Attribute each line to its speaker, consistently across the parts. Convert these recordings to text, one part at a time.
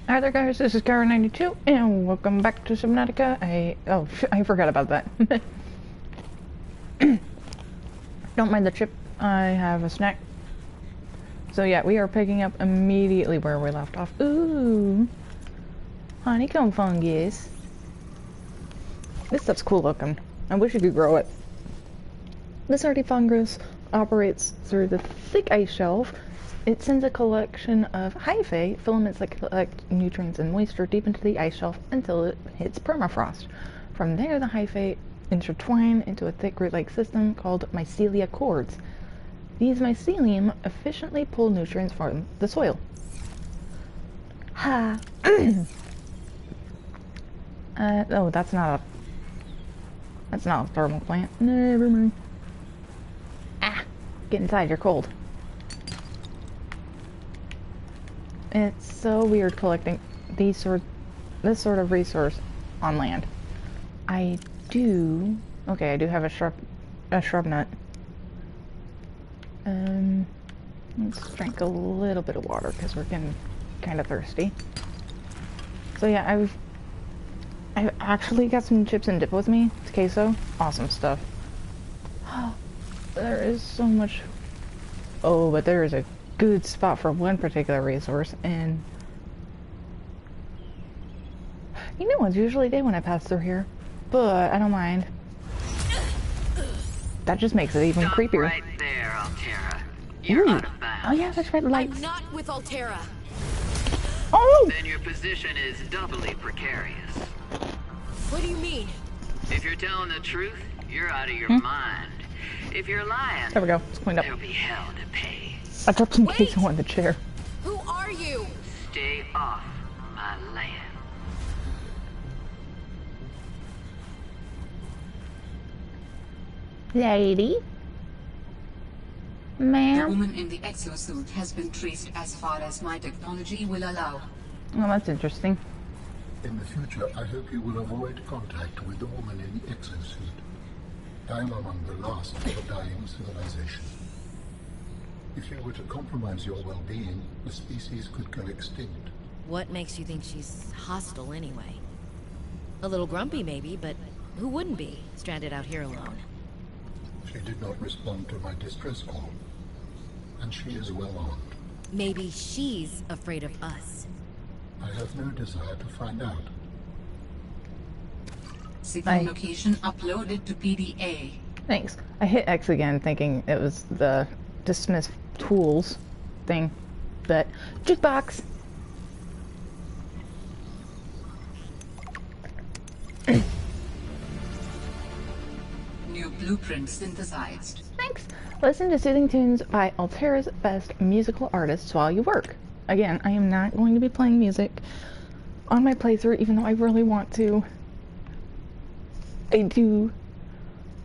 Speaker 1: Hi there guys, this is Kara92 and welcome back to Subnautica. I forgot about that. Don't mind the chip, I have a snack. So yeah, we are picking up immediately where we left off. Ooh, honeycomb fungus. This stuff's cool looking. I wish you could grow it. This hardy fungus operates through the thick ice shelf. It sends a collection of hyphae filaments that collect nutrients and moisture deep into the ice shelf until it hits permafrost. From there, the hyphae intertwine into a thick root-like system called mycelia cords. These mycelium efficiently pull nutrients from the soil. Ha! Oh, that's not a thermal plant. Never mind. Ah! Get inside, you're cold. It's so weird collecting this sort of resource on land. I do have a shrub nut. Let's drink a little bit of water because we're getting kind of thirsty. So yeah, I've actually got some chips and dip with me. It's queso. Awesome stuff. Oh, there is so much. Oh, but there is a good spot for one particular resource, and you know it's usually day when I pass through here, but I don't mind. That just makes it even creepier.
Speaker 2: Right there, Altera. You're out of bounds.
Speaker 1: Oh yeah, that's red lights.
Speaker 3: I'm not with Altera.
Speaker 1: Oh!
Speaker 2: Then your position is doubly precarious.
Speaker 3: What do you mean?
Speaker 2: If you're telling the truth, you're out of your mind. If you're lying,
Speaker 1: There we go. It's cleaned up.
Speaker 2: there'll be hell to pay.
Speaker 1: I dropped some
Speaker 3: Wait!
Speaker 1: queso on the chair.
Speaker 3: Who are you?
Speaker 2: Stay off my land.
Speaker 1: Lady?
Speaker 4: The
Speaker 1: Ma'am?
Speaker 4: woman in the exosuit has been traced as far as my technology will allow.
Speaker 1: Oh, that's interesting.
Speaker 5: In the future, I hope you will avoid contact with the woman in the exosuit. I am among the last of a dying civilization. If you were to compromise your well-being, the species could go extinct.
Speaker 3: What makes you think she's hostile anyway? A little grumpy maybe, but who wouldn't be, stranded out here alone?
Speaker 5: She did not respond to my distress call, and she is well armed.
Speaker 3: Maybe she's afraid of us.
Speaker 5: I have no desire to find out.
Speaker 4: Signal location uploaded to PDA.
Speaker 1: Thanks. I hit X again thinking it was the dismiss tools thing, but jukebox.
Speaker 4: New blueprint synthesized.
Speaker 1: Thanks. Listen to soothing tunes by Altera's best musical artists while you work. Again, I am not going to be playing music on my playthrough, even though I really want to. I do,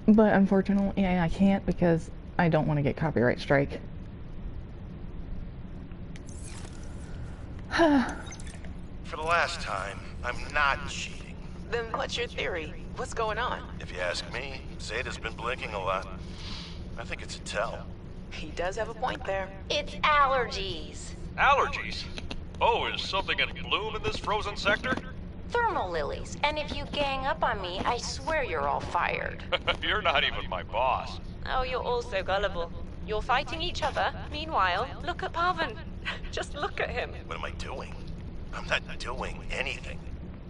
Speaker 1: but unfortunately I can't because I don't want to get copyright strike.
Speaker 6: For the last time, I'm not cheating.
Speaker 7: Then what's your theory? What's going on?
Speaker 6: If you ask me, Zeta's been blinking a lot. I think it's a tell.
Speaker 7: He does have a point there.
Speaker 8: It's allergies.
Speaker 9: Allergies? Oh, is something in bloom in this frozen sector?
Speaker 8: Thermal lilies. And if you gang up on me, I swear you're all fired.
Speaker 9: You're not even my boss.
Speaker 10: Oh, you're all so gullible. You're fighting each other. Meanwhile, look at Parvin. Just look at him.
Speaker 6: What am I doing? I'm not doing anything.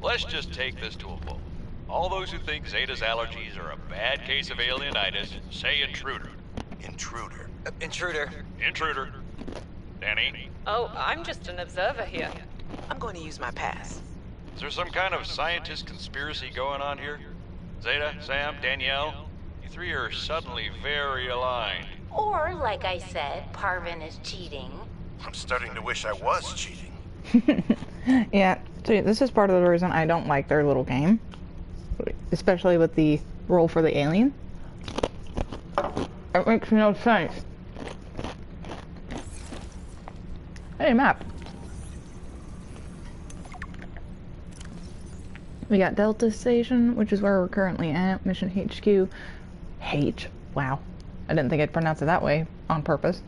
Speaker 9: Let's just take this to a vote. All those who think Zeta's allergies are a bad case of alienitis, say intruder.
Speaker 6: Intruder.
Speaker 7: Intruder.
Speaker 9: Intruder. Danny?
Speaker 10: Oh, I'm just an observer here.
Speaker 7: I'm going to use my pass.
Speaker 9: Is there some kind of scientist conspiracy going on here? Zeta, Sam, Danielle? You three are suddenly very aligned.
Speaker 8: Or, like I said, Parvin is cheating.
Speaker 6: I'm starting to wish I was cheating.
Speaker 1: Yeah, so this is part of the reason I don't like their little game. Especially with the roll for the alien. It makes no sense. Hey, map. We got Delta Station, which is where we're currently at. Mission HQ. Wow. I didn't think I'd pronounce it that way on purpose.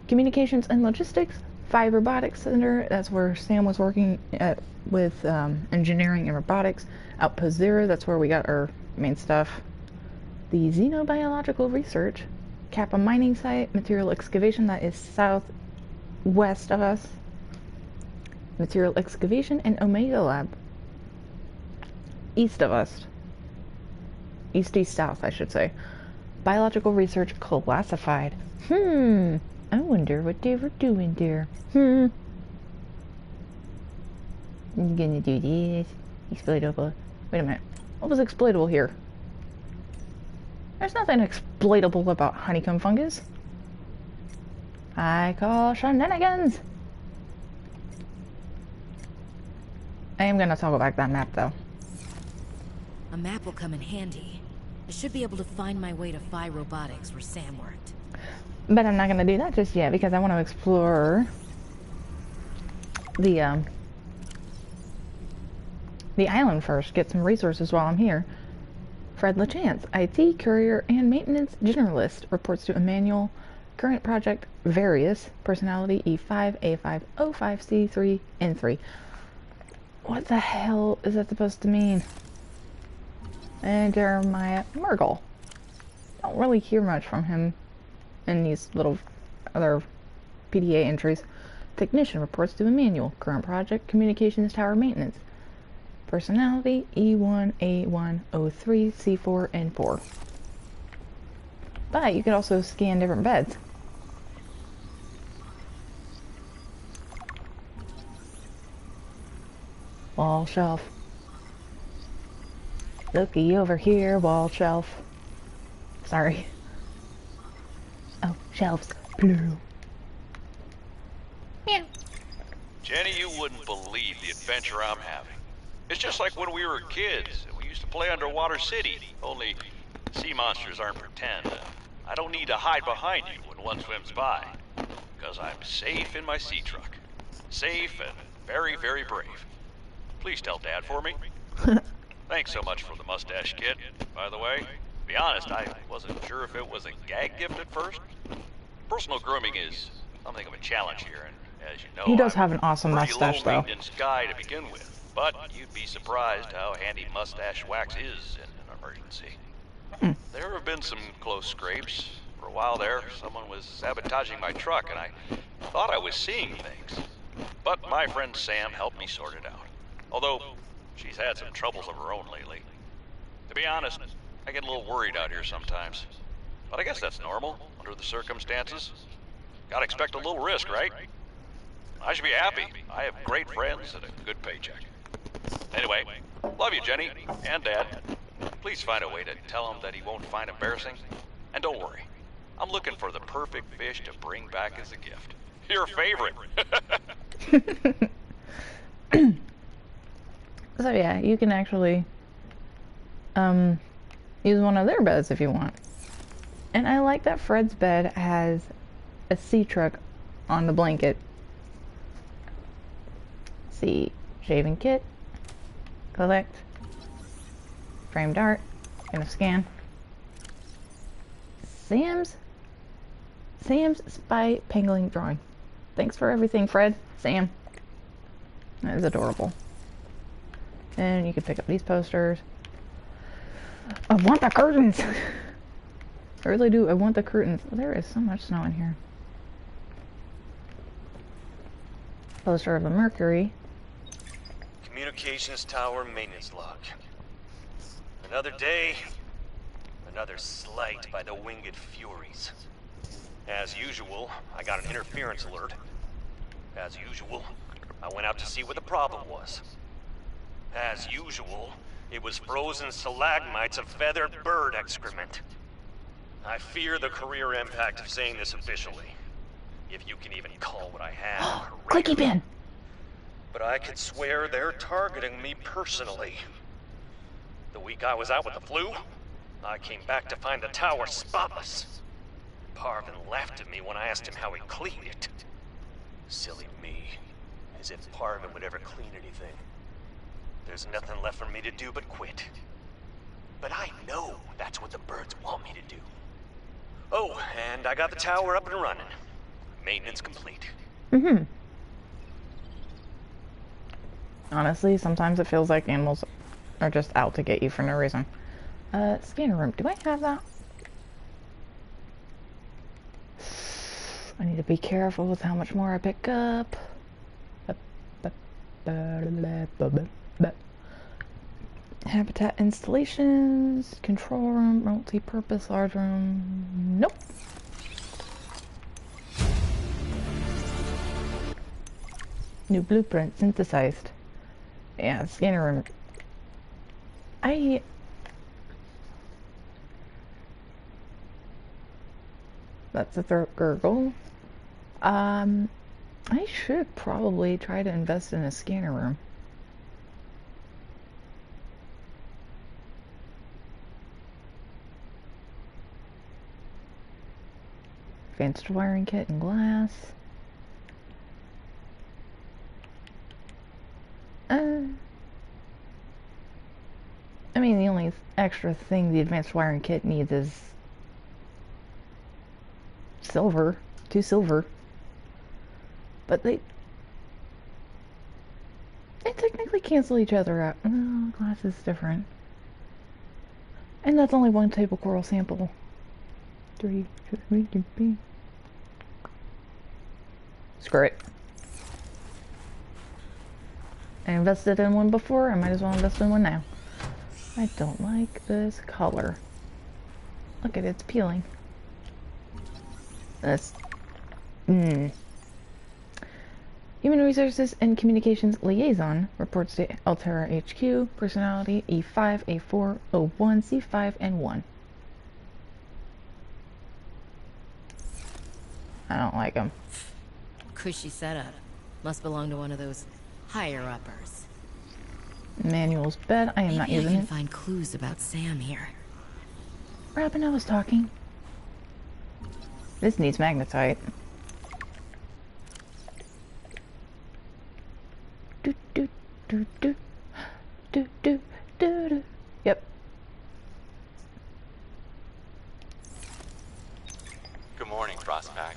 Speaker 1: Communications and logistics. 5 Robotics Center. That's where Sam was working at with engineering and robotics. Outpost 0, that's where we got our main stuff. The Xenobiological Research. Kappa Mining Site. Material Excavation, that is southwest of us. Material Excavation and Omega Lab. East of us. East-south, I should say. Biological Research Classified. I wonder what they were doing there. I'm gonna do this. Exploitable. Wait a minute. What was exploitable here? There's nothing exploitable about honeycomb fungus. I call shenanigans. I am gonna toggle back that map though.
Speaker 3: A map will come in handy. I should be able to find my way to Phi Robotics where Sam worked.
Speaker 1: But I'm not gonna do that just yet because I want to explore the island first. Get some resources while I'm here. Fred LaChance, IT, courier, and maintenance generalist, reports to Emmanuel. Current project various. Personality E5, A5, O5, C3, N3. What the hell is that supposed to mean? And Jeremiah Mergel. Don't really hear much from him in these little other PDA entries. Technician reports to Emmanuel. Current project, communications tower maintenance. Personality, E1, A1, O3, C4, and 4. But you could also scan different beds. Wall shelf. Looky over here, wall shelf. Sorry. Oh, shelves. Plural. Meow.
Speaker 9: Jenny, you wouldn't believe the adventure I'm having. It's just like when we were kids. We used to play Underwater City, only sea monsters aren't pretend. I don't need to hide behind you when one swims by, because I'm safe in my sea truck. Safe and very, very brave. Please tell Dad for me. Thanks so much for the mustache kit, by the way. To be honest, I wasn't sure if it was a gag gift at first. Personal grooming is something of a challenge here, and as you know,
Speaker 1: He does have an awesome
Speaker 9: I'm a pretty
Speaker 1: mustache, though.
Speaker 9: low-maintenance guy to begin with. But you'd be surprised how handy mustache wax is in an emergency. There have been some close scrapes. For a while there, someone was sabotaging my truck, and I thought I was seeing things. But my friend Sam helped me sort it out. Although, she's had some troubles of her own lately. To be honest, I get a little worried out here sometimes. But I guess that's normal, under the circumstances. Gotta expect a little risk, right? I should be happy. I have great friends and a good paycheck. Anyway, love you, Jenny, and Dad. Please find a way to tell him that he won't find embarrassing. And don't worry, I'm looking for the perfect fish to bring back as a gift. Your favorite.
Speaker 1: So yeah, you can actually use one of their beds if you want. And I like that Fred's bed has a sea truck on the blanket. See, shaving kit. Collect. Frame dart. Gonna scan. Sam's spy pangolin drawing. Thanks for everything, Fred. Sam. That is adorable. And you can pick up these posters. I want the curtains! I really do. I want the curtains. There is so much snow in here. Poster of the Mercury.
Speaker 11: Communications tower maintenance log. Another day, another slight by the winged furies. As usual, I got an interference alert. As usual, I went out to see what the problem was. As usual, it was frozen stalagmites of feathered bird excrement. I fear the career impact of saying this officially, if you can even call what I have a career.
Speaker 1: Clicky pin!
Speaker 11: But I could swear they're targeting me personally. The week I was out with the flu, I came back to find the tower spotless. Parvin laughed at me when I asked him how he cleaned it. Silly me. As if Parvin would ever clean anything. There's nothing left for me to do but quit. But I know that's what the birds want me to do. Oh, and I got the tower up and running. Maintenance complete.
Speaker 1: Honestly, sometimes it feels like animals are just out to get you for no reason. Scanner room. Do I have that? I need to be careful with how much more I pick up. Habitat installations, control room, multi-purpose large room. Nope. New blueprint synthesized. Yeah, scanner room. That's a throat gurgle. I should probably try to invest in a scanner room. Advanced wiring kit and glass. I mean, the only extra thing the advanced wiring kit needs is silver. 2 silver. But they technically cancel each other out. Oh, glass is different. And that's only 1 table coral sample. 3, 2, 3. Screw it. I invested in one before, I might as well invest in one now. I don't like this color. Look at it, it's peeling. That's... Human Resources and Communications Liaison reports to Altera HQ, personality E5, A4, O1, C5, and 1. I don't like them.
Speaker 3: Cushy setup. Must belong to one of those higher-uppers.
Speaker 1: Manual's bed. I am not using it.
Speaker 3: Maybe I can find clues about Sam here.
Speaker 1: Robin, I was talking. This needs magnetite. Do do do do do do do do. Yep.
Speaker 12: Good morning, Frostpack.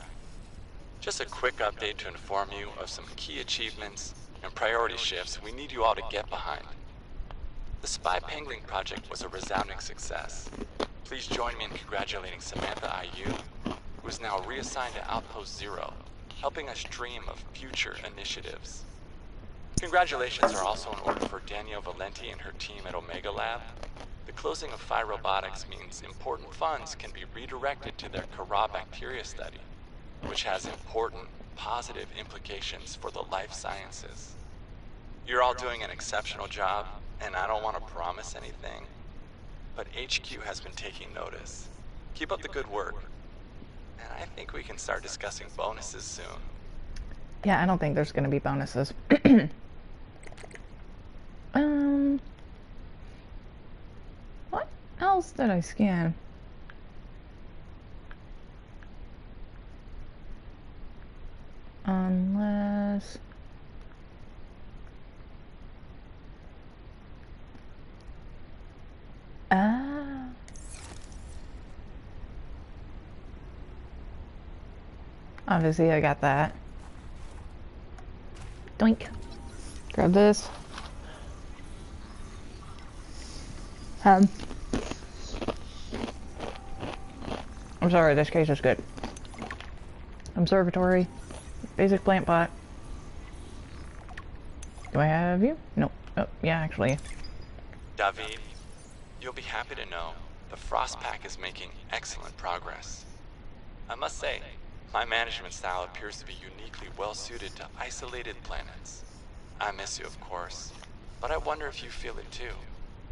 Speaker 12: Just a quick update to inform you of some key achievements and priority shifts we need you all to get behind. The Spy Pangling project was a resounding success. Please join me in congratulating Samantha IU, who is now reassigned to Outpost Zero, helping us dream of future initiatives. Congratulations are also in order for Danielle Valenti and her team at Omega Lab. The closing of Phi Robotics means important funds can be redirected to their Kara bacteria study, which has important, positive implications for the life sciences. You're all doing an exceptional job, and I don't want to promise anything, but HQ has been taking notice. Keep up the good work, and I think we can start discussing bonuses soon.
Speaker 1: Yeah, I don't think there's going to be bonuses. What else did I scan? Unless... Obviously I got that. Doink. Grab this. I'm sorry, this case is good. Observatory. Basic plant pot. Do I have you? Nope. Oh, yeah, actually.
Speaker 12: David, you'll be happy to know the Frostpack is making excellent progress. I must say, my management style appears to be uniquely well suited to isolated planets. I miss you, of course, but I wonder if you feel it too.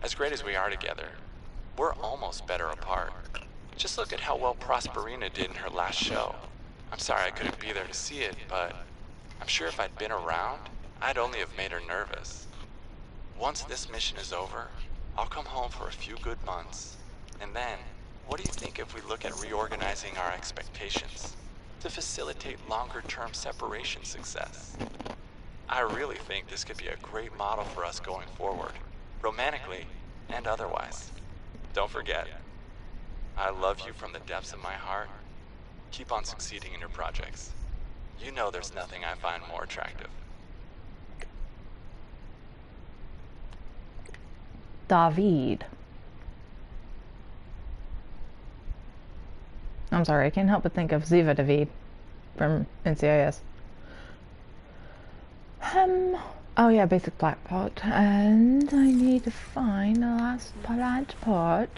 Speaker 12: As great as we are together, we're almost better apart. Just look at how well Prosperina did in her last show. I'm sorry I couldn't be there to see it, but I'm sure if I'd been around, I'd only have made her nervous. Once this mission is over, I'll come home for a few good months. And then, what do you think if we look at reorganizing our expectations to facilitate longer-term separation success? I really think this could be a great model for us going forward, romantically and otherwise. Don't forget, I love you from the depths of my heart. Keep on succeeding in your projects. You know there's nothing I find more attractive.
Speaker 1: David. I'm sorry, I can't help but think of Ziva David from NCIS. Oh yeah, basic black pot, and I need to find the last plant pot.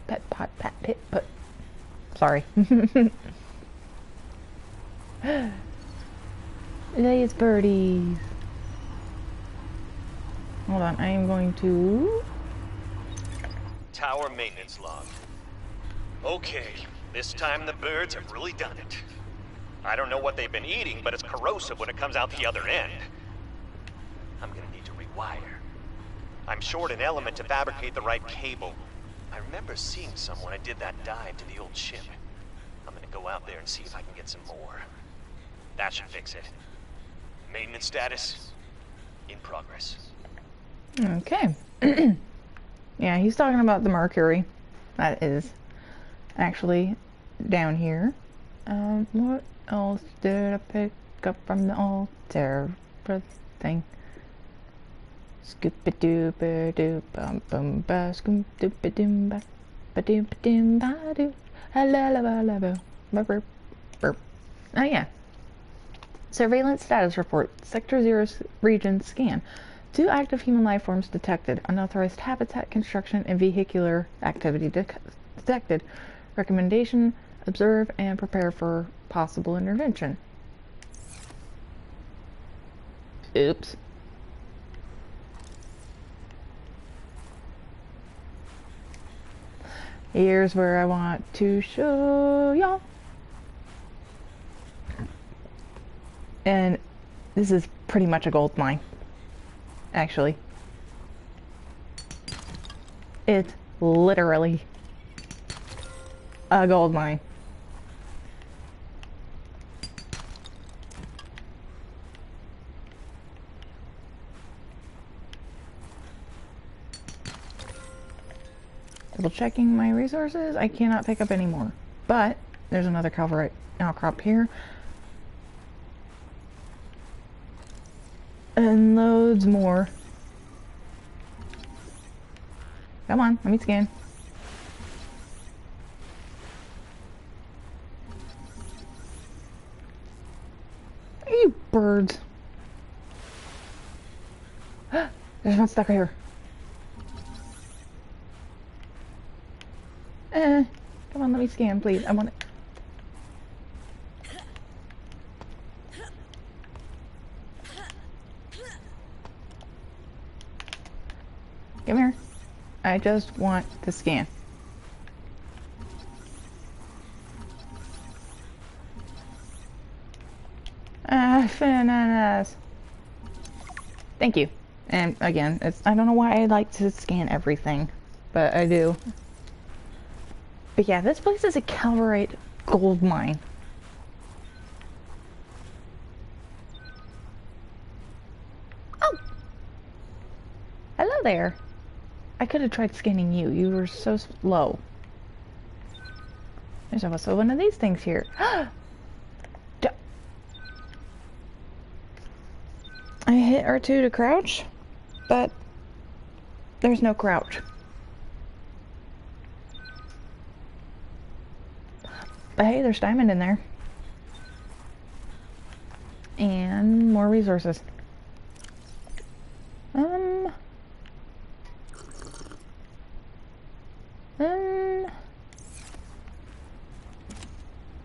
Speaker 1: Pet. Sorry. These birdies. Hold on, I am going to...
Speaker 11: Tower maintenance log. Okay, this time the birds have really done it. I don't know what they've been eating, but it's corrosive when it comes out the other end. I'm gonna need to rewire. I'm short an element to fabricate the right cable. I remember seeing some when I did that dive to the old ship. I'm gonna go out there and see if I can get some more. That should fix it. Maintenance status in progress.
Speaker 1: Okay. Yeah, he's talking about the mercury. That is actually down here. What else did I pick up from the altar? Thing. Scoop a doop a doop bum bum ba scoop doop a doom ba ba doom ba doom ba doo la la la la burp burp. Oh yeah. Surveillance status report. Sector 0 region scan. 2 active human life forms detected. Unauthorized habitat construction and vehicular activity detected. Recommendation: observe and prepare for possible intervention. Oops. Here's where I want to show y'all. And this is pretty much a gold mine. Actually. It's literally a gold mine. Double checking my resources. I cannot pick up any more. But there's another calverite outcrop here. And loads more. Come on, let me scan. You birds. There's one stuck right here. Come on, let me scan, please. I want it. Come here. I just want to scan. Bananas. Thank you. And again, I don't know why I like to scan everything, but I do. But yeah, this place is a calverite gold mine. Oh! Hello there. I could have tried scanning you. You were so slow. There's also one of these things here. I hit R2 to crouch, but there's no crouch. But hey, there's diamond in there. And more resources.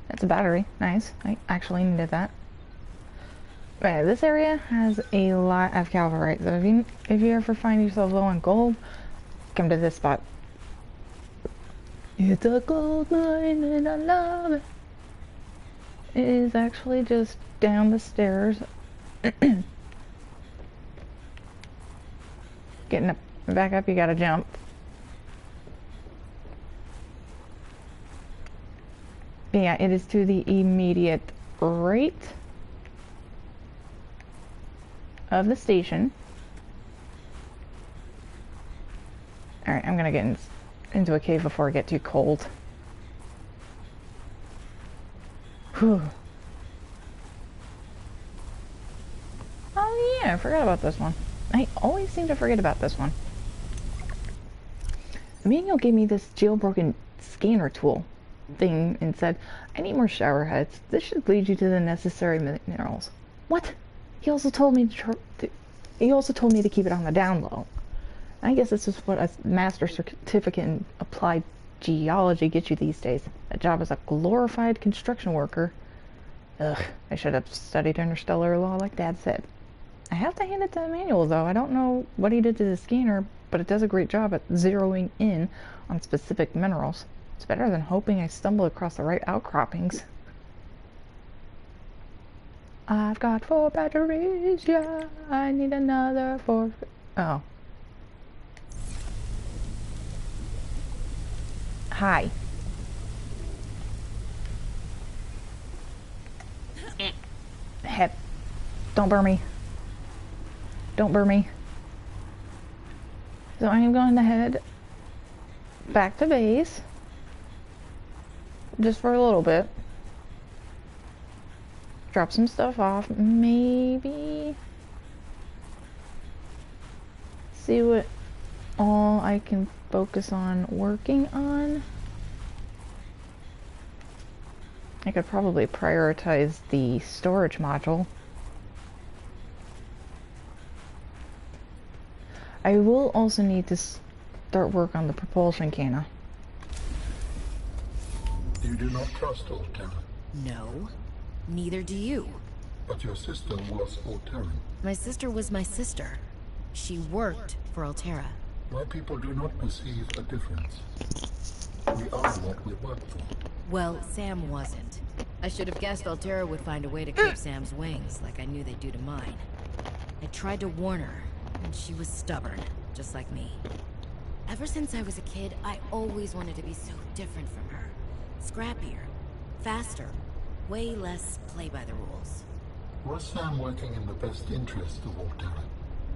Speaker 1: That's a battery. Nice. I actually needed that. Right, this area has a lot of calverite, so if you ever find yourself low on gold, come to this spot. It's a gold mine and I love it. It is actually just down the stairs. Getting up, back up, you gotta jump. But yeah, it is to the immediate right of the station. Alright, I'm gonna get into a cave before I get too cold. Whew. Oh yeah, I forgot about this one. I always seem to forget about this one. Manuel gave me this jailbroken scanner tool thing and said, I need more shower heads. This should lead you to the necessary minerals. What? He also told me to keep it on the down low. I guess this is what a master's certificate in applied geology gets you these days. A job as a glorified construction worker. Ugh, I should have studied interstellar law like Dad said. I have to hand it to Emmanuel, though. I don't know what he did to the scanner, but it does a great job at zeroing in on specific minerals. It's better than hoping I stumble across the right outcroppings. I've got 4 batteries, yeah. I need another 4. Oh. Hi. Head. Don't burn me. Don't burn me. So I am going to head back to base. Just for a little bit. Drop some stuff off. Maybe see what all I can focus on working on. I could probably prioritize the storage module. I will also need to start work on the propulsion cannon.
Speaker 5: You do not trust Alterra.
Speaker 3: No, neither do you.
Speaker 5: But your sister was Alterran.
Speaker 3: My sister was my sister. She worked for Alterra.
Speaker 5: My people do not perceive a difference. We are what we work for.
Speaker 3: Well, Sam wasn't. I should have guessed Alterra would find a way to clip Sam's wings, like I knew they'd do to mine. I tried to warn her, and she was stubborn, just like me. Ever since I was a kid, I always wanted to be so different from her. Scrappier, faster, way less play by the rules.
Speaker 5: Was Sam working in the best interest of Alterra?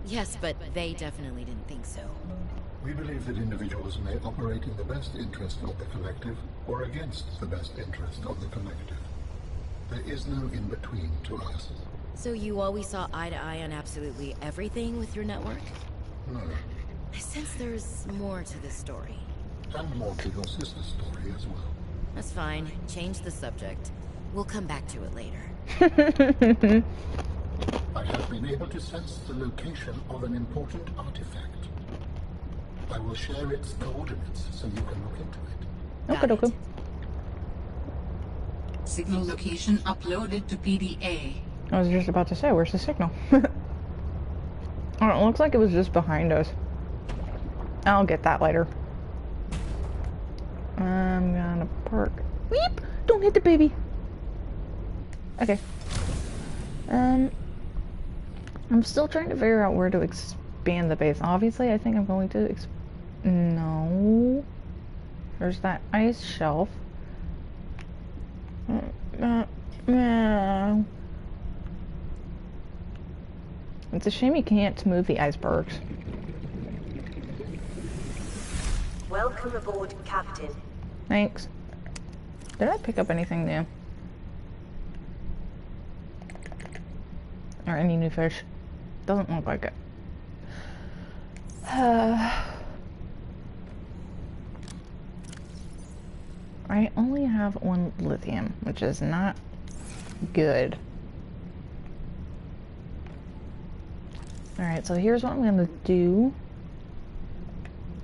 Speaker 3: Yes, but they definitely didn't think so.
Speaker 5: We believe that individuals may operate in the best interest of the collective or against the best interest of the collective. There is no in-between to us.
Speaker 3: So you always saw eye to eye on absolutely everything with your network?
Speaker 5: No.
Speaker 3: I sense there's more to this story.
Speaker 5: And more to your sister's story as well.
Speaker 3: That's fine. Change the subject. We'll come back to it later.
Speaker 5: I have been able to sense the location of an important artifact. I will share its coordinates so you can look into it.
Speaker 1: Okay.
Speaker 4: Signal location uploaded to PDA.
Speaker 1: I was just about to say, where's the signal? Oh, it looks like it was just behind us. I'll get that later. I'm gonna park. Weep! Don't hit the baby. Okay. I'm still trying to figure out where to expand the base. Obviously, I think I'm going to no. There's that ice shelf. It's a shame you can't move the icebergs.
Speaker 13: Welcome aboard, Captain.
Speaker 1: Thanks. Did I pick up anything new? Or any new fish? Doesn't look like it. I only have 1 lithium, which is not good. Alright, so here's what I'm gonna do.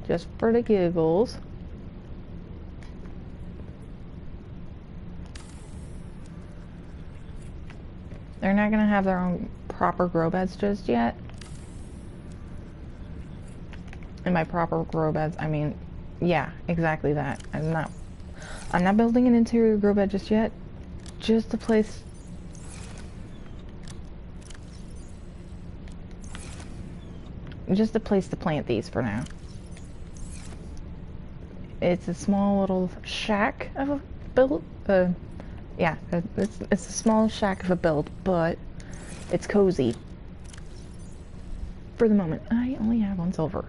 Speaker 1: Just for the giggles. They're not gonna have their own proper grow beds just yet. And by proper grow beds, I mean, yeah, exactly that. I'm not building an interior grow bed just yet. Just a place. Just a place to plant these for now. It's a small little shack of a build. Yeah, it's a small shack of a build, but it's cozy. For the moment, I only have 1 silver.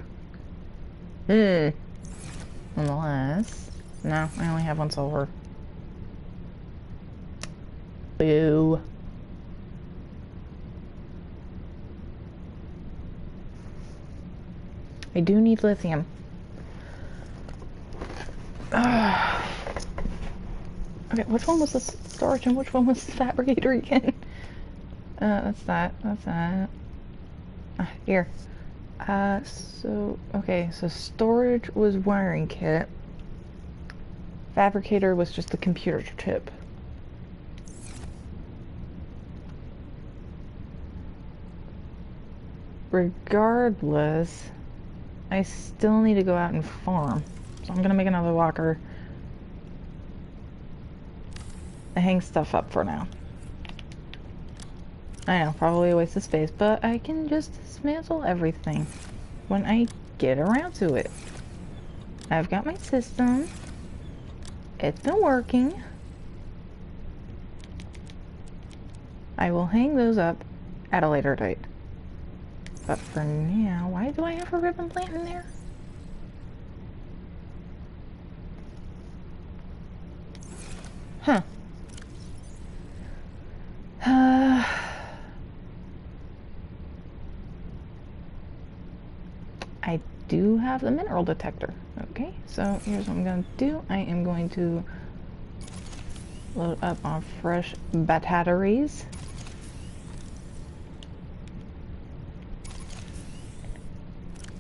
Speaker 1: Unless, no, I only have 1 silver. Boo. I do need lithium. Okay, which one was the storage and which one was the fabricator again? That's that. That's that. Here. Okay, so storage was wiring kit. Fabricator was just the computer chip. Regardless, I still need to go out and farm. So I'm gonna make another locker. I hang stuff up for now. I know, probably a waste of space, but I can just dismantle everything when I get around to it. I've got my system. It's been working. I will hang those up at a later date. But for now, why do I have a ribbon plant in there? Huh. I do have the mineral detector. Okay, so here's what I'm going to do. I am going to load up on fresh batteries.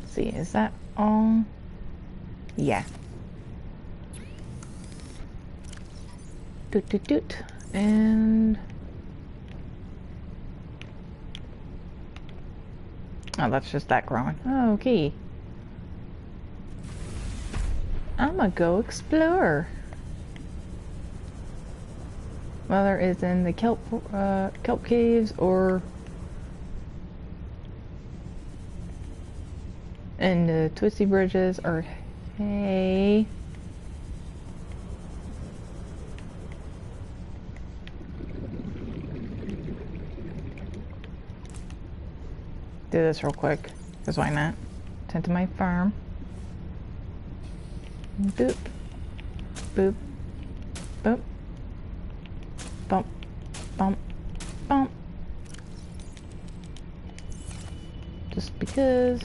Speaker 1: See, is that all? Yeah. Doot doot doot. And oh, that's just that growing. Okay. I'ma go explore. Whether it's in the kelp caves or in the twisty bridges, or hey. Do this real quick, because why not? Tend to my farm. Boop. Boop. Boop. Bump. Bump. Bump. Just because.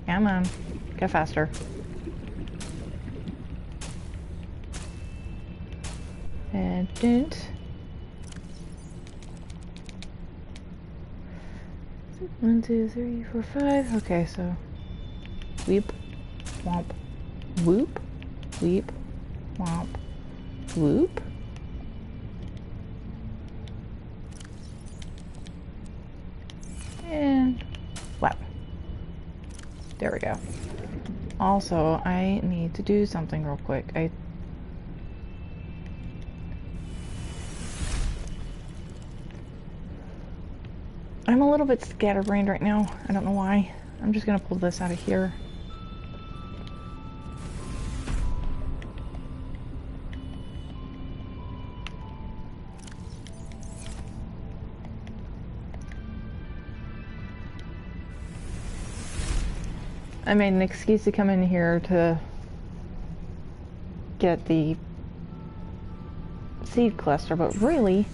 Speaker 1: Come on. Get faster. And didn't. 1, 2, 3, 4, 5. Okay, so weep, womp, whoop, weep, womp, whoop. And wow. There we go. Also, I need to do something real quick. I'm a little bit scatterbrained right now. I don't know why. I'm just gonna pull this out of here. I made an excuse to come in here to get the seed cluster, but really,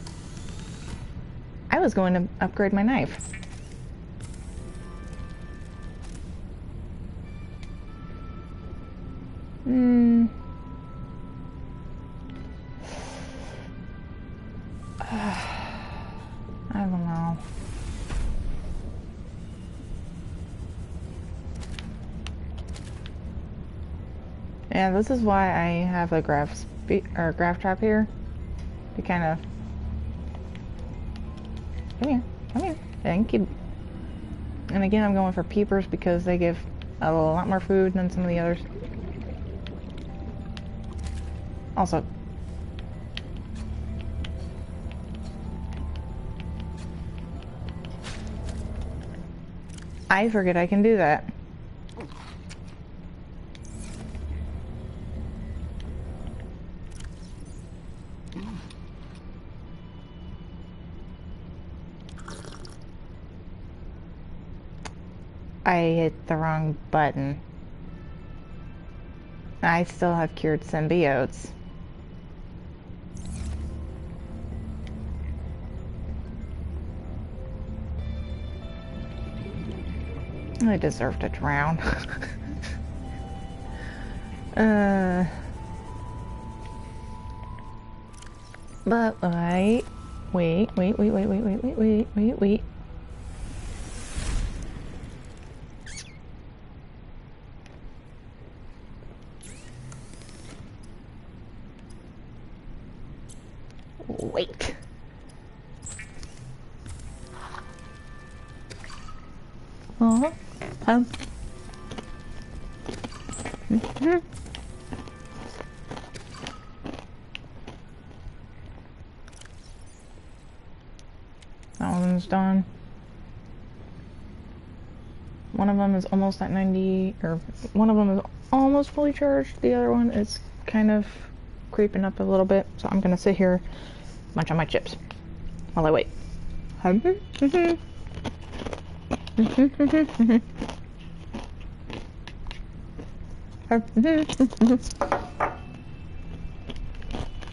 Speaker 1: I was going to upgrade my knife. I don't know. Yeah, this is why I have a graph trap here to kind of come here, thank you. And again, I'm going for peepers because they give a lot more food than some of the others. Also, I forget I can do that. I hit the wrong button. I still have cured symbiotes. I deserve to drown. But wait. Wait. Oh, that one's done. One of them is almost at 90, or one of them is almost fully charged. The other one is kind of creeping up a little bit. So I'm gonna sit here, munch on my chips while I wait.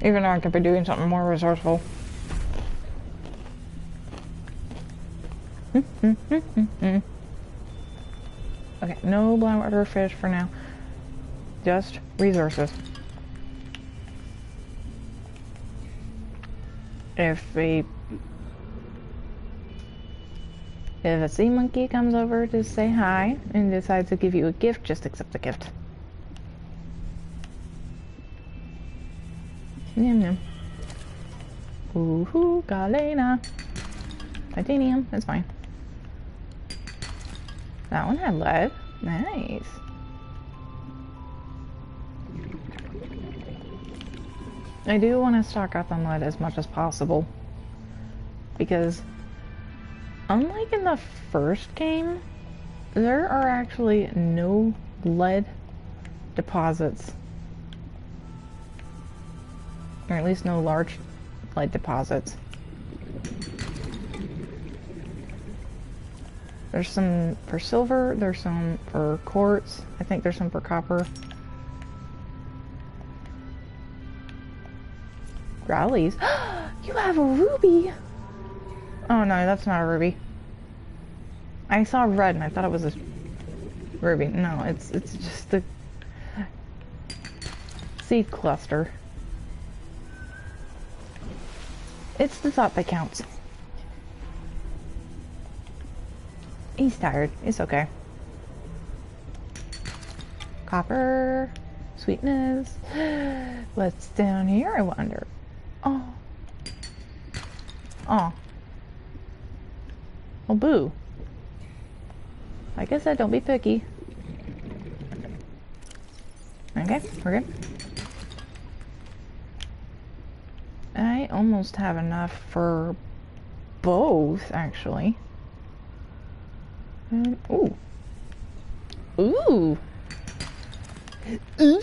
Speaker 1: Even though I could be doing something more resourceful. Okay, no blue-water fish for now. Just resources. If a sea monkey comes over to say hi and decides to give you a gift, just accept the gift. Yum yum. Ooh, Galena. Titanium, that's fine. That one had lead. Nice. I do want to stock up on lead as much as possible. Because, unlike in the first game, there are actually no lead deposits. Or at least no large lead deposits. There's some for silver, there's some for quartz, I think there's some for copper. Rallies. You have a ruby! Oh no, that's not a ruby. I saw red and I thought it was a ruby. No, it's just the seed cluster. It's the thought that counts. He's tired. It's okay. Copper. Sweetness. What's down here, I wonder? Oh. Oh. Oh, boo. Like I said, don't be picky. Okay, we're good. I almost have enough for both, actually. Ooh. Ooh. Ooh.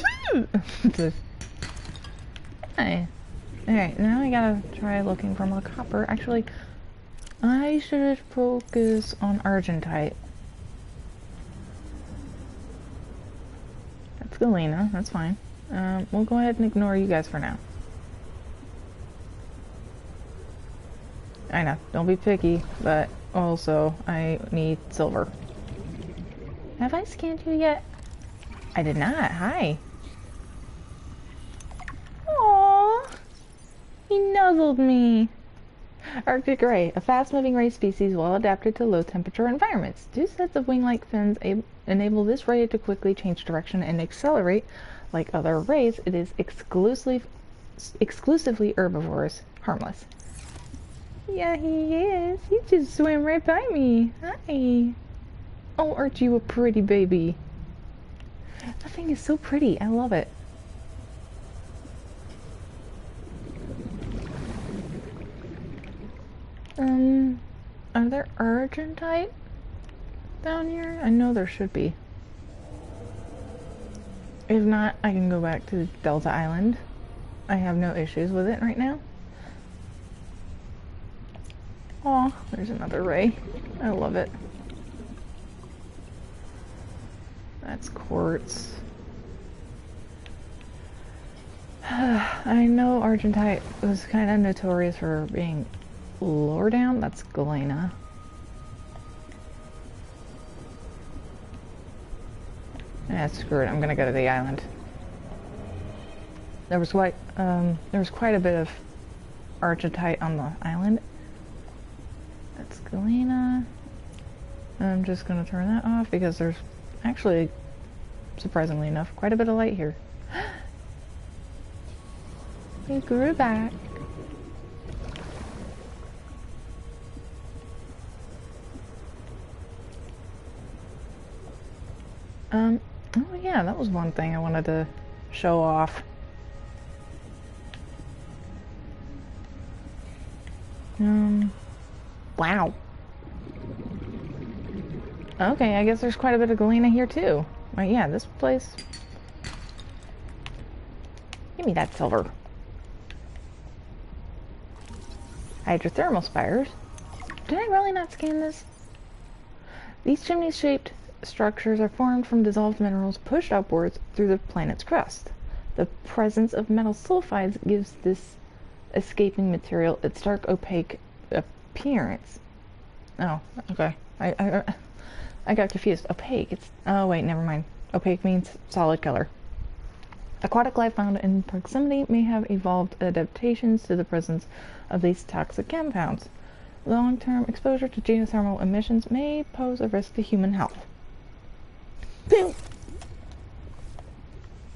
Speaker 1: Hey. Alright, now I gotta try looking for more copper. Actually, I should focus on argentite. That's galena, that's fine. We'll go ahead and ignore you guys for now. I know, don't be picky, but also I need silver. Have I scanned you yet? I did not. Hi. Aww. He nuzzled me. Arctic ray, a fast-moving ray species well adapted to low-temperature environments. Two sets of wing-like fins enable this ray to quickly change direction and accelerate. Like other rays, it is exclusively herbivorous, harmless. Yeah, he is. He just swam right by me. Hi. Oh, aren't you a pretty baby? That thing is so pretty. I love it. Are there argentite down here? I know there should be. If not, I can go back to Delta Island. I have no issues with it right now. Aw, there's another ray. I love it. That's quartz. I know argentite was kind of notorious for being lower down. That's galena. Yeah, screw it. I'm gonna go to the island. There was quite a bit of archetype on the island. That's Galena. I'm just gonna turn that off because there's actually, surprisingly enough, quite a bit of light here. He grew back. Oh yeah, that was one thing I wanted to show off. Wow. Okay, I guess there's quite a bit of Galena here too. Well, yeah, this place. Give me that silver. Hydrothermal spires. Did I really not scan this? These chimney-shaped structures are formed from dissolved minerals pushed upwards through the planet's crust. The presence of metal sulfides gives this escaping material its dark opaque appearance. Oh, okay. I got confused. Opaque. Oh wait, never mind. Opaque means solid color. Aquatic life found in proximity may have evolved adaptations to the presence of these toxic compounds. Long-term exposure to geothermal emissions may pose a risk to human health. Boom.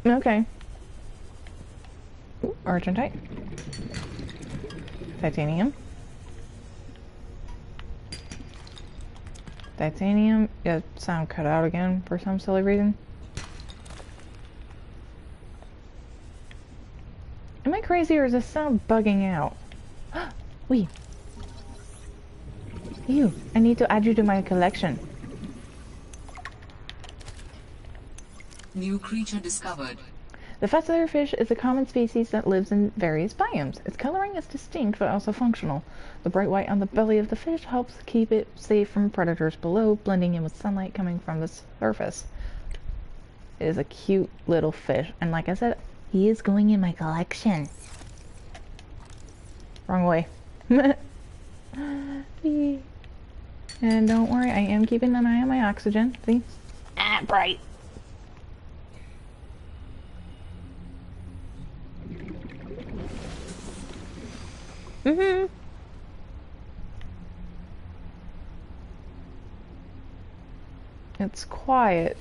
Speaker 1: Okay. Ooh, argentite. Titanium. Titanium. Yeah, sound cut out again for some silly reason. Am I crazy or is this sound bugging out? Wee. You. I need to add you to my collection.
Speaker 4: New creature discovered.
Speaker 1: The fat fish is a common species that lives in various biomes. Its coloring is distinct but also functional. The bright white on the belly of the fish helps keep it safe from predators below, blending in with sunlight coming from the surface. It is a cute little fish, and like I said, he is going in my collection. Wrong way. And don't worry, I am keeping an eye on my oxygen. See? Ah, bright. Mm-hmm. It's quiet.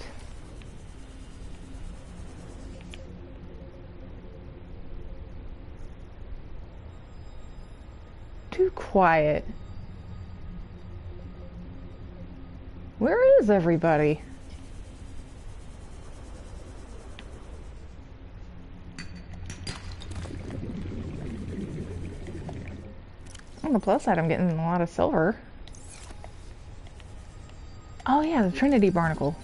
Speaker 1: Too quiet. Where is everybody? On the plus side, I'm getting a lot of silver. Oh yeah, the Trinity Barnacle.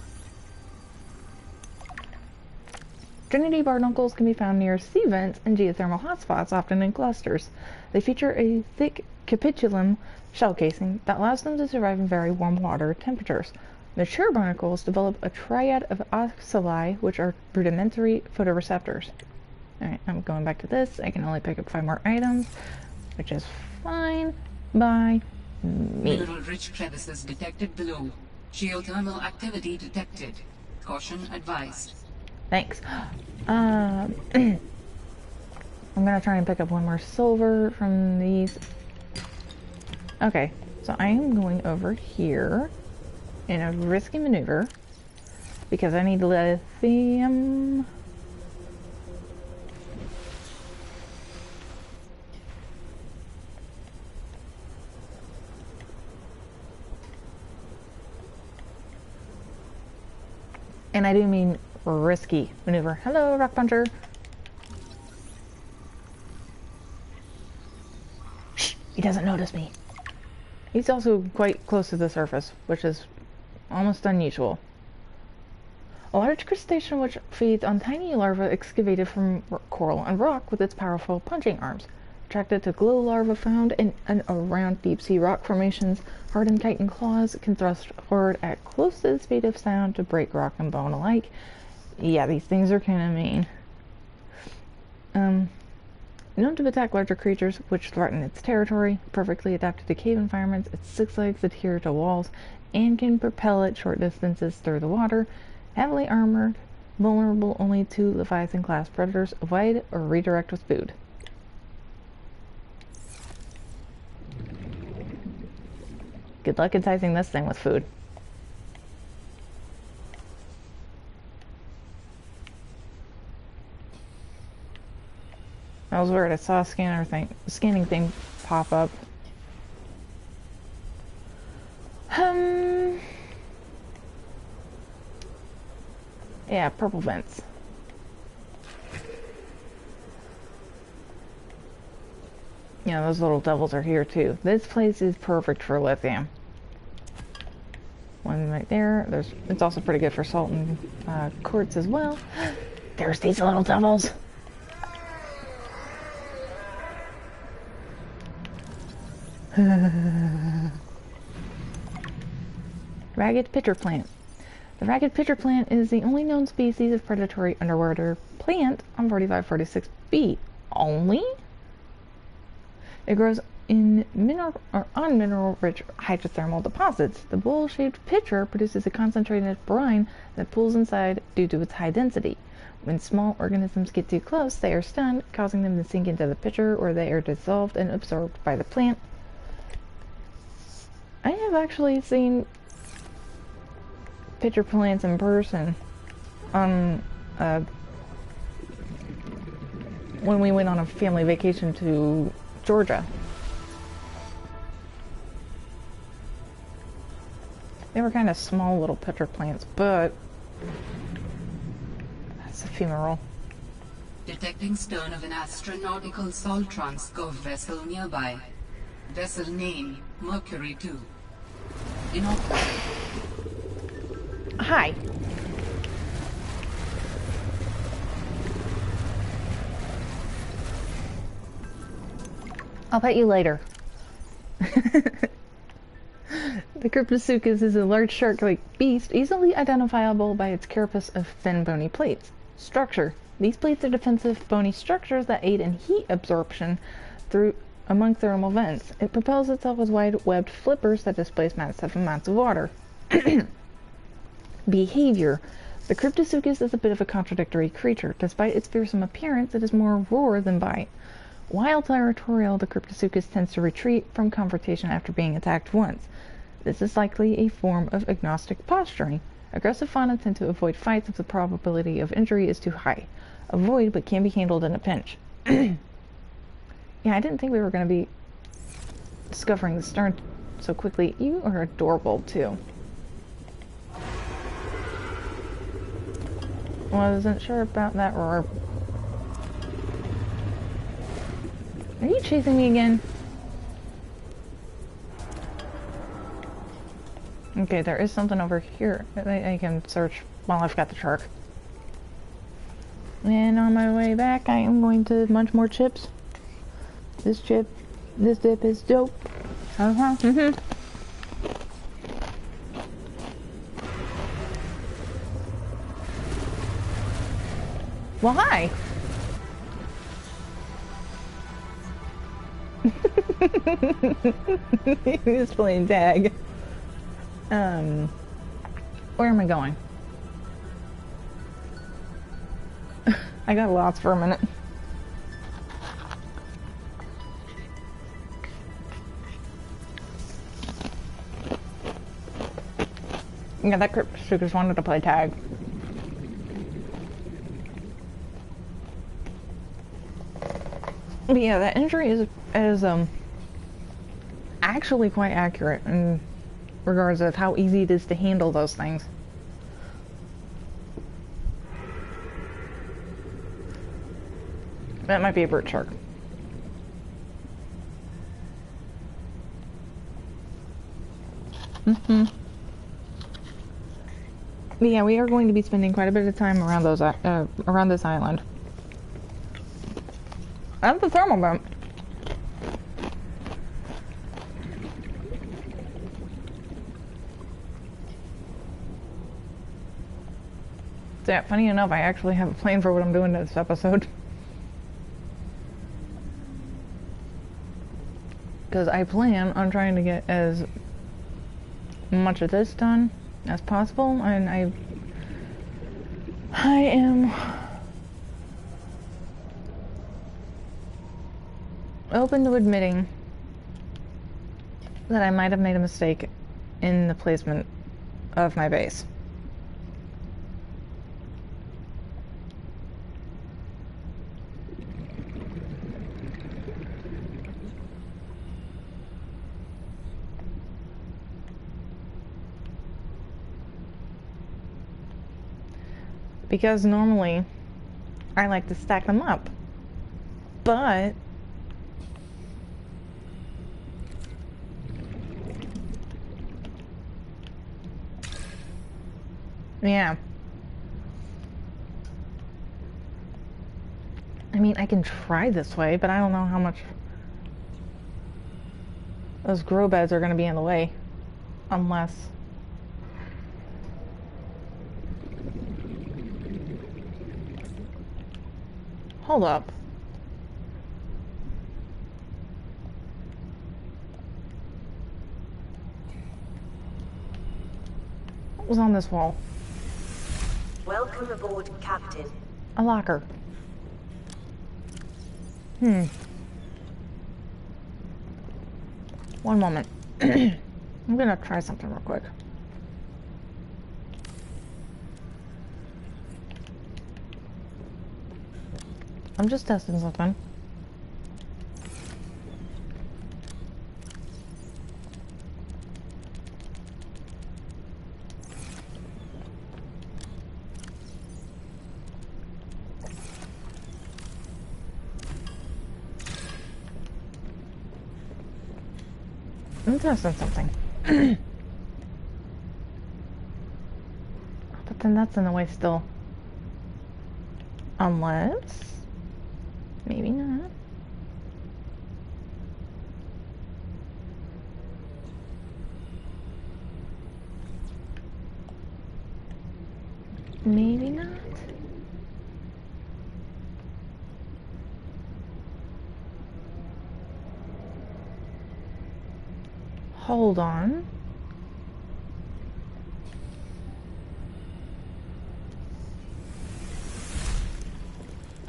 Speaker 1: Trinity barnacles can be found near sea vents and geothermal hotspots, often in clusters. They feature a thick capitulum shell casing that allows them to survive in very warm water temperatures. Mature barnacles develop a triad of oxali, which are rudimentary photoreceptors. Alright, I'm going back to this. I can only pick up 5 more items, which is fine by me.
Speaker 4: Mineral-rich crevices detected below. Geothermal activity detected. Caution advised.
Speaker 1: Thanks. I'm gonna try and pick up 1 more silver from these. Okay, so I am going over here in a risky maneuver because I need lithium. And I do mean risky maneuver. Hello, rock puncher. Shh, he doesn't notice me. He's also quite close to the surface, which is almost unusual. A large crustacean which feeds on tiny larvae excavated from coral and rock with its powerful punching arms. Attracted to glow larvae found in and around deep-sea rock formations, hardened chitin claws can thrust forward at close to the speed of sound to break rock and bone alike. Yeah, these things are kind of mean. Known to attack larger creatures which threaten its territory, perfectly adapted to cave environments, its 6 legs adhere to walls and can propel it short distances through the water. Heavily armored, vulnerable only to Leviathan-class predators, avoid or redirect with food. Good luck enticing this thing with food. That was weird. I saw a scanning thing pop up. Yeah, purple vents. Yeah, those little devils are here too. This place is perfect for lithium. One right there. It's also pretty good for salt and quartz as well. There's these little devils. Ragged pitcher plant. The ragged pitcher plant is the only known species of predatory underwater plant on 4546b. Only? It grows in mineral-rich hydrothermal deposits. The bowl-shaped pitcher produces a concentrated brine that pools inside due to its high density. When small organisms get too close, they are stunned, causing them to sink into the pitcher, or they are dissolved and absorbed by the plant. I have actually seen pitcher plants in person on when we went on a family vacation to Georgia. They were kind of small little pitcher plants, but that's ephemeral.
Speaker 4: Detecting stern of an astronautical salt transco vessel nearby. Vessel name, Mercury 2. Inoperable.
Speaker 1: Hi. I'll pet you later. The Cryptosuchus is a large shark-like beast, easily identifiable by its carapace of thin bony plates. Structure. These plates are defensive bony structures that aid in heat absorption among thermal vents. It propels itself with wide-webbed flippers that displace massive amounts of water. Behavior. The Cryptosuchus is a bit of a contradictory creature. Despite its fearsome appearance, it is more roar than bite. While territorial, the Cryptosuchus tends to retreat from confrontation after being attacked once. This is likely a form of agnostic posturing. Aggressive fauna tend to avoid fights if the probability of injury is too high. Avoid, but can be handled in a pinch. Yeah, I didn't think we were going to be discovering the stern so quickly. You are adorable, too. Wasn't sure about that roar. Are you chasing me again? Okay, there is something over here that I can search while I've got the shark. And on my way back, I am going to munch more chips. This dip is dope. Well, hi. He's playing tag. Where am I going? I got lost for a minute. Yeah, that Cryptosuchus wanted to play tag. But yeah, that injury is actually quite accurate in regards of how easy it is to handle those things. That might be a bird shark. But yeah, we are going to be spending quite a bit of time around those around this island. And the thermal vent. So yeah, funny enough, I actually have a plan for what I'm doing this episode. Because I plan on trying to get as much of this done as possible, and I am open to admitting that I might have made a mistake in the placement of my base. Because normally I like to stack them up, but yeah, I mean, I can try this way, but I don't know how much those grow beds are going to be in the way, unless hold up. What was on this wall?
Speaker 13: Welcome aboard, Captain.
Speaker 1: A locker. One moment. I'm gonna try something real quick. I'm just testing something. I'm testing something. But then that's in the way still. Unless... maybe not. Maybe not. Hold on.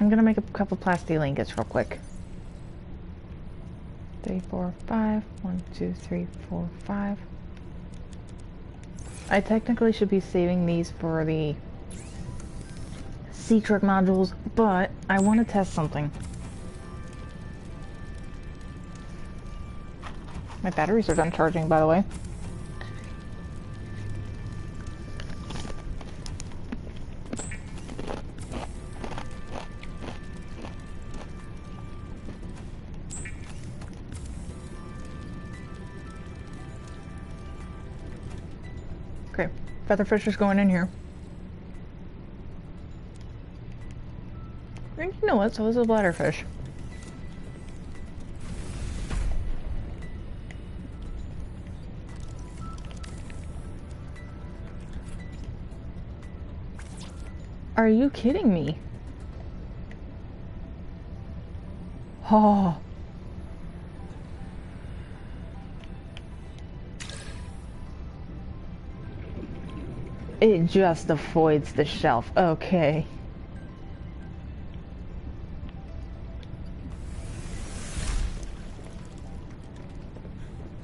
Speaker 1: I'm gonna make a couple plastic ingots real quick. 3, 4, 5. 1, 2, 3, 4, 5. I technically should be saving these for the sea trick modules, but I want to test something. My batteries are done charging, by the way. Okay, featherfish is going in here. And you know what, so is a bladderfish. Are you kidding me? Oh. It just avoids the shelf. Okay.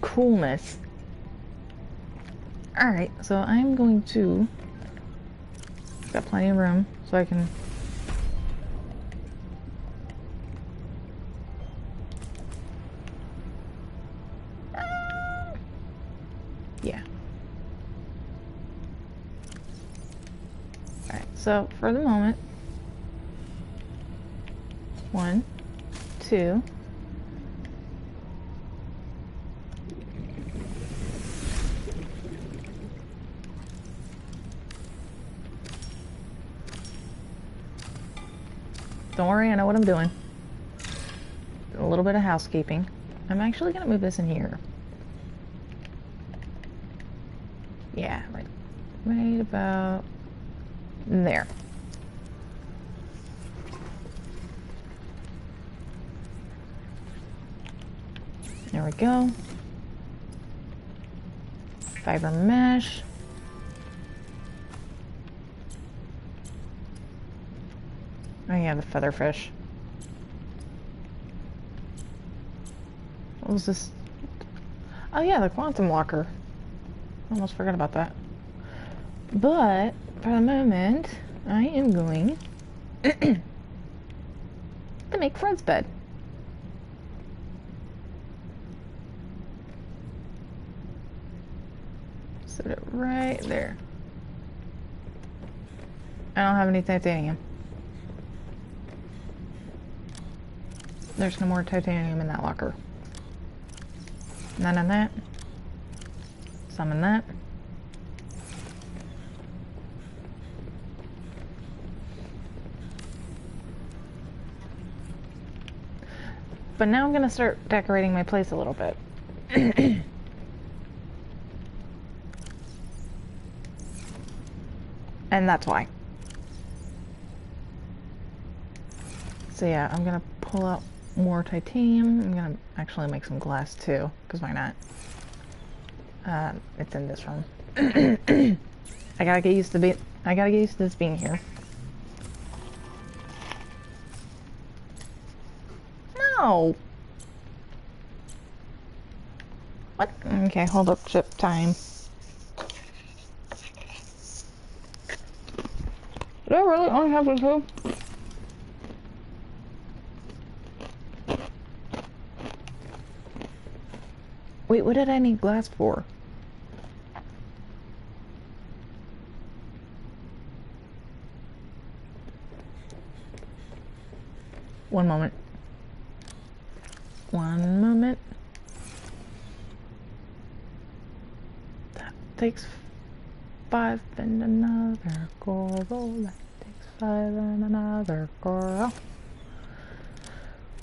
Speaker 1: Coolness. Alright, so I'm going to... got plenty of room, so I can... yeah. Alright, so for the moment... 1, 2... Don't worry, I know what I'm doing. A little bit of housekeeping. I'm actually gonna move this in here. Yeah, right about there. There we go. Fiber mesh. Oh yeah, the featherfish. What was this? Oh yeah, the quantum locker. Almost forgot about that. But for the moment, I am going to make Fred's bed. Set it right there. I don't have any titanium. There's no more titanium in that locker. None of that. Some in that. But now I'm gonna start decorating my place a little bit. And that's why. So yeah, I'm gonna pull out more titanium. I'm gonna actually make some glass too, because why not? It's in this room. I gotta get used to this being here. No. What? Okay, hold up, chip time. Did I really only have the two? Wait, what did I need glass for? One moment. One moment. That takes 5 and another coral. That takes 5 and another coral.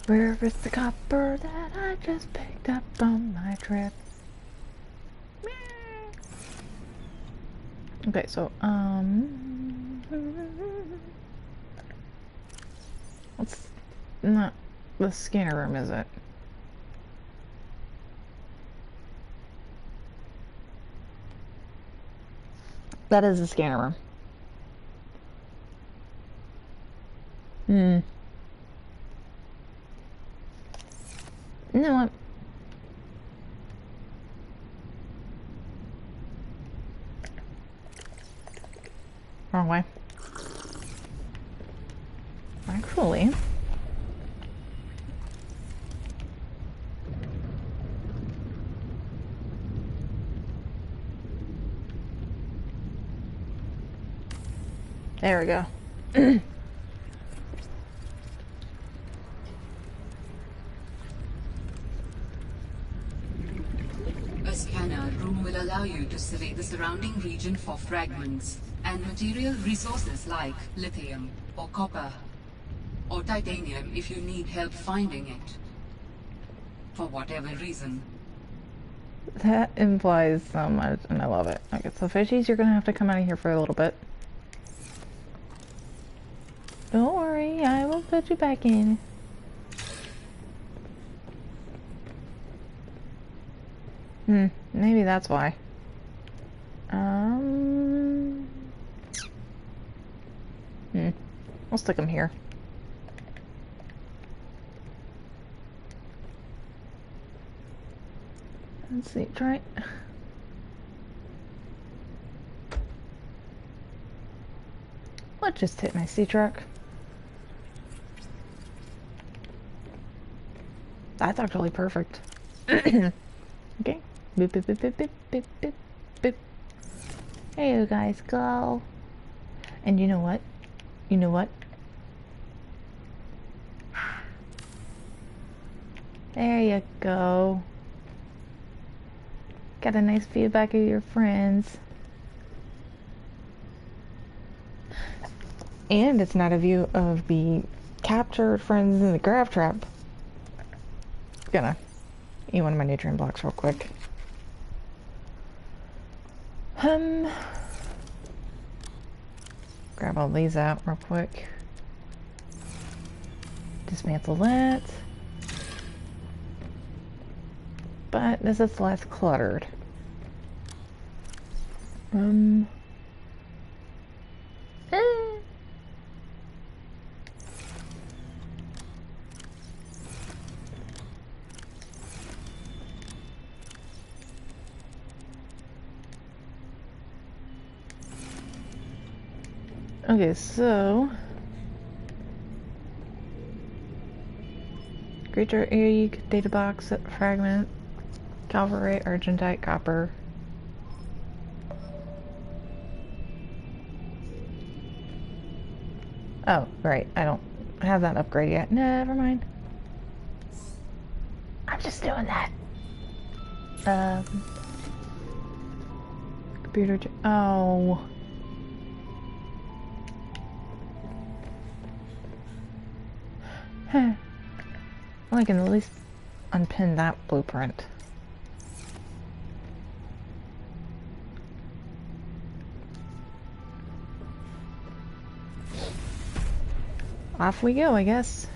Speaker 1: Where is the copper that I just picked up on my trip? Okay, so, it's not the scanner room, is it? That is the scanner room. You know what? Wrong way. Actually, there we go.
Speaker 4: A scanner room will allow you to survey the surrounding region for fragments and material resources like lithium or copper or titanium if you need help finding it. For whatever reason.
Speaker 1: That implies so much, and I love it. Okay, so fishies, you're gonna have to come out of here for a little bit. Don't worry, I will put you back in. Maybe that's why. We'll stick them here. Let's see, try. What just hit my sea truck? That's actually perfect. Okay. Boop, boop, boop, boop, boop, boop, boop, boop. There you guys go. And you know what? You know what? There you go. Got a nice feedback of your friends. And it's not a view of the captured friends in the grab trap. Gonna eat one of my nutrient blocks real quick. Grab all these out real quick. Dismantle that. But this is less cluttered. Okay, so creature egg, data box, fragment, cavalry, argentite, copper. Oh, right, I don't have that upgrade yet. Never mind. I'm just doing that. Computer. Oh. Huh. Well, I can at least unpin that blueprint. Off we go, I guess.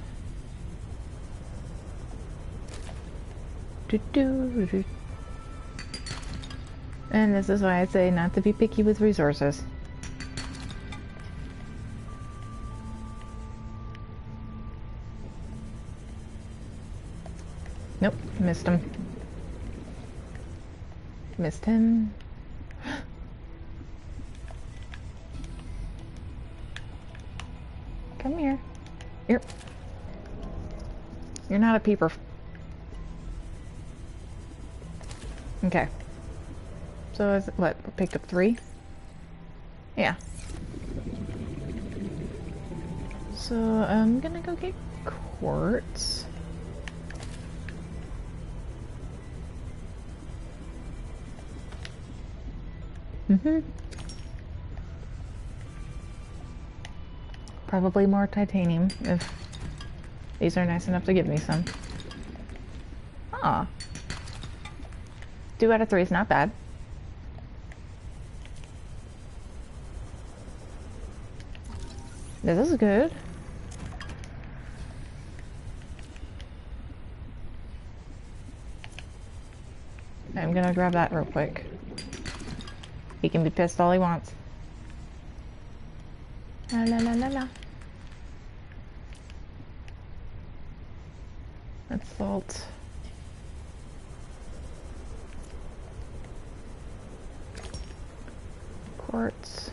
Speaker 1: And this is why I say not to be picky with resources. Nope, missed him. Missed him. Come here. Here. You're not a peeper. Okay. So is it, what, we picked up 3? Yeah. So I'm gonna go get quartz. Probably more titanium if these are nice enough to give me some. Ah. 2 out of 3 is not bad. This is good. I'm gonna grab that real quick. He can be pissed all he wants. La la la la la. That's salt. Quartz.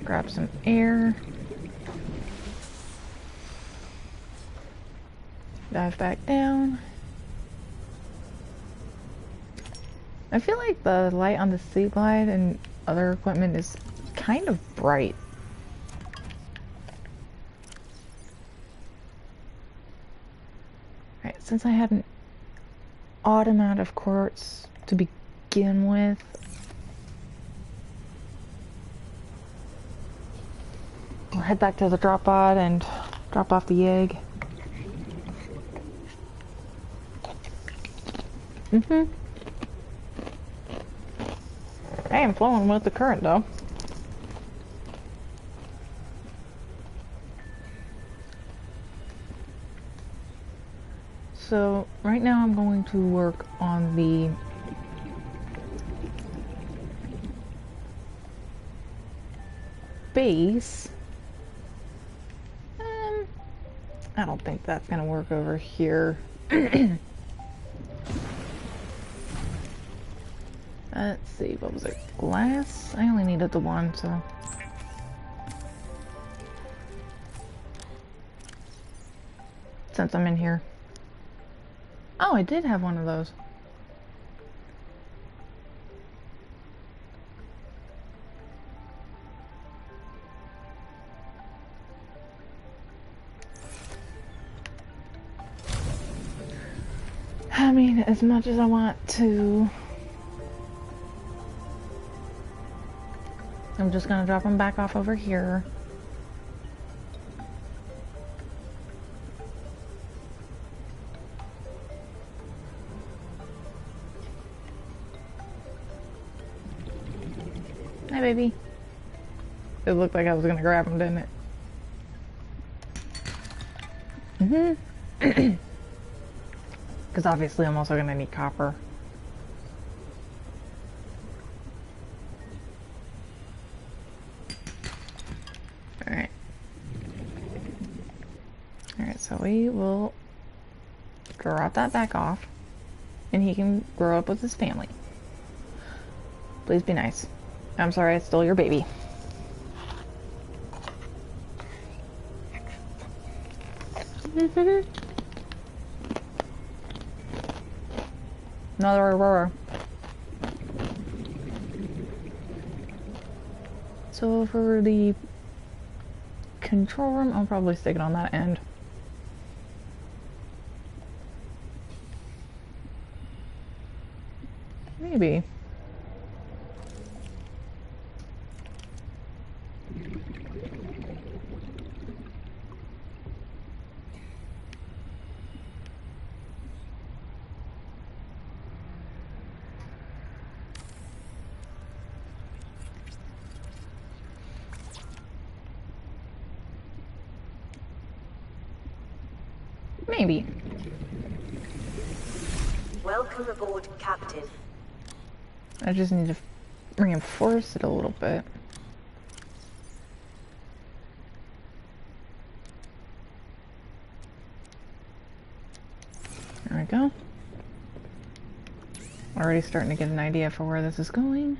Speaker 1: Grab some air. Dive back down. I feel like the light on the Sea Glide and other equipment is kind of bright. Right, since I had an odd amount of quartz to begin with, we'll head back to the drop pod and drop off the egg. I am flowing with the current though. So right now I'm going to work on the base. I don't think that's gonna work over here. Let's see, what was it? Glass? I only needed the one, so. Since I'm in here. Oh, I did have one of those. I mean, as much as I want to, I'm just gonna drop them back off over here. Hi, baby. It looked like I was gonna grab them, didn't it? Because obviously I'm also gonna need copper. Alright. Alright, so we will drop that back off, and he can grow up with his family. Please be nice. I'm sorry I stole your baby. Another Aurora. So for the control room, I'll probably stick it on that end. Maybe. Maybe.
Speaker 13: Welcome aboard, Captain.
Speaker 1: I just need to reinforce it a little bit. There we go. Already starting to get an idea for where this is going.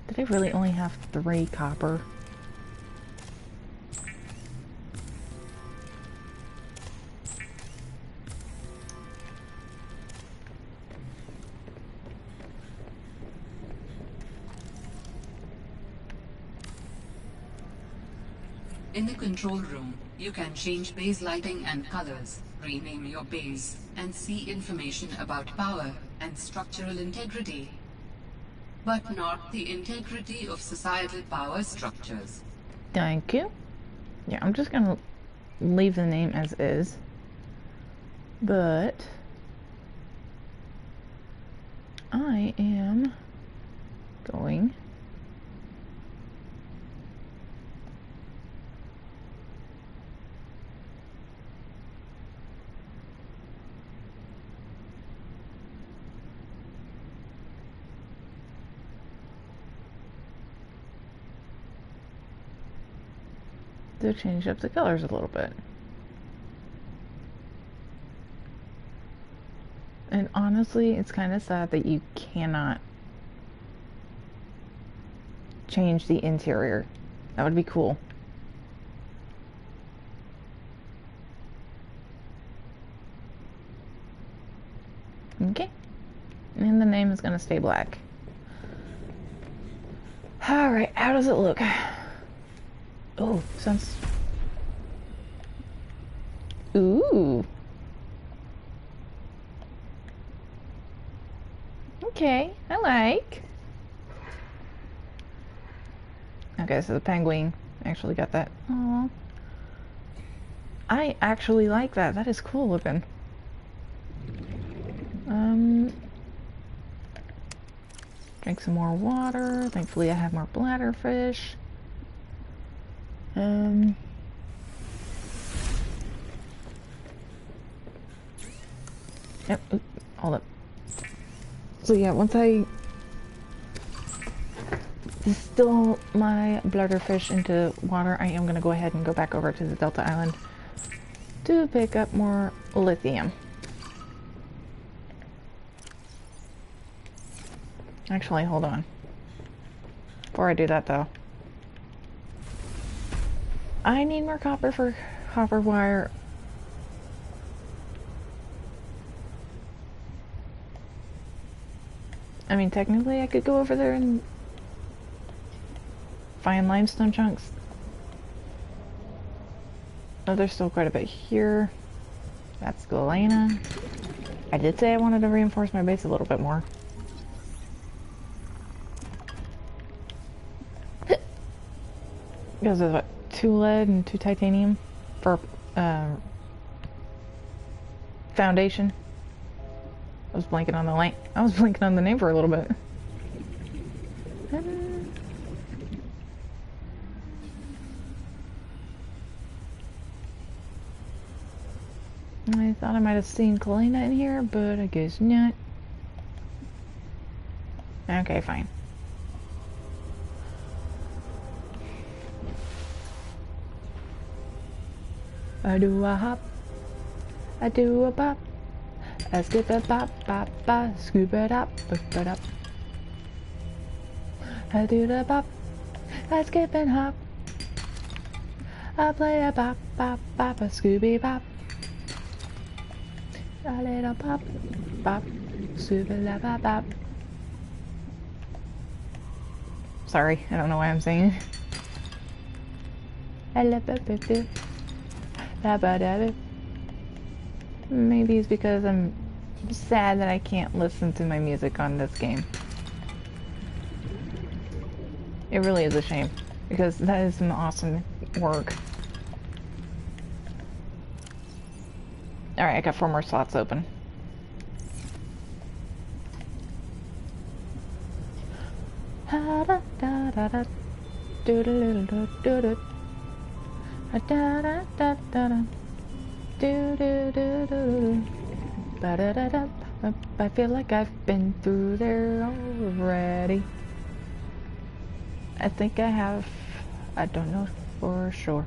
Speaker 1: Did I really only have 3 copper?
Speaker 4: In the control room, you can change base lighting and colors, rename your base, and see information about power and structural integrity. But not the integrity of societal power structures.
Speaker 1: Thank you. Yeah, I'm just gonna leave the name as is. But I am going to change up the colors a little bit. And honestly, it's kind of sad that you cannot change the interior. That would be cool. Okay. And the name is going to stay black. Alright, how does it look? Oh, sounds... Ooh. Okay, I like. Okay, so the penguin actually got that. Aww. I actually like that. That is cool looking. Drink some more water. Thankfully I have more bladderfish. Yep, hold up. So yeah, once I distill my blubberfish into water, I am going to go ahead and go back over to the Delta Island to pick up more lithium. Actually, hold on. Before I do that though, I need more copper for copper wire. I mean, technically I could go over there and find limestone chunks. Oh, there's still quite a bit here. That's Galena. I did say I wanted to reinforce my base a little bit more. Because there's what, 2 lead and 2 titanium for foundation. I was blanking on the link. I was blanking on the name for a little bit. I thought I might have seen Kalina in here, but I guess not. Okay, fine. I do a hop, I do a bop, I skip a bop, bop, bop, scoop it up, boop it up. I do the bop, I skip and hop, I play a bop, bop, bop, a Scooby Bop. A little bop, bop, Scooby la bop, bop. Sorry, I don't know why I'm singing. Maybe it's because I'm sad that I can't listen to my music on this game. It really is a shame, because that is some awesome work. Alright, I got 4 more slots open. I feel like I've been through there already. I think I have. I don't know for sure.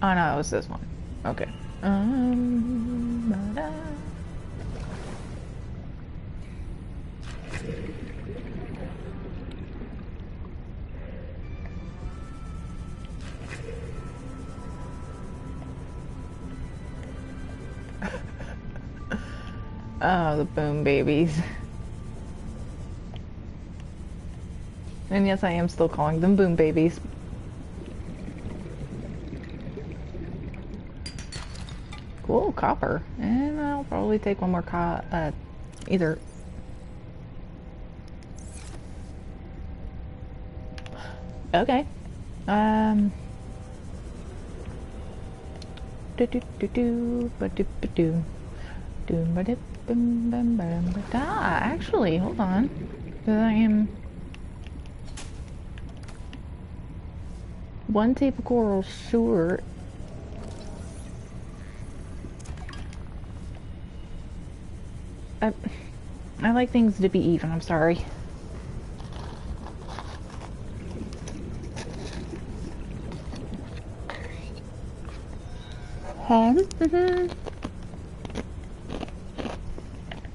Speaker 1: Oh no, it was this one. Okay. Oh, the boom babies. And yes, I am still calling them boom babies. Cool, copper. And I'll probably take one more either. Okay. Actually, hold on. I am 1 tape of coral short. I like things to be even, I'm sorry.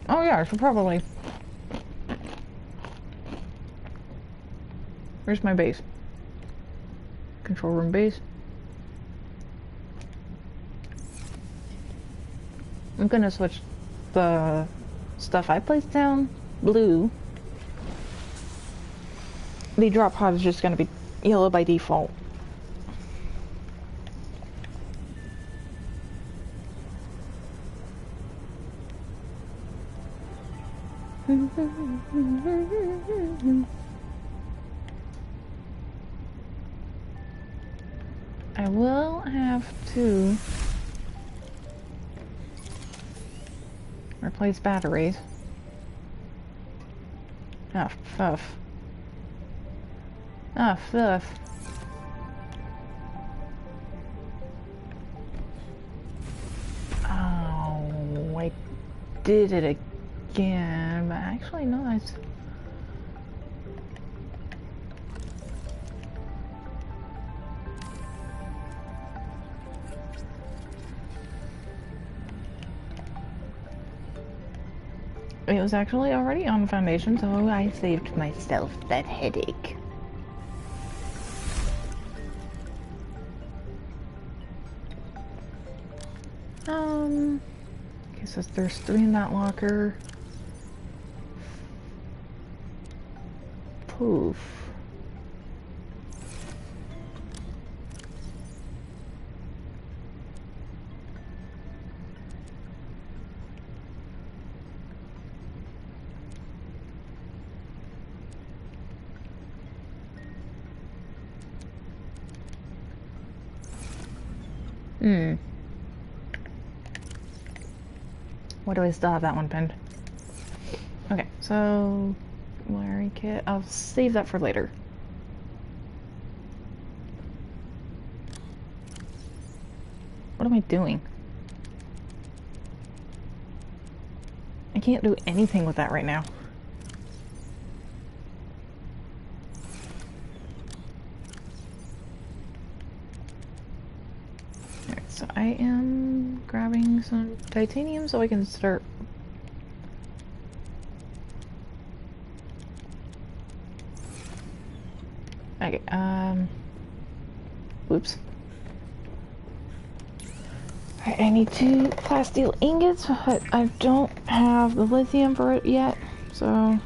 Speaker 1: Oh yeah, I should probably... Where's my base? Control room base. I'm gonna switch the stuff I placed down blue. The drop pod is just gonna be yellow by default. I will have to replace batteries. Ah, fuff. Ah, fuff. Oh, I did it again, but actually no, that's... It was actually already on foundation, so I saved myself that headache. Okay, so there's 3 in that locker. Poof. Why do I still have that one pinned? Okay, so wiring kit. I'll save that for later. What am I doing? I can't do anything with that right now. Alright, so I am grabbing some titanium so I can start. Okay, oops. Alright, I need 2 plasteel ingots, but I don't have the lithium for it yet, so...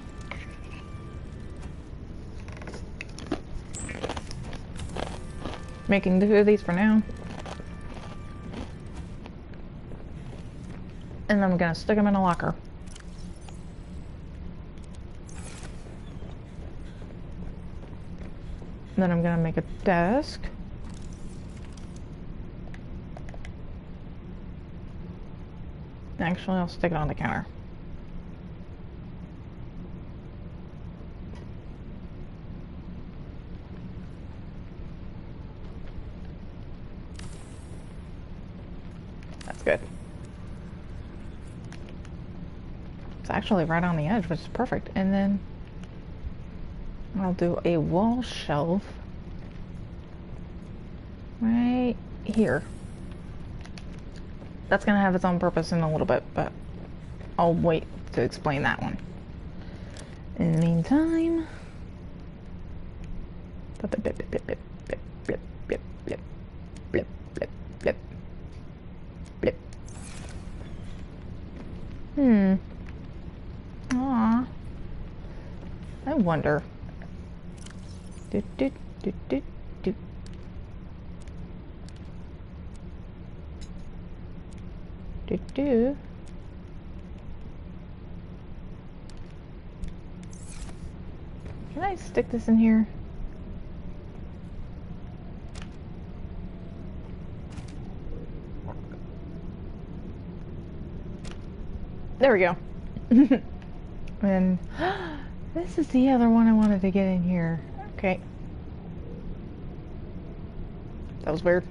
Speaker 1: Making 2 of these for now. And then I'm gonna stick them in a locker. And then I'm gonna make a desk. Actually, I'll stick it on the counter. That's good. It's actually right on the edge, which is perfect. And then I'll do a wall shelf right here. That's gonna have its own purpose in a little bit, but I'll wait to explain that one. In the meantime, Aw. I wonder. Do. Can I stick this in here? There we go. And this is the other one I wanted to get in here. Okay. That was weird.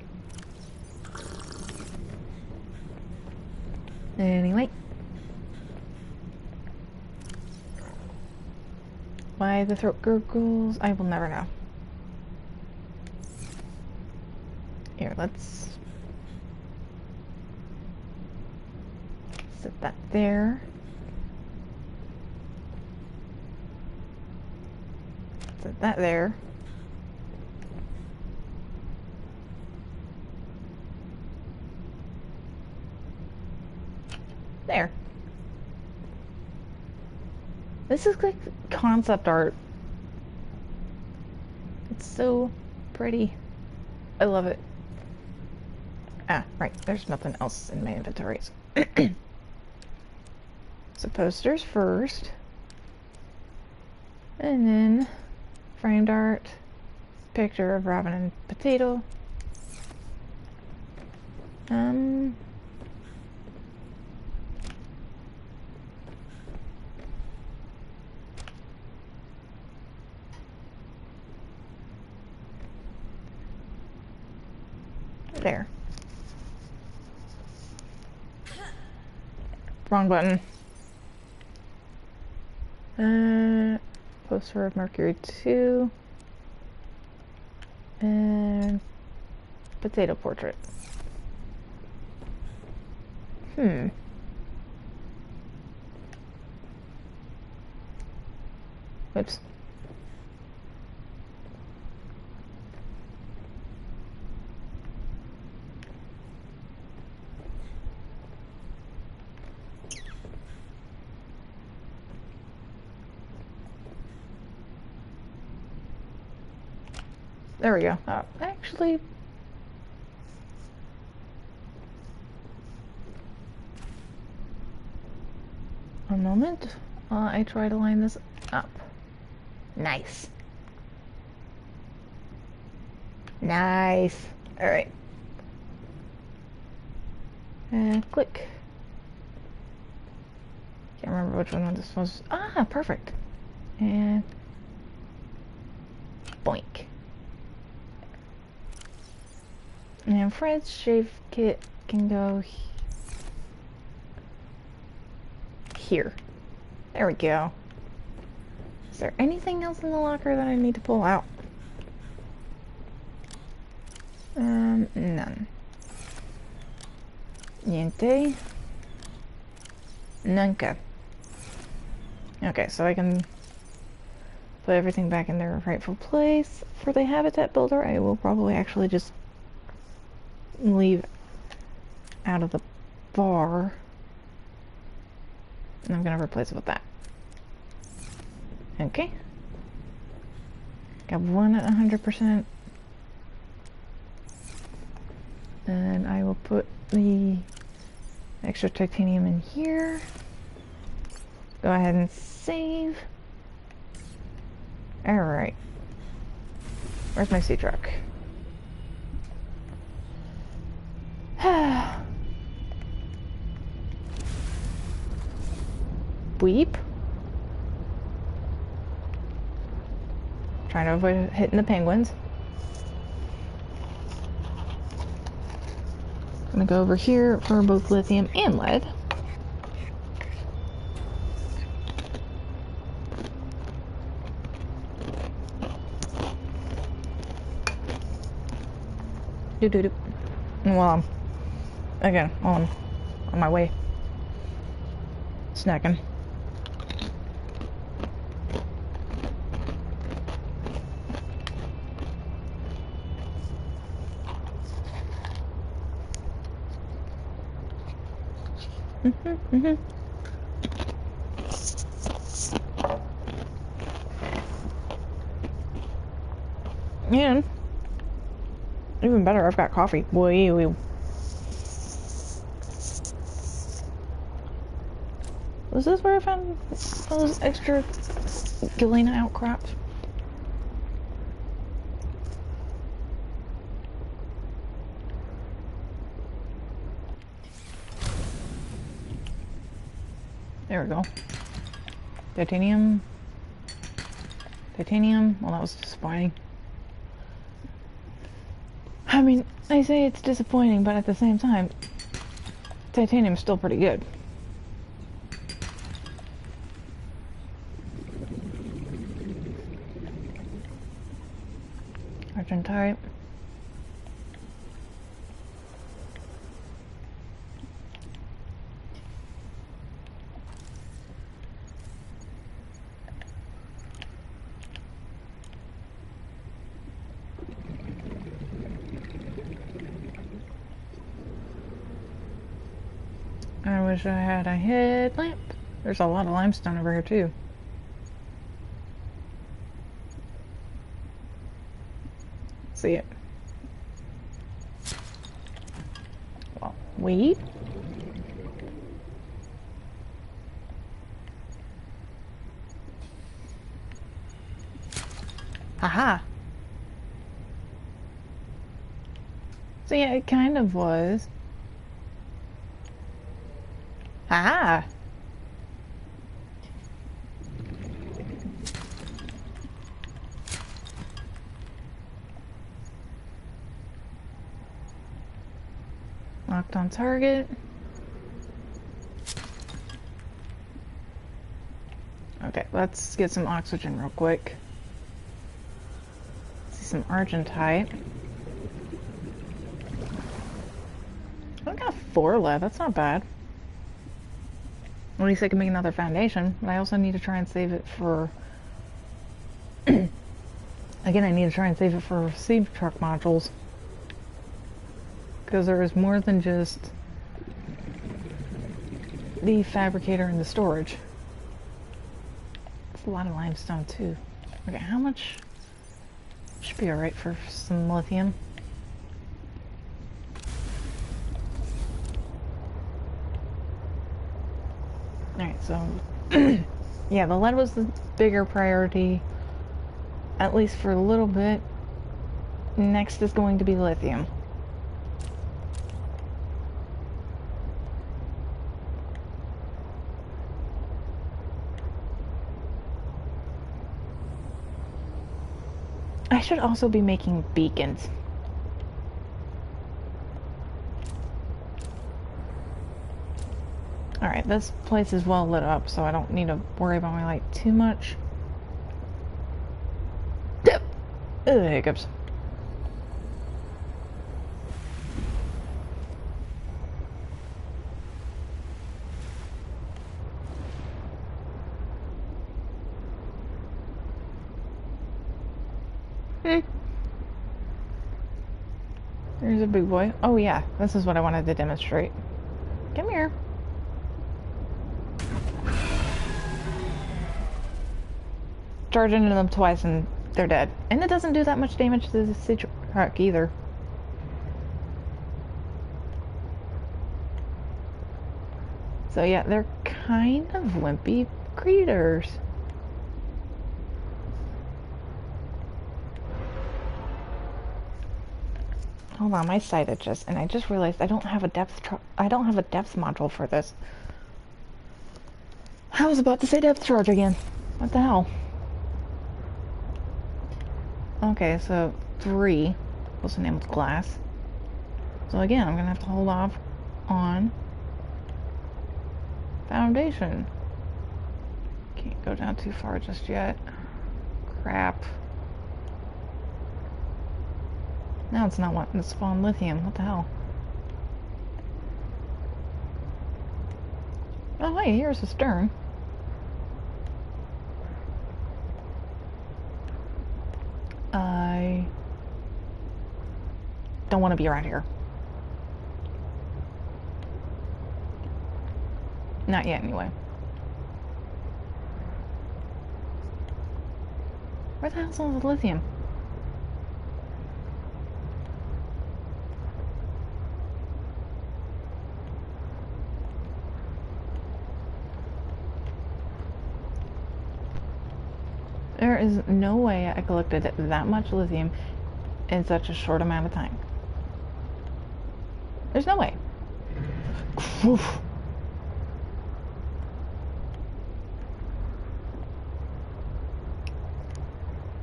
Speaker 1: Anyway. Why the throat gurgles, I will never know. Here, let's set that there. Set that there. There. This is like concept art. It's so pretty. I love it. Ah, right. There's nothing else in my inventories. So posters first. And then framed art. Picture of Robin and Potato. There. Wrong button. Poster of Mercury 2. And potato portrait. Oops. There we go. Actually, a moment. I try to line this up. Nice. Nice. All right. And click. Can't remember which one this was. Ah, perfect. And boink. And Fred's shave kit can go here. There we go. Is there anything else in the locker that I need to pull out? None. Niente. Nunca. Okay, so I can put everything back in their rightful place. For the habitat builder, I will probably actually just leave out of the bar. And I'm gonna replace it with that. Okay. Got one at 100%. And I will put the extra titanium in here. Go ahead and save. Alright. Where's my sea truck? Weep. Trying to avoid hitting the penguins. I'm gonna go over here for both lithium and lead. Do. Well, again, on my way. Snacking. And even better, I've got coffee. Boy. Was this where I found those extra galena outcrops? There we go. Titanium. Well, that was disappointing. I mean, I say it's disappointing, but at the same time, titanium's still pretty good. Argentite. I wish I had a headlamp. There's a lot of limestone over here too. See it. Well, weed. Haha. So yeah, it kind of was. Haha. Locked on target. Okay, let's get some oxygen real quick. See some argentite. I've got 4 left, that's not bad. At least I can make another foundation, but I also need to try and save it for... Again, I need to try and save it for seed truck modules. Because there is more than just the fabricator and the storage. It's a lot of limestone too. Okay, how much? Should be alright for some lithium. Alright, so yeah, the lead was the bigger priority, at least for a little bit. Next is going to be lithium. I should also be making beacons. Alright, this place is well lit up, so I don't need to worry about my light too much. Ugh, hiccups. There's a big boy. Oh yeah, this is what I wanted to demonstrate. Come here. Charge into them twice and they're dead. And it doesn't do that much damage to the siege truck either. So yeah, they're kind of wimpy creatures. Hold on, my site adjust, and I just realized I don't have a depth module for this. I was about to say depth charge again. What the hell? Okay, so 3 was the name of the class. So again, I'm gonna have to hold off on Foundation. Can't go down too far just yet. Crap. Now it's not wanting to spawn lithium. What the hell? Oh, hey, here's the stern. I don't want to be around here. Not yet, anyway. Where the hell's all the lithium? There is no way I collected that much lithium in such a short amount of time. There's no way. Oof.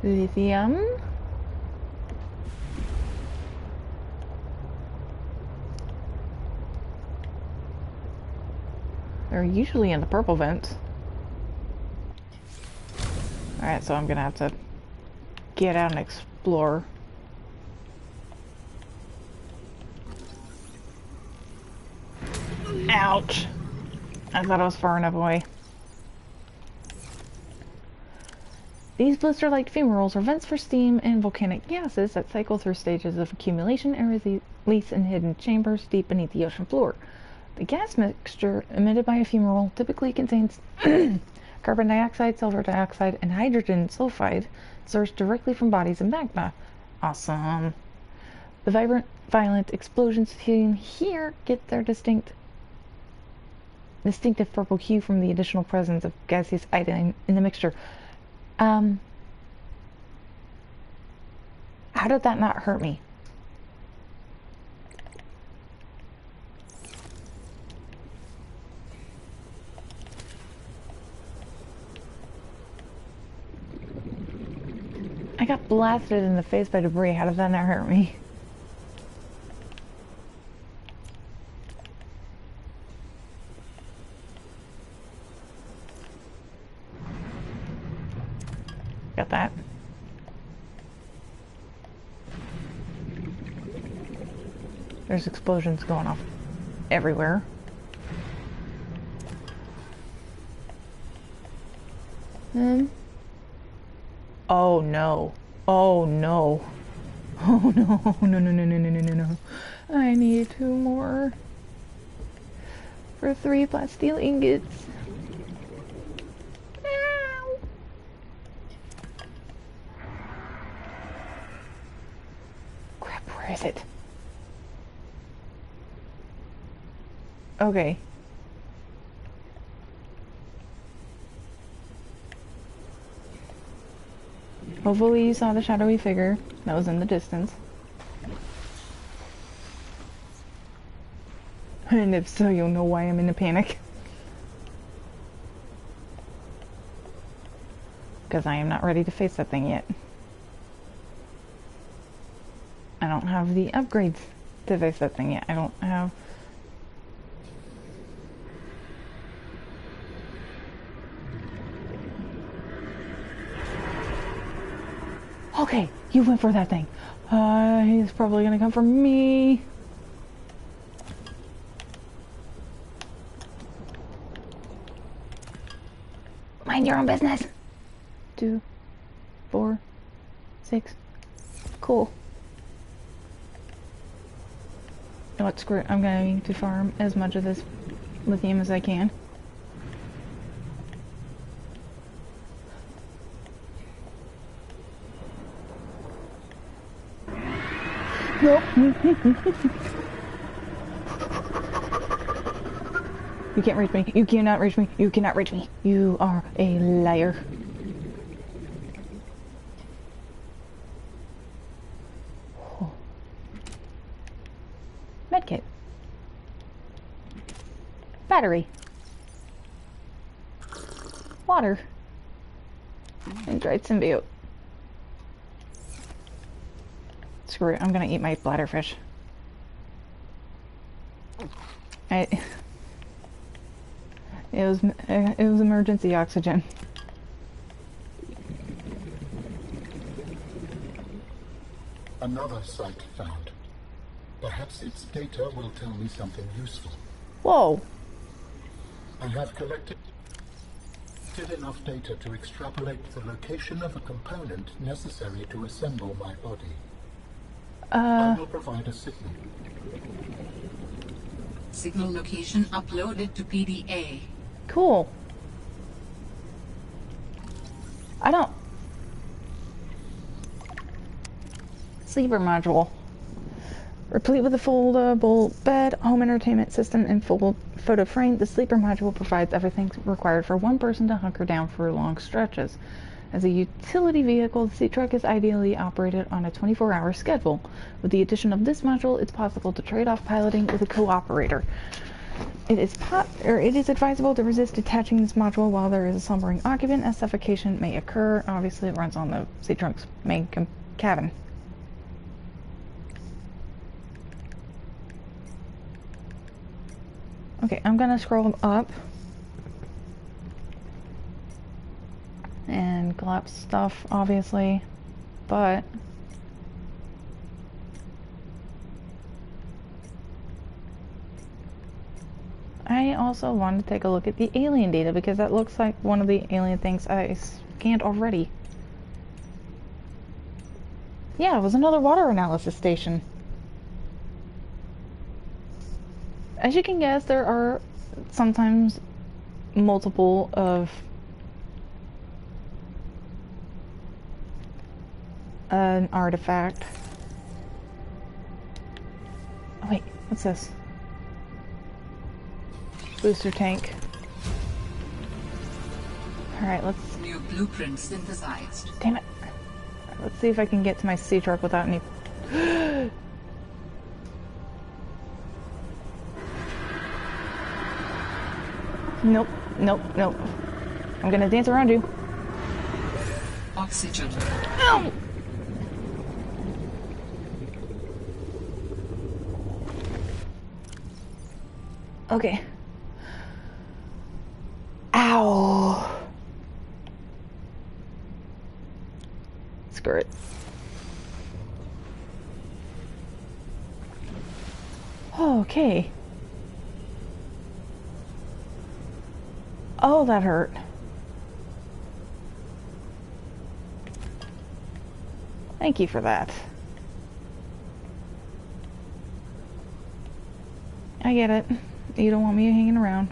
Speaker 1: Lithium. They're usually in the purple vents. Alright, so I'm gonna have to get out and explore. Ouch! I thought I was far enough away. These blister-like fumaroles are vents for steam and volcanic gases that cycle through stages of accumulation and release in hidden chambers deep beneath the ocean floor. The gas mixture emitted by a fumarole typically contains carbon dioxide, sulfur dioxide, and hydrogen sulfide sourced directly from bodies in magma. Awesome. The violent explosions seen here get their distinctive purple hue from the additional presence of gaseous iodine in the mixture. How did that not hurt me? I got blasted in the face by debris. How did that not hurt me? Got that. There's explosions going off everywhere. Oh no. Oh no. Oh no. No, no, no, no, no, no, no, no. I need 2 more. For 3 plasteel ingots. Ow. Crap, where is it? Okay. Hopefully you saw the shadowy figure that was in the distance. And if so, you'll know why I'm in a panic. Because I am not ready to face that thing yet. I don't have the upgrades to face that thing yet. I don't have... Okay, you went for that thing. He's probably gonna come for me. Mind your own business. 2, 4, 6. Cool. know what, screw it. I'm going to farm as much of this lithium as I can. Nope. You can't reach me. You cannot reach me. You cannot reach me. You are a liar. Oh. Medkit. Battery. Water. And dried symbiote. Screw it. I'm gonna eat my bladderfish. It was emergency oxygen.
Speaker 5: Another site found. Perhaps its data will tell me something useful.
Speaker 1: Whoa.
Speaker 5: I have collected enough data to extrapolate the location of a component necessary to assemble my body. I will provide a signal.
Speaker 4: Signal location uploaded to PDA.
Speaker 1: Cool. I don't... Sleeper module. Replete with a foldable bed, home entertainment system, and full photo frame, the sleeper module provides everything required for one person to hunker down for long stretches. As a utility vehicle, the Sea Truck is ideally operated on a 24-hour schedule. With the addition of this module, it's possible to trade off piloting with a co-operator. It is advisable to resist detaching this module while there is a slumbering occupant, as suffocation may occur. Obviously, it runs on the Sea Truck's main cabin. Okay, I'm gonna scroll up and collapse stuff, obviously, but I also wanted to take a look at the alien data because that looks like one of the alien things I scanned already. Yeah, it was another water analysis station. As you can guess, there are sometimes multiple of an artifact. Oh wait, what's this? Booster tank. Alright, let's...
Speaker 4: New blueprint synthesized.
Speaker 1: Damn it. Let's see if I can get to my Sea Truck without any... Nope, nope, nope. I'm gonna dance around you.
Speaker 4: Oxygen.
Speaker 1: Ow! Okay. Ow! Screw it. Okay. Oh, that hurt. Thank you for that. I get it. You don't want me hanging around.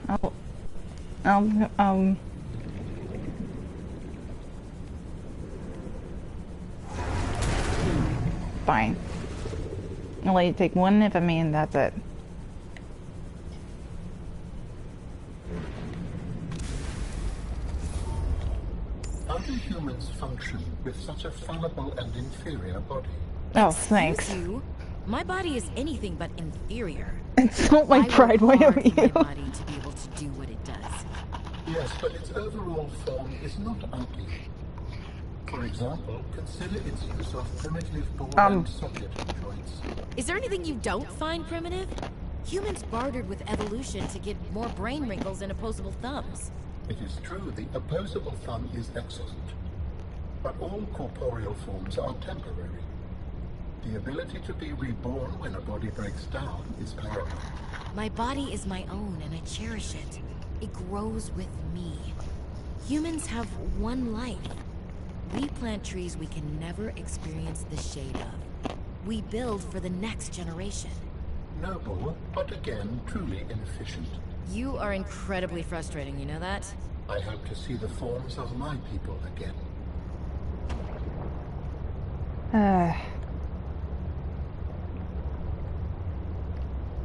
Speaker 1: Fine. I'll let you take one nip of me and that's it.
Speaker 5: How do humans function with such a fallible and inferior body?
Speaker 1: Oh, thanks.
Speaker 3: Excuse you? My body is anything but inferior.
Speaker 1: Insult my pride, why don't you?
Speaker 3: My body to be able to do what it does.
Speaker 5: Yes, but its overall form is not ugly. For example, consider its use of primitive ball and socket joints.
Speaker 3: Is there anything you don't find primitive? Humans bartered with evolution to get more brain wrinkles and opposable thumbs.
Speaker 5: It is true, the opposable thumb is excellent. But all corporeal forms are temporary. The ability to be reborn when a body breaks down is paramount.
Speaker 3: My body is my own and I cherish it. It grows with me. Humans have one life. We plant trees we can never experience the shade of. We build for the next generation.
Speaker 5: Noble, but again, truly inefficient.
Speaker 3: You are incredibly frustrating, you know that?
Speaker 5: I hope to see the forms of my people again.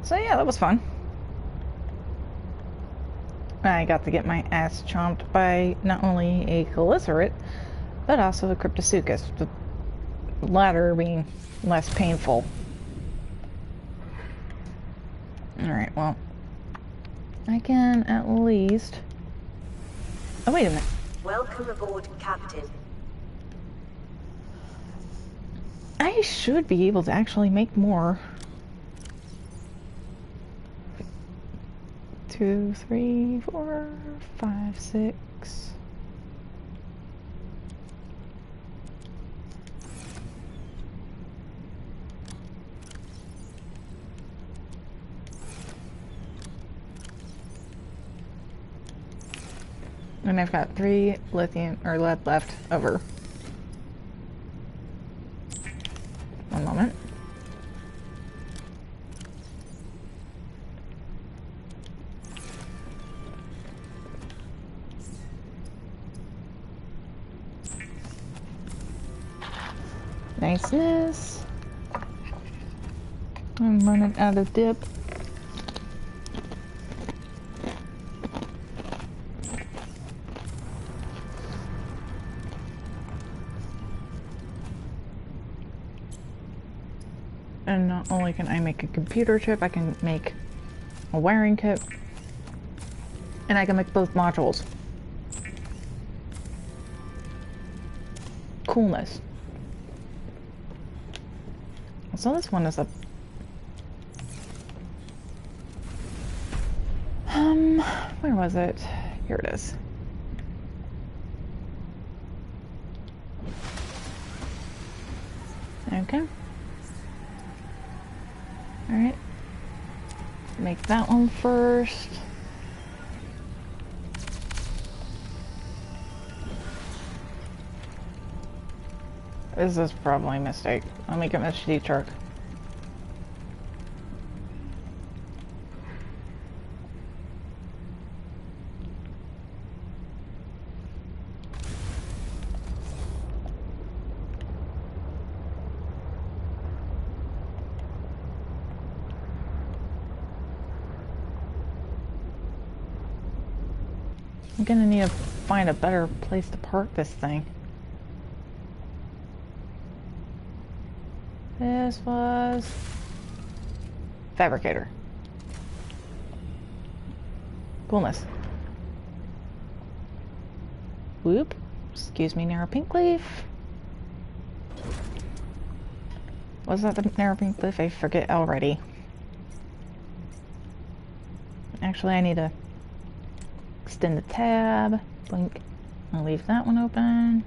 Speaker 1: So yeah, that was fun. I got to get my ass chomped by not only a Caliceraate, but also a Cryptosuchus, the latter being less painful. Alright, well, I can at least... Oh, wait a minute.
Speaker 13: Welcome aboard, Captain.
Speaker 1: I should be able to actually make more. 2, 3, 4, 5, 6. And I've got 3 lithium or lead left over. One moment. Niceness. I'm running out of dip. And not only can I make a computer chip, I can make a wiring kit. And I can make both modules. Coolness. So this one is a... where was it? Here it is. Okay. Alright. Make that one first. This is probably a mistake. I'll make it HD truck. I'm gonna need to find a better place to park this thing. This was... Fabricator. Coolness. Whoop. Excuse me, narrow pink leaf. Was that the narrow pink leaf? I forget already. Actually, I need to extend the tab. Blink. I'll leave that one open.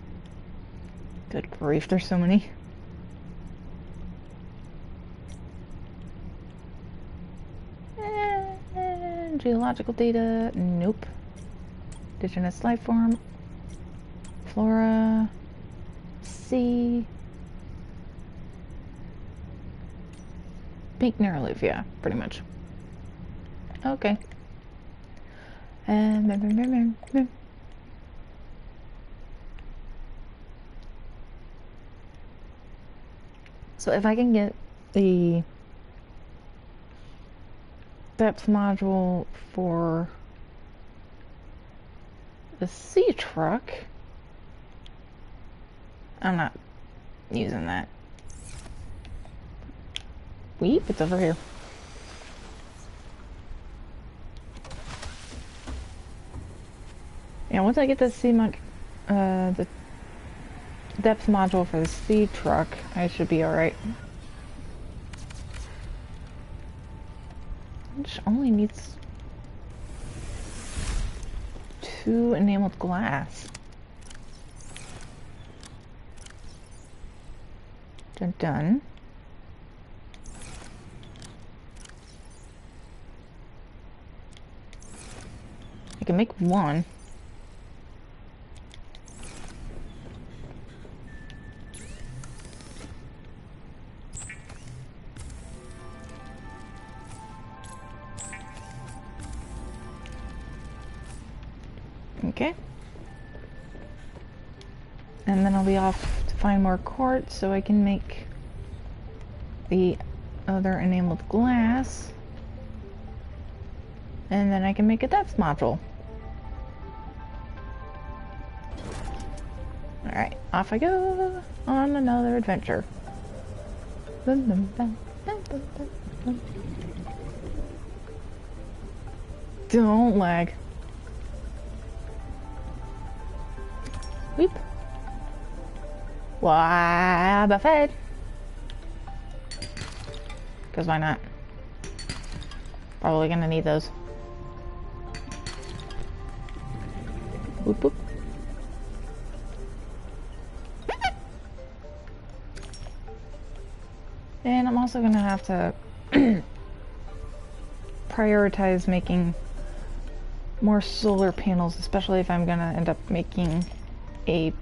Speaker 1: Good grief, there's so many. Geological data, nope. Indigenous life form, flora, sea, pink narrow leaf, yeah, pretty much. Okay. And so if I can get the depth module for the sea truck, I'm not using that. Weep, it's over here. Yeah, once I get the the depth module for the sea truck, I should be alright. Which only needs 2 enameled glass. Done done. I can make 1. Okay. And then I'll be off to find more quartz so I can make the other enameled glass. And then I can make a depth module. Alright, off I go on another adventure. Don't lag. Weep. Why buffet? Because why not? Probably gonna need those. Whoop whoop. And I'm also gonna have to prioritize making more solar panels, especially if I'm gonna end up making a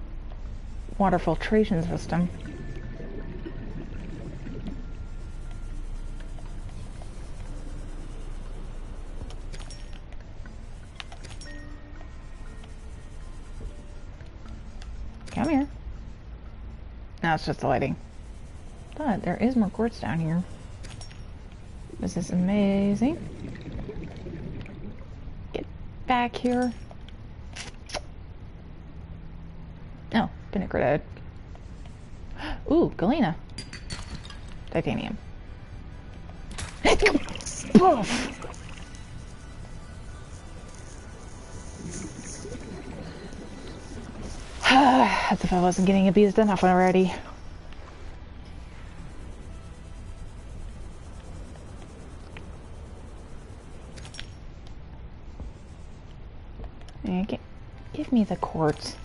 Speaker 1: water filtration system. Come here. No, it's just the lighting. But there is more quartz down here. This is amazing. Get back here. Oh, Pinicrodite. Ooh, Galena. Titanium. Poof! As if I wasn't getting abused enough already. And give me the quartz.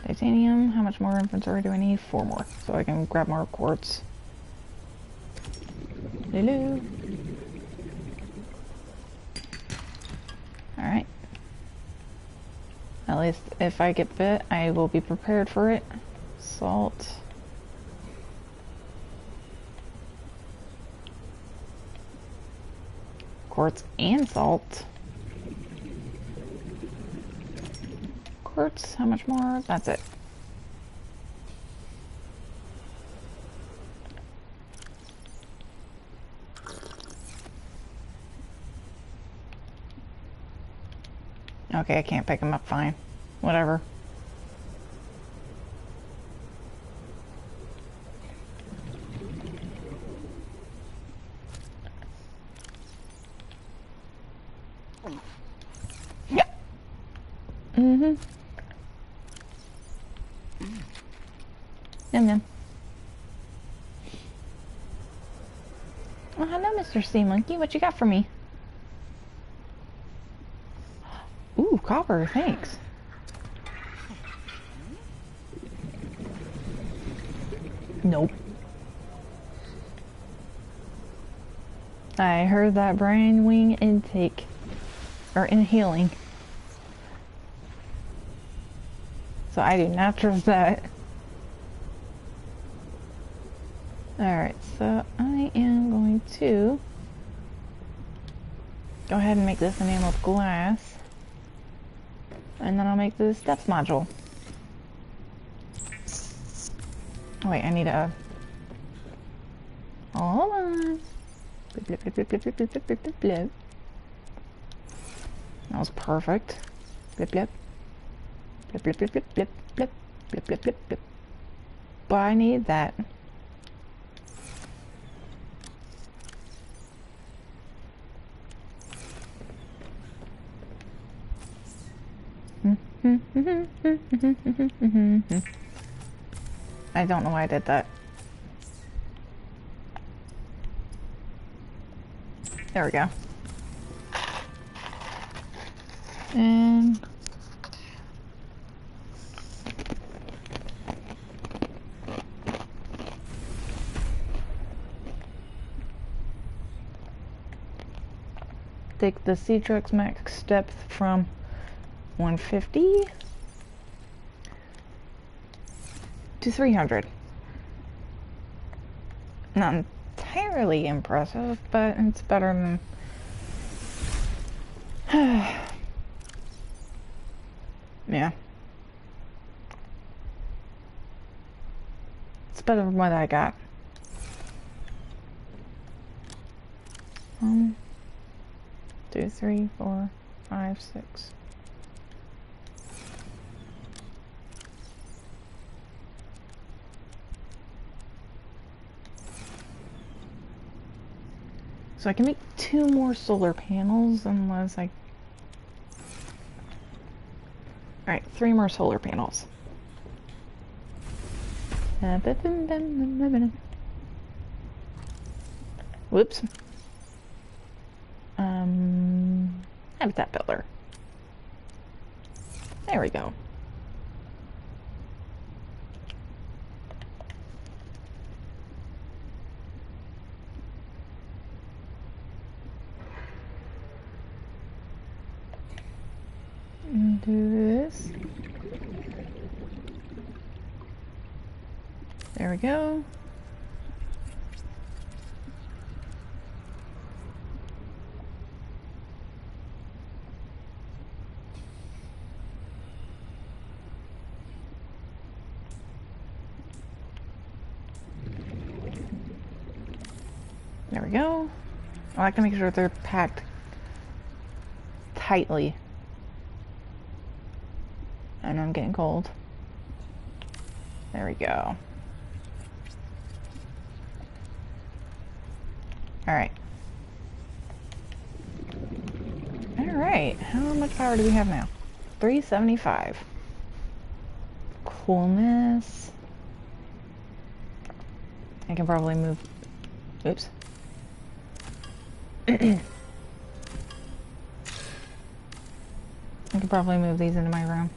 Speaker 1: Titanium, how much more inventory do I need? 4 more, so I can grab more quartz. Hello. Alright. At least if I get bit, I will be prepared for it. Salt. Quartz and salt. Quartz, how much more? That's it. Okay, I can't pick them up, fine. Whatever. Yeah. Mm-hmm. Yum yum. Oh, hello, Mr. Sea Monkey. What you got for me? Ooh, copper, thanks. Nope. I heard that brain wing intake. Or inhaling. So I do not trust that. Alright, so I am going to go ahead and make this enameled glass. And then I'll make the steps module. Oh wait, I need a... Hold on. Blip, blip, blip, blip, blip, blip, blip, blip, blip, blip. That was perfect. Blip, blip. Blip, blip, blip, blip, blip, blip, blip, blip, blip, blip. But I need that. I don't know why I did that. There we go. And take the Seatrix max depth from 150 to 300. Not entirely impressive, but it's better than... yeah. It's better than what I got. 1, 2, 3, 4, 5, 6. So I can make 2 more solar panels unless I... Alright, 3 more solar panels. Whoops. Habitat builder. There we go. And do this. There we go. There we go. I like to make sure they're packed tightly. And I'm getting cold. There we go. Alright. Alright, how much power do we have now? 375. Coolness. I can probably move... Oops. I can probably move these into my room.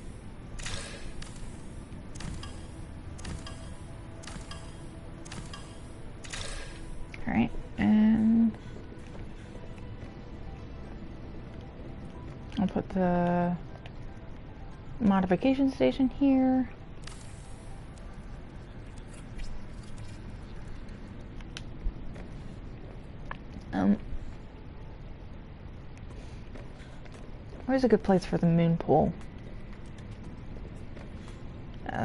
Speaker 1: Alright, and I'll put the modification station here. Where's a good place for the moon pool?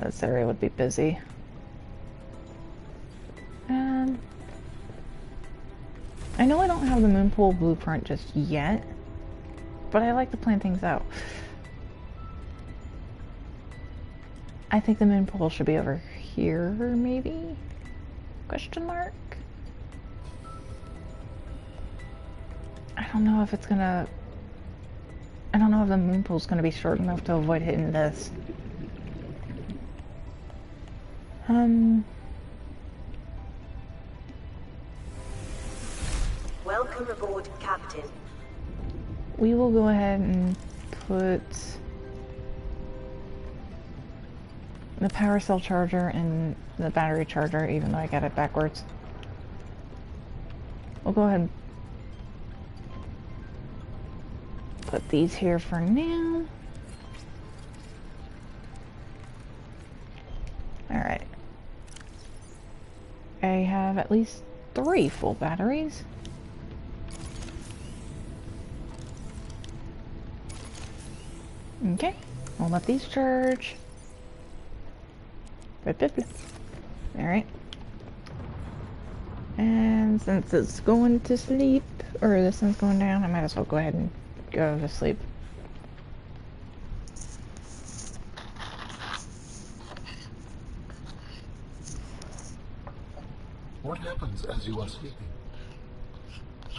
Speaker 1: This area would be busy. I know I don't have the moon pool blueprint just yet, but I like to plan things out. I think the moon pool should be over here, maybe? Question mark? I don't know if it's gonna... I don't know if the moon pool's gonna be short enough to avoid hitting this.
Speaker 13: Welcome aboard, Captain.
Speaker 1: We will go ahead and put the power cell charger and the battery charger, even though I got it backwards. We'll go ahead and put these here for now. Alright. I have at least 3 full batteries. Okay, we'll let these charge. Alright. And since it's going to sleep, or the sun's going down, I might as well go ahead and go to sleep.
Speaker 5: What happens as you are sleeping?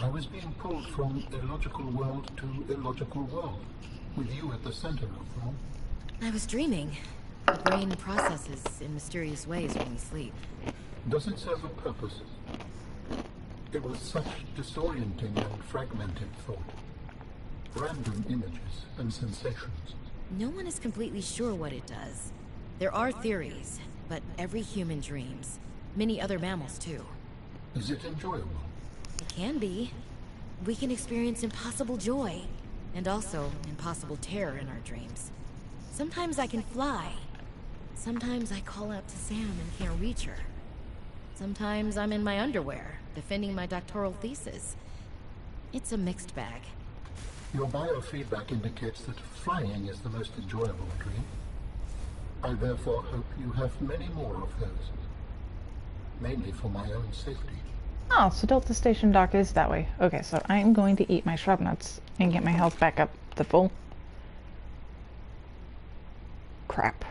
Speaker 5: I was being pulled from illogical world to illogical world, with you at the center of them.
Speaker 3: I was dreaming. The brain processes in mysterious ways when we sleep.
Speaker 5: Does it serve a purpose? It was such disorienting and fragmented thought. Random images and sensations.
Speaker 3: No one is completely sure what it does. There are theories, but every human dreams. Many other mammals too.
Speaker 5: Is it enjoyable?
Speaker 3: It can be. We can experience impossible joy, and also impossible terror in our dreams. Sometimes I can fly. Sometimes I call out to Sam and can't reach her. Sometimes I'm in my underwear, defending my doctoral thesis. It's a mixed bag.
Speaker 5: Your biofeedback indicates that flying is the most enjoyable dream. I therefore hope you have many more of those. Mainly for my own safety.
Speaker 1: Oh, so Delta Station dock is that way. Okay, so I'm going to eat my shrub nuts and get my health back up to full. Crap.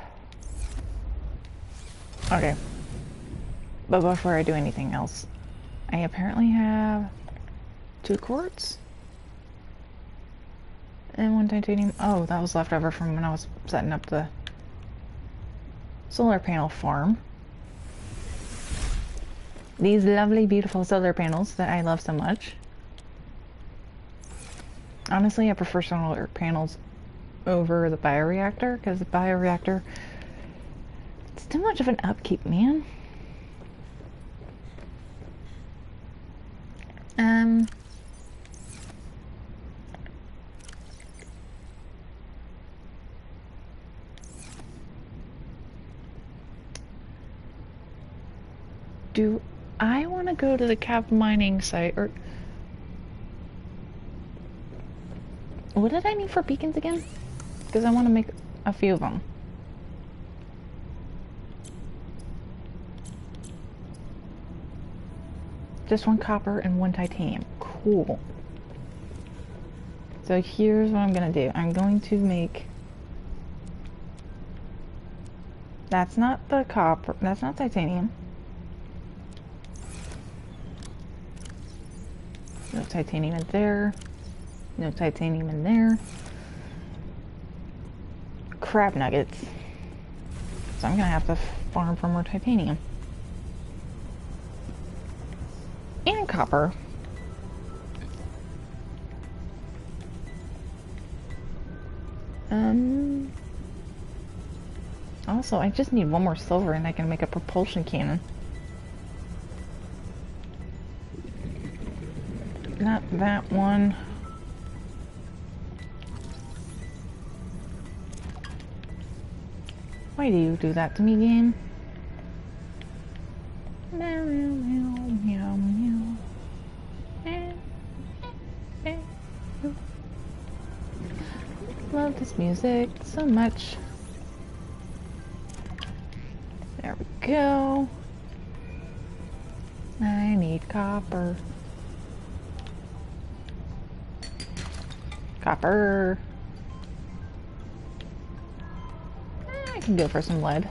Speaker 1: Okay. But before I do anything else, I apparently have 2 quartz and 1 titanium. Oh, that was left over from when I was setting up the solar panel farm. These lovely, beautiful solar panels that I love so much. Honestly, I prefer solar panels over the bioreactor, because the bioreactor, it's too much of an upkeep, man. Do I want to go to the cap mining site, or what did I need for beacons again? Because I want to make a few of them. Just 1 copper and 1 titanium. Cool. So here's what I'm gonna do. I'm going to make... That's not the copper. That's not titanium. No titanium in there. No titanium in there. Crab nuggets. So I'm gonna have to farm for more titanium. And copper. Also, I just need 1 more silver and I can make a propulsion cannon. Not that one. Why do you do that to me, game? Meow, meow, meow, meow, meow. Love this music so much. There we go. I need copper. Copper. I can go for some lead.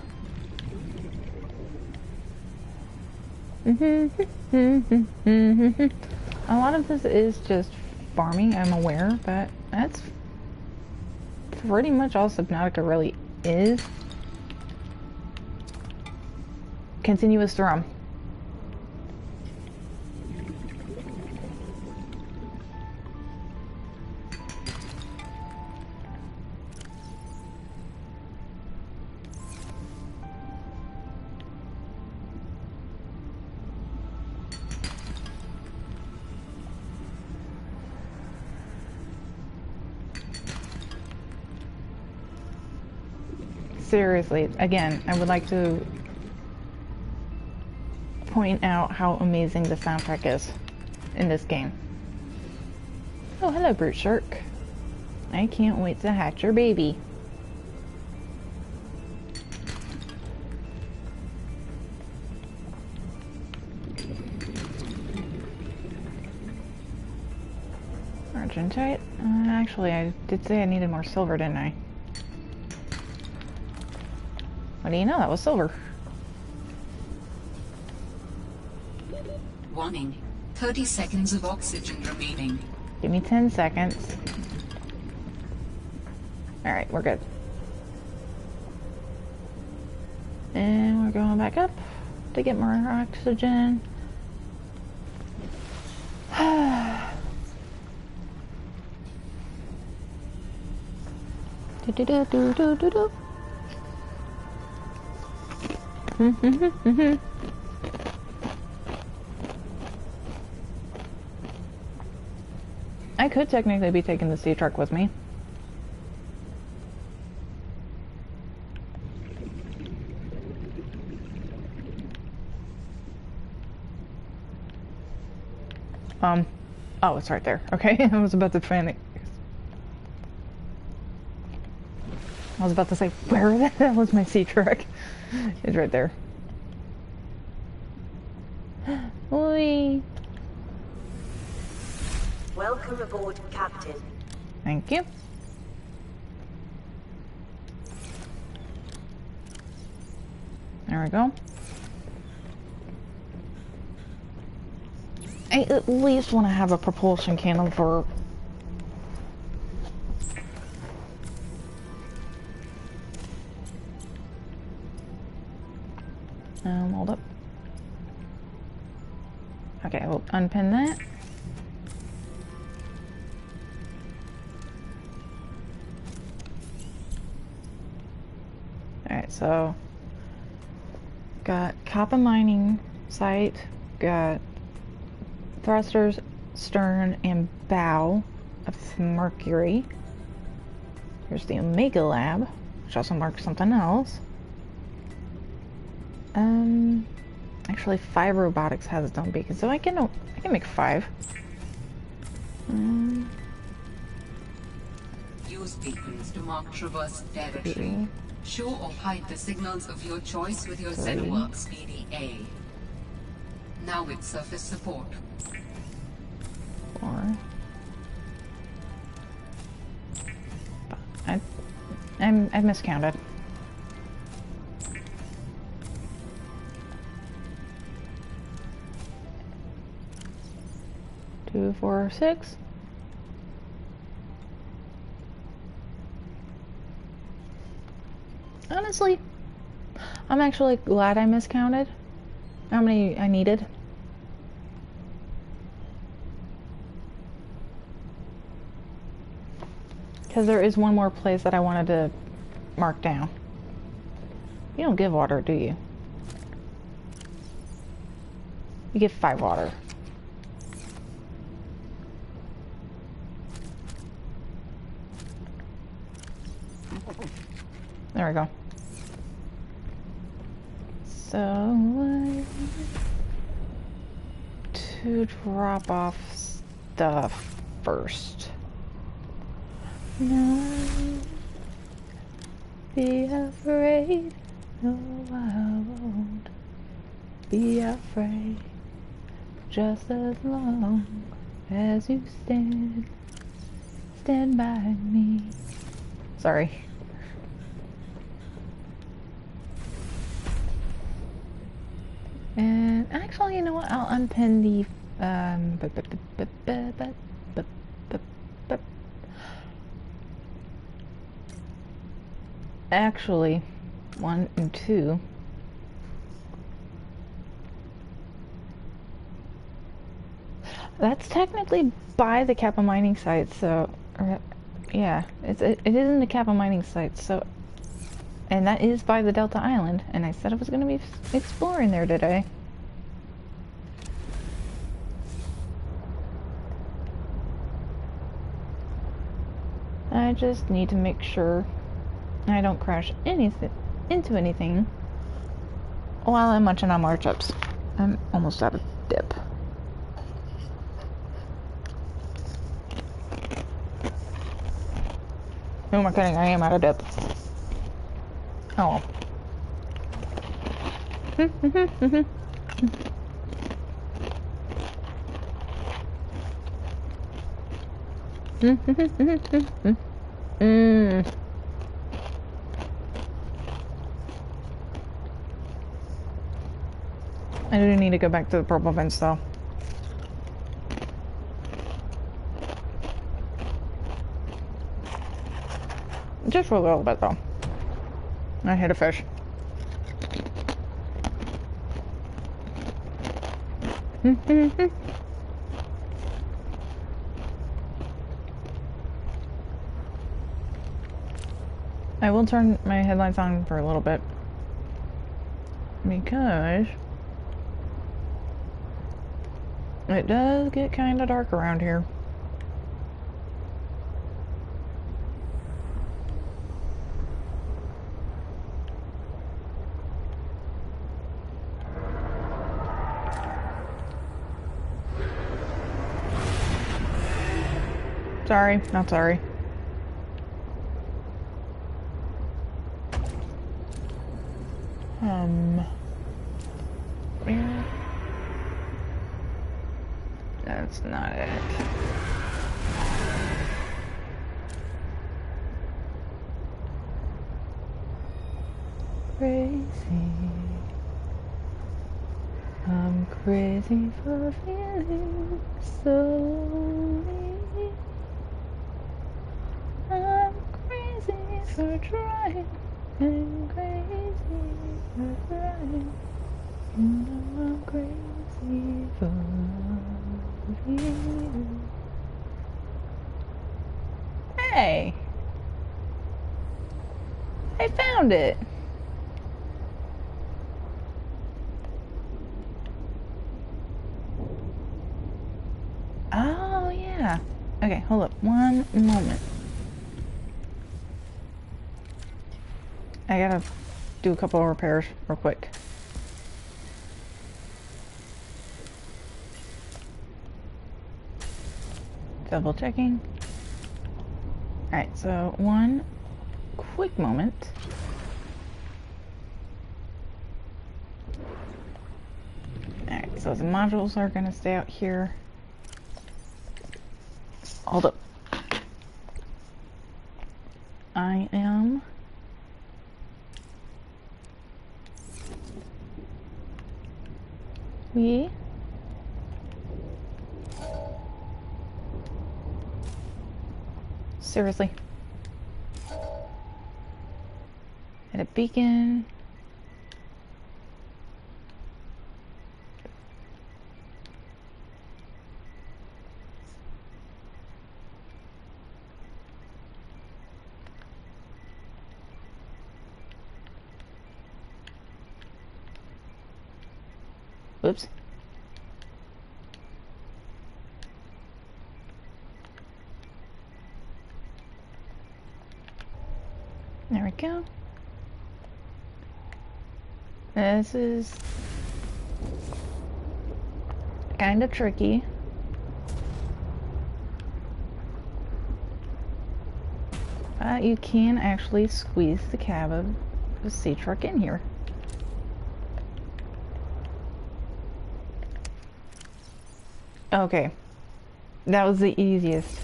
Speaker 1: A lot of this is just farming, I'm aware, but that's pretty much all Subnautica really is. Continuous thrum. Seriously, again, I would like to point out how amazing the soundtrack is in this game. Oh, hello, Brute Shark. I can't wait to hatch your baby. Argentite? Actually, I did say I needed more silver, didn't I? What do you know? That was silver.
Speaker 4: Warning. 30 seconds of oxygen remaining.
Speaker 1: Give me 10 seconds. Alright, we're good. And we're going back up to get more oxygen. Do do do do do do do. I could technically be taking the sea truck with me. Oh, it's right there. Okay, I was about to panic. I was about to say, where the hell is my sea truck? It's right there. Oi.
Speaker 13: Welcome aboard, Captain.
Speaker 1: Thank you. There we go. I at least want to have a propulsion cannon for... hold up. Okay, we'll unpin that. Alright, so... got copper mining site, got thrusters, stern, and bow of Mercury. Here's the Omega Lab, which also marks something else. Actually 5 robotics has its own beacon, so I can make 5.
Speaker 4: Use beacons to mark traverse territory. Show or hide the signals of your choice with your Xenoworks PDA. Now with surface support.
Speaker 1: 4. I miscounted. 2, 4, 6. Honestly, I'm actually glad I miscounted how many I needed. Because there is one more place that I wanted to mark down. You don't give water, do you? You give 5 water. There we go. So, to drop off stuff first. No, be afraid. No, I won't be afraid. Just as long as you stand by me. Sorry. And actually, you know what? I'll unpin the actually 1 and 2. That's technically by the Kappa mining site, so yeah, it is in the Kappa mining site, so. And that is by the Delta Island, and I said I was going to be exploring there today. I just need to make sure I don't crash into anything while I'm munching on more chips. I'm almost out of dip. Who am I kidding? I am out of dip. Oh. I do need to go back to the purple vents though. Just for a little bit though. I hit a fish. I will turn my headlights on for a little bit because it does get kind of dark around here. Sorry, not sorry. Where? That's not it. Crazy. I'm crazy for feeling so lonely. I'm crazy for trying and crazy for trying. You know I'm crazy for you. Hey! I found it! Oh, yeah. Okay, hold up. One moment. I gotta do a couple of repairs real quick. Double checking. Alright, so one quick moment. Alright, so the modules are gonna stay out here. Hold up. I am seriously. At a beacon. Whoops. There we go. This is kind of tricky. But you can actually squeeze the cab of the sea truck in here. Okay. That was the easiest.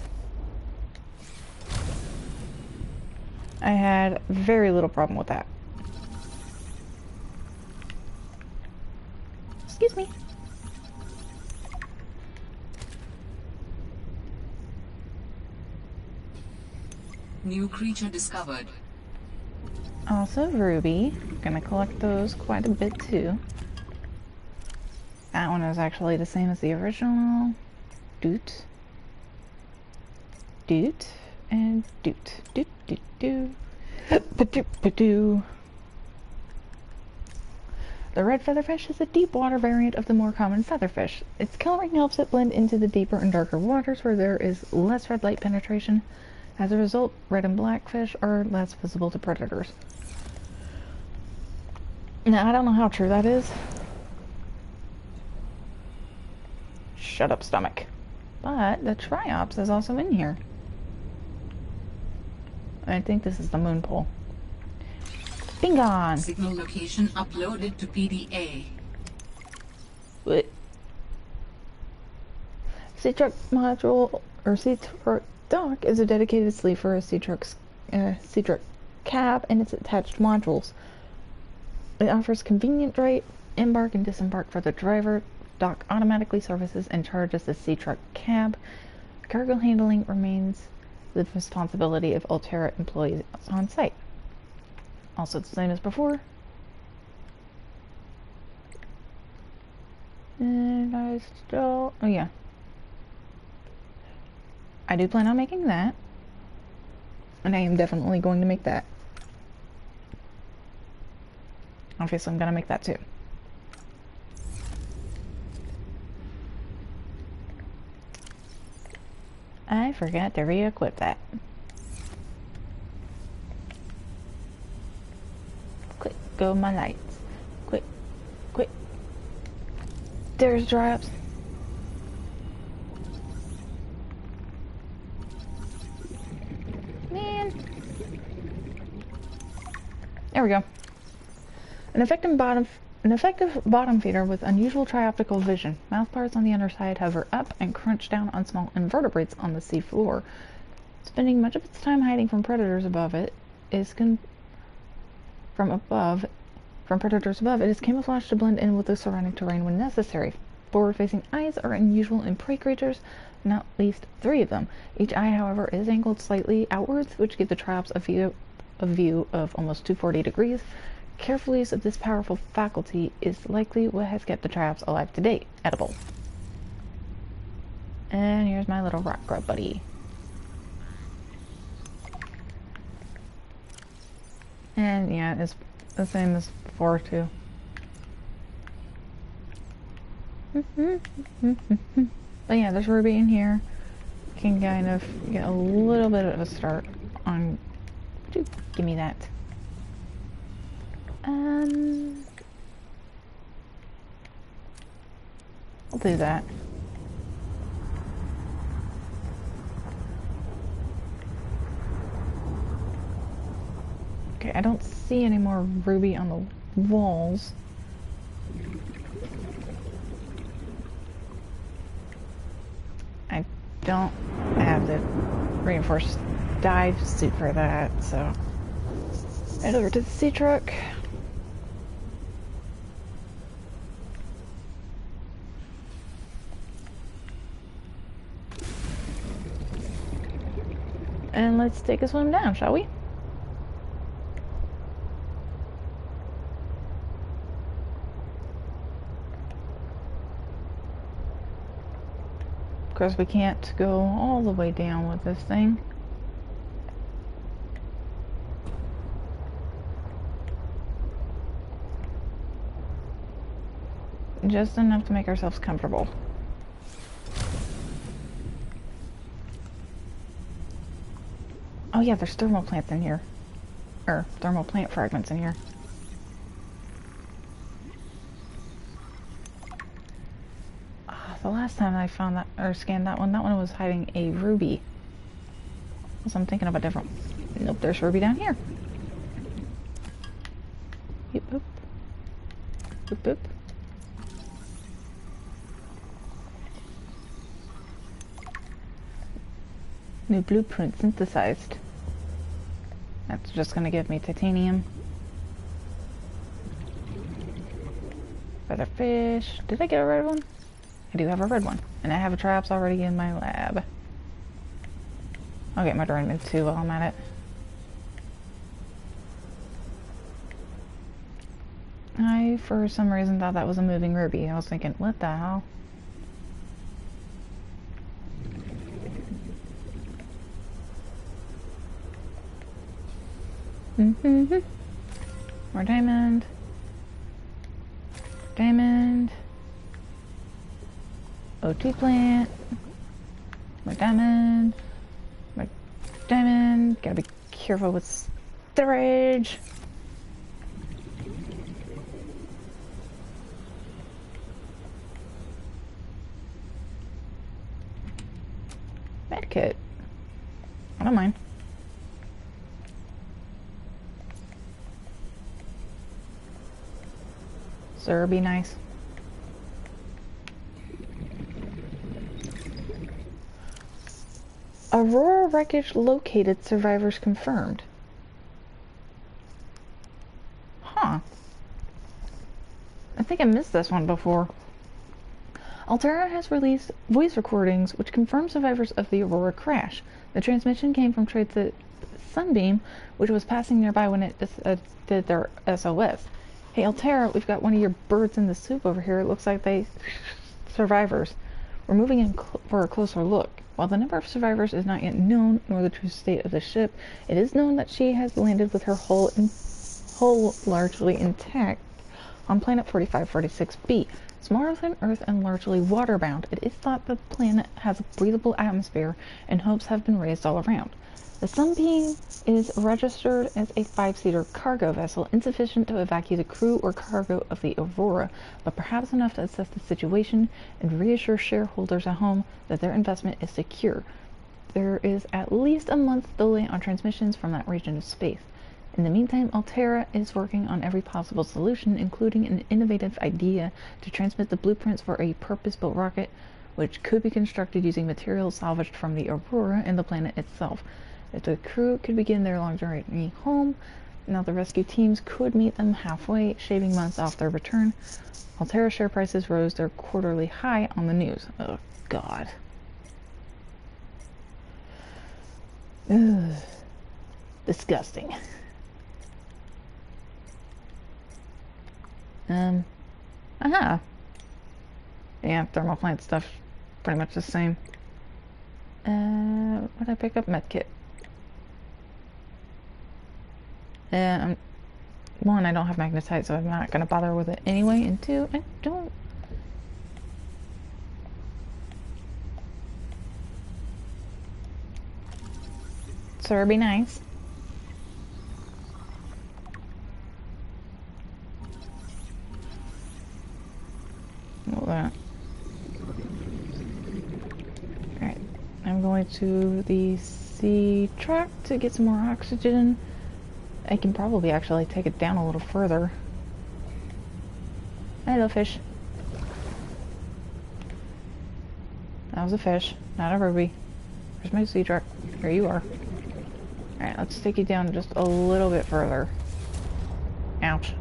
Speaker 1: I had very little problem with that. Excuse me.
Speaker 4: New creature discovered.
Speaker 1: Also Ruby. Gonna collect those quite a bit too. That one is actually the same as the original. Doot. Doot. And doot. Doot doot doo. Ba-doot ba-doo. The red featherfish is a deep water variant of the more common featherfish. Its coloring helps it blend into the deeper and darker waters where there is less red light penetration. As a result, red and black fish are less visible to predators. Now, I don't know how true that is. Shut up, stomach. But the Triops is also in here. I think this is the moon pole. Bing gone!
Speaker 4: Signal location uploaded to PDA.
Speaker 1: What? Sea truck module, or sea truck dock, is a dedicated sleeve for a sea truck cab and its attached modules. It offers convenient dry embark and disembark for the driver. Dock automatically services and charges the sea truck cab. Cargo handling remains the responsibility of Alterra employees on site. Also the same as before. And I still... oh yeah. I do plan on making that. And I am definitely going to make that. Obviously I'm going to make that too. I forgot to re-equip that. Quick, go my lights. Quick, quick. There's drops. There we go. An effective bottom feeder with unusual trioptical vision. Mouthparts on the underside hover up and crunch down on small invertebrates on the sea floor. Spending much of its time hiding from predators above it, it is camouflaged to blend in with the surrounding terrain when necessary. Forward-facing eyes are unusual in prey creatures, not least 3 of them. Each eye, however, is angled slightly outwards, which gives the triops a view of almost 240 degrees. Careful use of this powerful faculty is likely what has kept the triops alive to date. Edible. And here's my little rock grub buddy. And yeah, it's the same as before too. But yeah, there's Ruby in here. Can kind of get a little bit of a start on. Dude, give me that. I'll do that. Okay, I don't see any more ruby on the walls. I don't have the reinforced dive suit for that, so head over to the sea truck. And let's take a swim down, shall we? Of course, we can't go all the way down with this thing. Just enough to make ourselves comfortable. Oh yeah, there's thermal plants in here. Or thermal plant fragments in here. The last time I found that, or scanned that one was hiding a ruby. So I'm thinking of a different... Nope, there's ruby down here. Boop, boop. Boop, boop. New blueprint synthesized. That's just gonna give me titanium. Featherfish. Did I get a red one? I do have a red one. And I have a traps already in my lab. I'll get my diamond too while I'm at it. I, for some reason, thought that was a moving ruby. I was thinking, what the hell? More diamond. Diamond. O2 plant. More diamond. More diamond. Gotta be careful with storage. Medkit. I don't mind. Sir, be nice. Aurora wreckage located, survivors confirmed. Huh. I think I missed this one before. Altera has released voice recordings which confirm survivors of the Aurora crash. The transmission came from Transit Sunbeam, which was passing nearby when it did their SOS. Hey Altera, we've got one of your birds in the soup over here. It looks like they survivors. We're moving in for a closer look. While the number of survivors is not yet known, nor the true state of the ship, it is known that she has landed with her hull largely intact on planet 4546b. Smaller than Earth and largely waterbound, it is thought that the planet has a breathable atmosphere, and hopes have been raised all around. The Sunbeam is registered as a 5-seater cargo vessel, insufficient to evacuate the crew or cargo of the Aurora, but perhaps enough to assess the situation and reassure shareholders at home that their investment is secure. There is at least a month's delay on transmissions from that region of space. In the meantime, Altera is working on every possible solution, including an innovative idea to transmit the blueprints for a purpose-built rocket, which could be constructed using materials salvaged from the Aurora and the planet itself. If the crew could begin their long journey home, now the rescue teams could meet them halfway, shaving months off their return. Altera share prices rose their quarterly high on the news. Oh, God. Ugh. Disgusting. Aha. Yeah, thermoplant stuff, pretty much the same. What did I pick up? Medkit. One, I don't have magnetite, so I'm not gonna bother with it anyway, and two, I don't... Sir, be nice. That. Alright, I'm going to the sea track to get some more oxygen. I can probably actually take it down a little further. Hello, fish. That was a fish, not a ruby. Where's my sea track? Here you are. Alright, let's take you down just a little bit further. Ouch.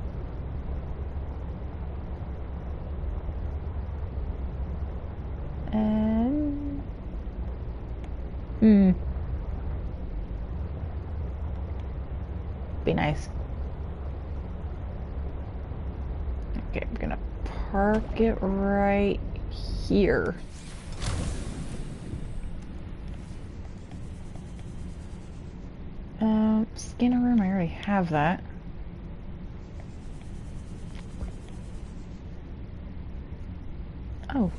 Speaker 1: Be nice. Okay, I'm gonna park it right here. Scanner room, I already have that. Oh.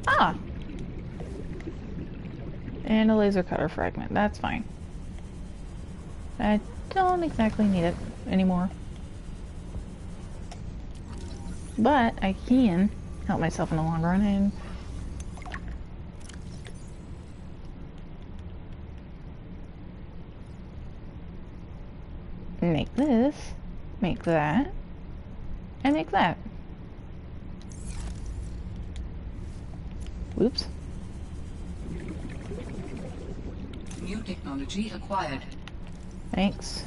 Speaker 1: Ah! And a laser cutter fragment, that's fine. I don't exactly need it anymore. But I can help myself in the long run and make this, make that, and make that. Whoops.
Speaker 4: New technology acquired.
Speaker 1: Thanks.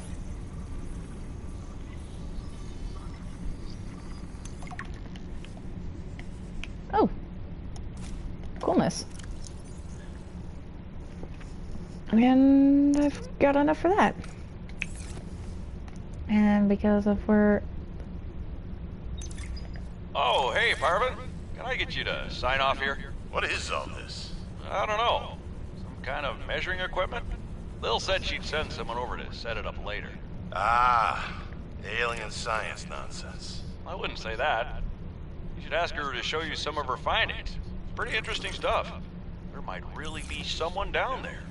Speaker 1: Oh. Coolness. And I've got enough for that. And because of where...
Speaker 9: Oh, hey, Parvin. Can I get you to sign off here?
Speaker 6: What is all this?
Speaker 9: I don't know. Some kind of measuring equipment? Lil said she'd send someone over to set it up later.
Speaker 6: Ah, alien science nonsense.
Speaker 9: I wouldn't say that. You should ask her to show you some of her findings. It's pretty interesting stuff. There might really be someone down there.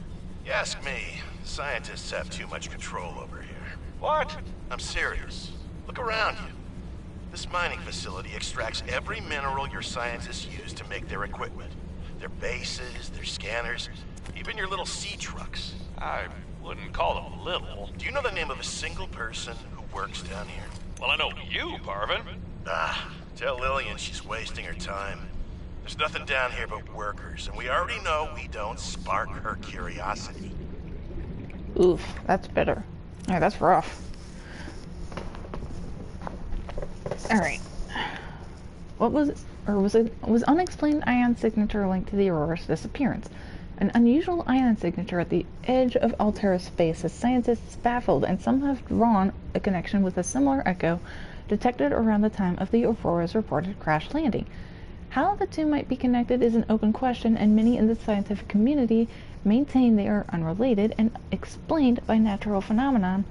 Speaker 6: You ask me, scientists have too much control over here.
Speaker 9: What?
Speaker 6: I'm serious. Look around you. This mining facility extracts every mineral your scientists use to make their equipment. Their bases, their scanners, even your little sea trucks.
Speaker 9: I wouldn't call them little.
Speaker 6: Do you know the name of a single person who works down here?
Speaker 9: Well, I know you, Parvin.
Speaker 6: Ah, tell Lillian she's wasting her time. There's nothing down here but workers, and we already know we don't spark her curiosity.
Speaker 1: Oof, that's bitter. Alright, that's rough. Alright. What was unexplained ion signature linked to the Aurora's disappearance? An unusual ion signature at the edge of Altera's space has scientists baffled, and some have drawn a connection with a similar echo detected around the time of the Aurora's reported crash landing. How the two might be connected is an open question, and many in the scientific community maintain they are unrelated and explained by natural phenomenon,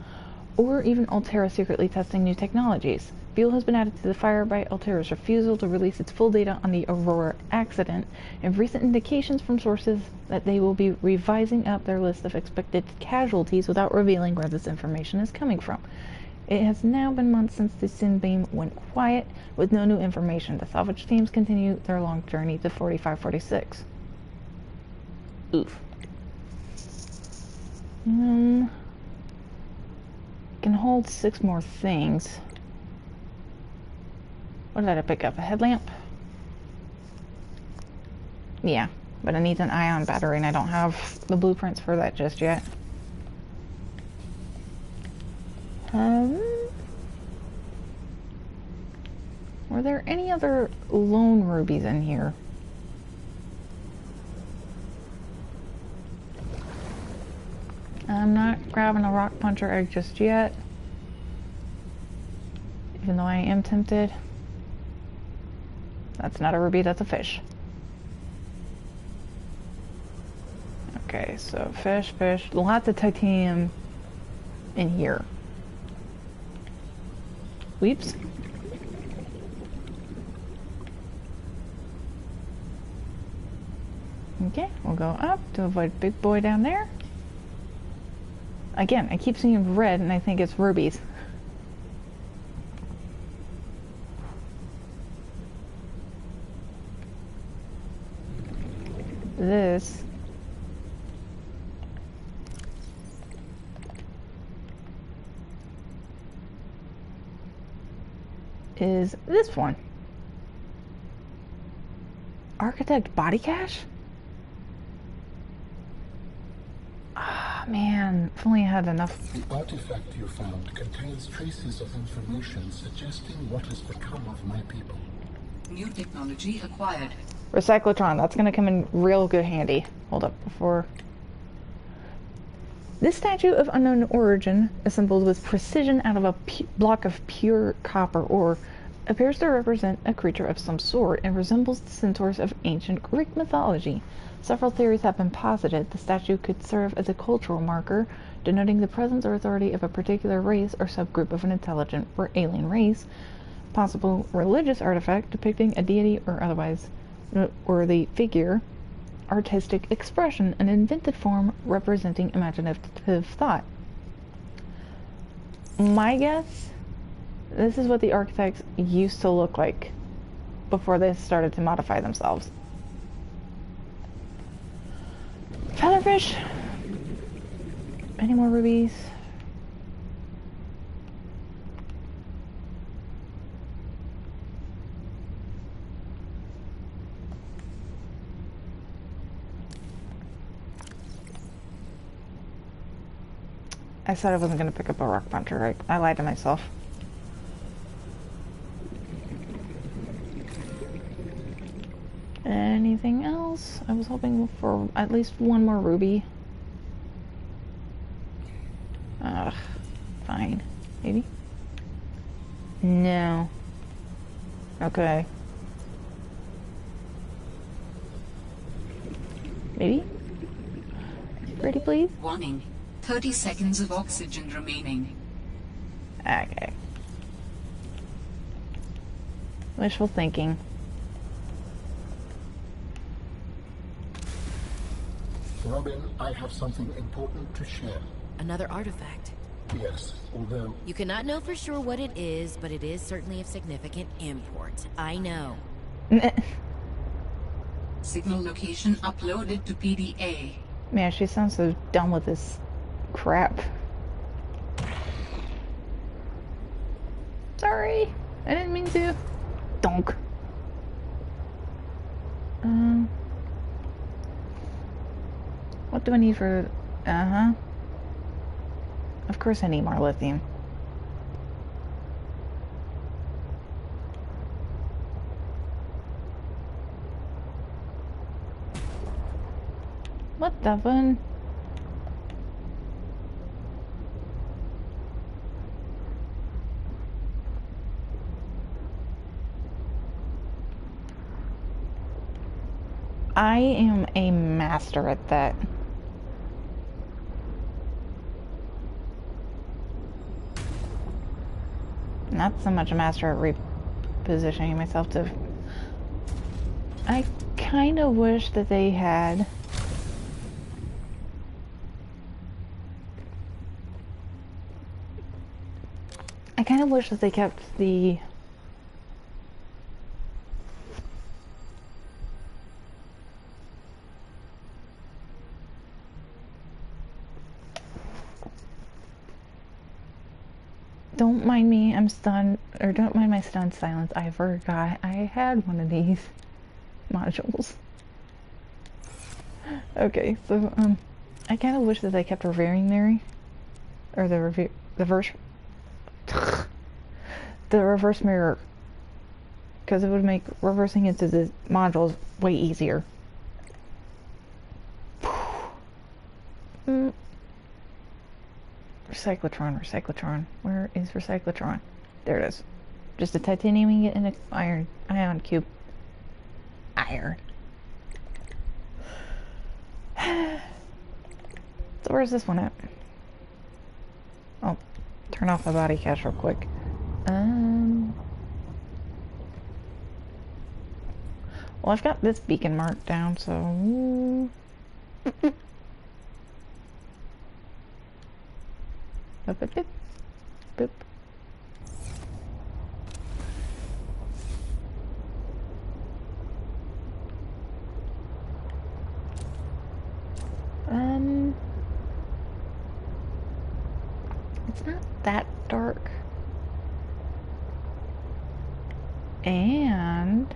Speaker 1: or even Altera secretly testing new technologies. Fuel has been added to the fire by Altera's refusal to release its full data on the Aurora accident, and recent indications from sources that they will be revising up their list of expected casualties without revealing where this information is coming from. It has now been months since the Sunbeam went quiet, with no new information. The salvage teams continue their long journey to 4546. Oof. Can hold 6 more things. What did I pick up? A headlamp? Yeah, but it needs an ion battery and I don't have the blueprints for that just yet. Were there any other lone rubies in here? I'm not grabbing a rock puncher egg just yet, even though I am tempted. That's not a ruby, that's a fish. Okay, so fish, lots of titanium in here. Weeps. Okay, we'll go up to avoid big boy down there. Again, I keep seeing red and I think it's rubies. This is this one. Architect body cache? Ah, man, if only I had enough.
Speaker 5: The artifact you found contains traces of information suggesting what has become of my people.
Speaker 4: New technology acquired.
Speaker 1: Recyclotron, that's gonna come in real good handy. Hold up, before... This statue of unknown origin, assembled with precision out of a block of pure copper ore, appears to represent a creature of some sort and resembles the centaurs of ancient Greek mythology. Several theories have been posited. The statue could serve as a cultural marker, denoting the presence or authority of a particular race or subgroup of an intelligent or alien race. Possible religious artifact depicting a deity or otherwise noteworthy figure. Artistic expression, an invented form representing imaginative thought. My guess, this is what the architects used to look like before they started to modify themselves. Featherfish. Any more rubies? I said I wasn't going to pick up a rock puncher, right? I lied to myself. Anything else? I was hoping for at least one more ruby. Ugh, fine. Maybe? No. Okay. Maybe? Ready, please?
Speaker 4: Warning. 30 seconds of oxygen remaining.
Speaker 1: Okay. Wishful thinking.
Speaker 5: Robin, I have something important to share.
Speaker 3: Another artifact.
Speaker 5: Yes, although...
Speaker 3: You cannot know for sure what it is, but it is certainly of significant import. I know.
Speaker 4: Signal location uploaded to PDA.
Speaker 1: Man, she sounds so done with this crap. Sorry, I didn't mean to. Donk. What do I need for... Of course I need more lithium. What the fun? I am a master at that. Not so much a master at repositioning myself to... I kind of wish that they had... I kind of wish that they kept the... Don't mind me, I'm stunned, or don't mind my stunned silence. I forgot I had one of these modules. Okay, so, I kind of wish that they kept reversing Mary. Or the reverse mirror. Because it would make reversing into the modules way easier. Recyclotron. Where is recyclotron? There it is. Just a titanium ingot and an ion cube. Iron. So where's this one at? Oh, turn off my body cache real quick. Well, I've got this beacon marked down, so... Boop, boop, boop. Boop. It's not that dark. And...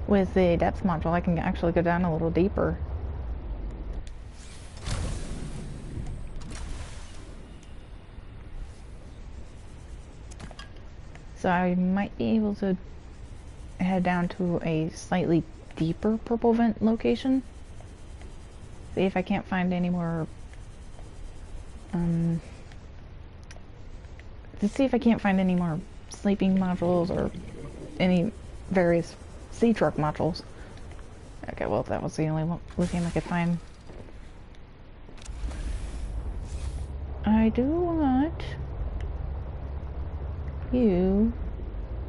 Speaker 1: with the depth module, I can actually go down a little deeper. So I might be able to head down to a slightly deeper purple vent location. See if I can't find any more... to see if I can't find any more sleeping modules or any various sea truck modules. Okay, well that was the only one lithium I could find. I do want you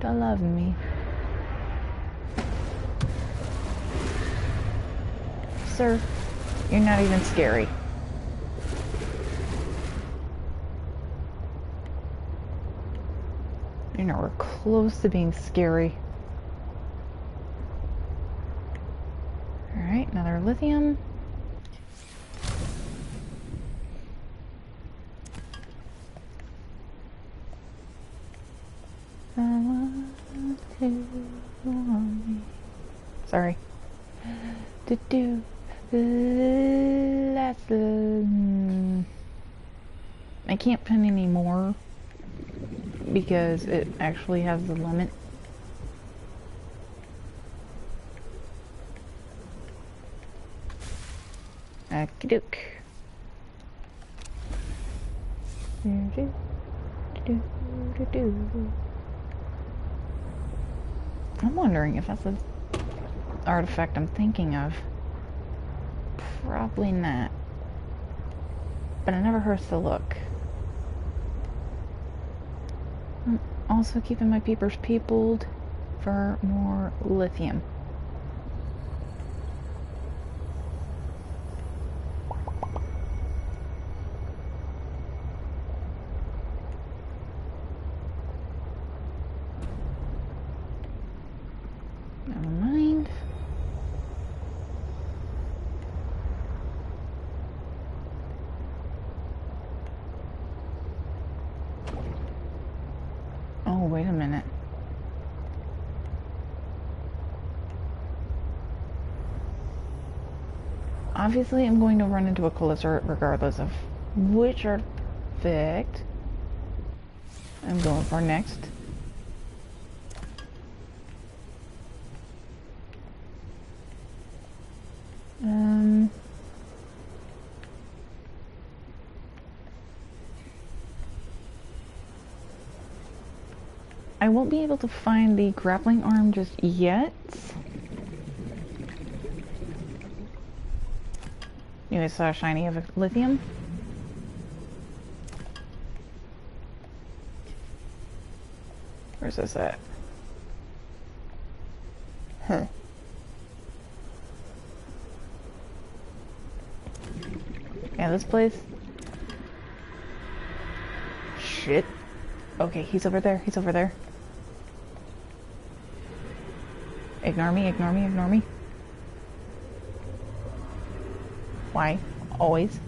Speaker 1: to love me. Sir, you're not even scary. You're nowhere close to being scary. Alright, another lithium. Sorry. I can't pin any more because it actually has the limit. Okey-doke. I'm wondering if that's the artifact I'm thinking of. Probably not. But it never hurts to look. I'm also keeping my peepers peopled for more lithium. Never mind. Oh, wait a minute. Obviously, I'm going to run into a Callister regardless of which artifact I'm going for next. I won't be able to find the grappling arm just yet. You guys saw a shiny of lithium? Where's this at? Huh. Yeah, this place. Shit. Okay, he's over there. He's over there. Ignore me, ignore me, ignore me. Why? Always.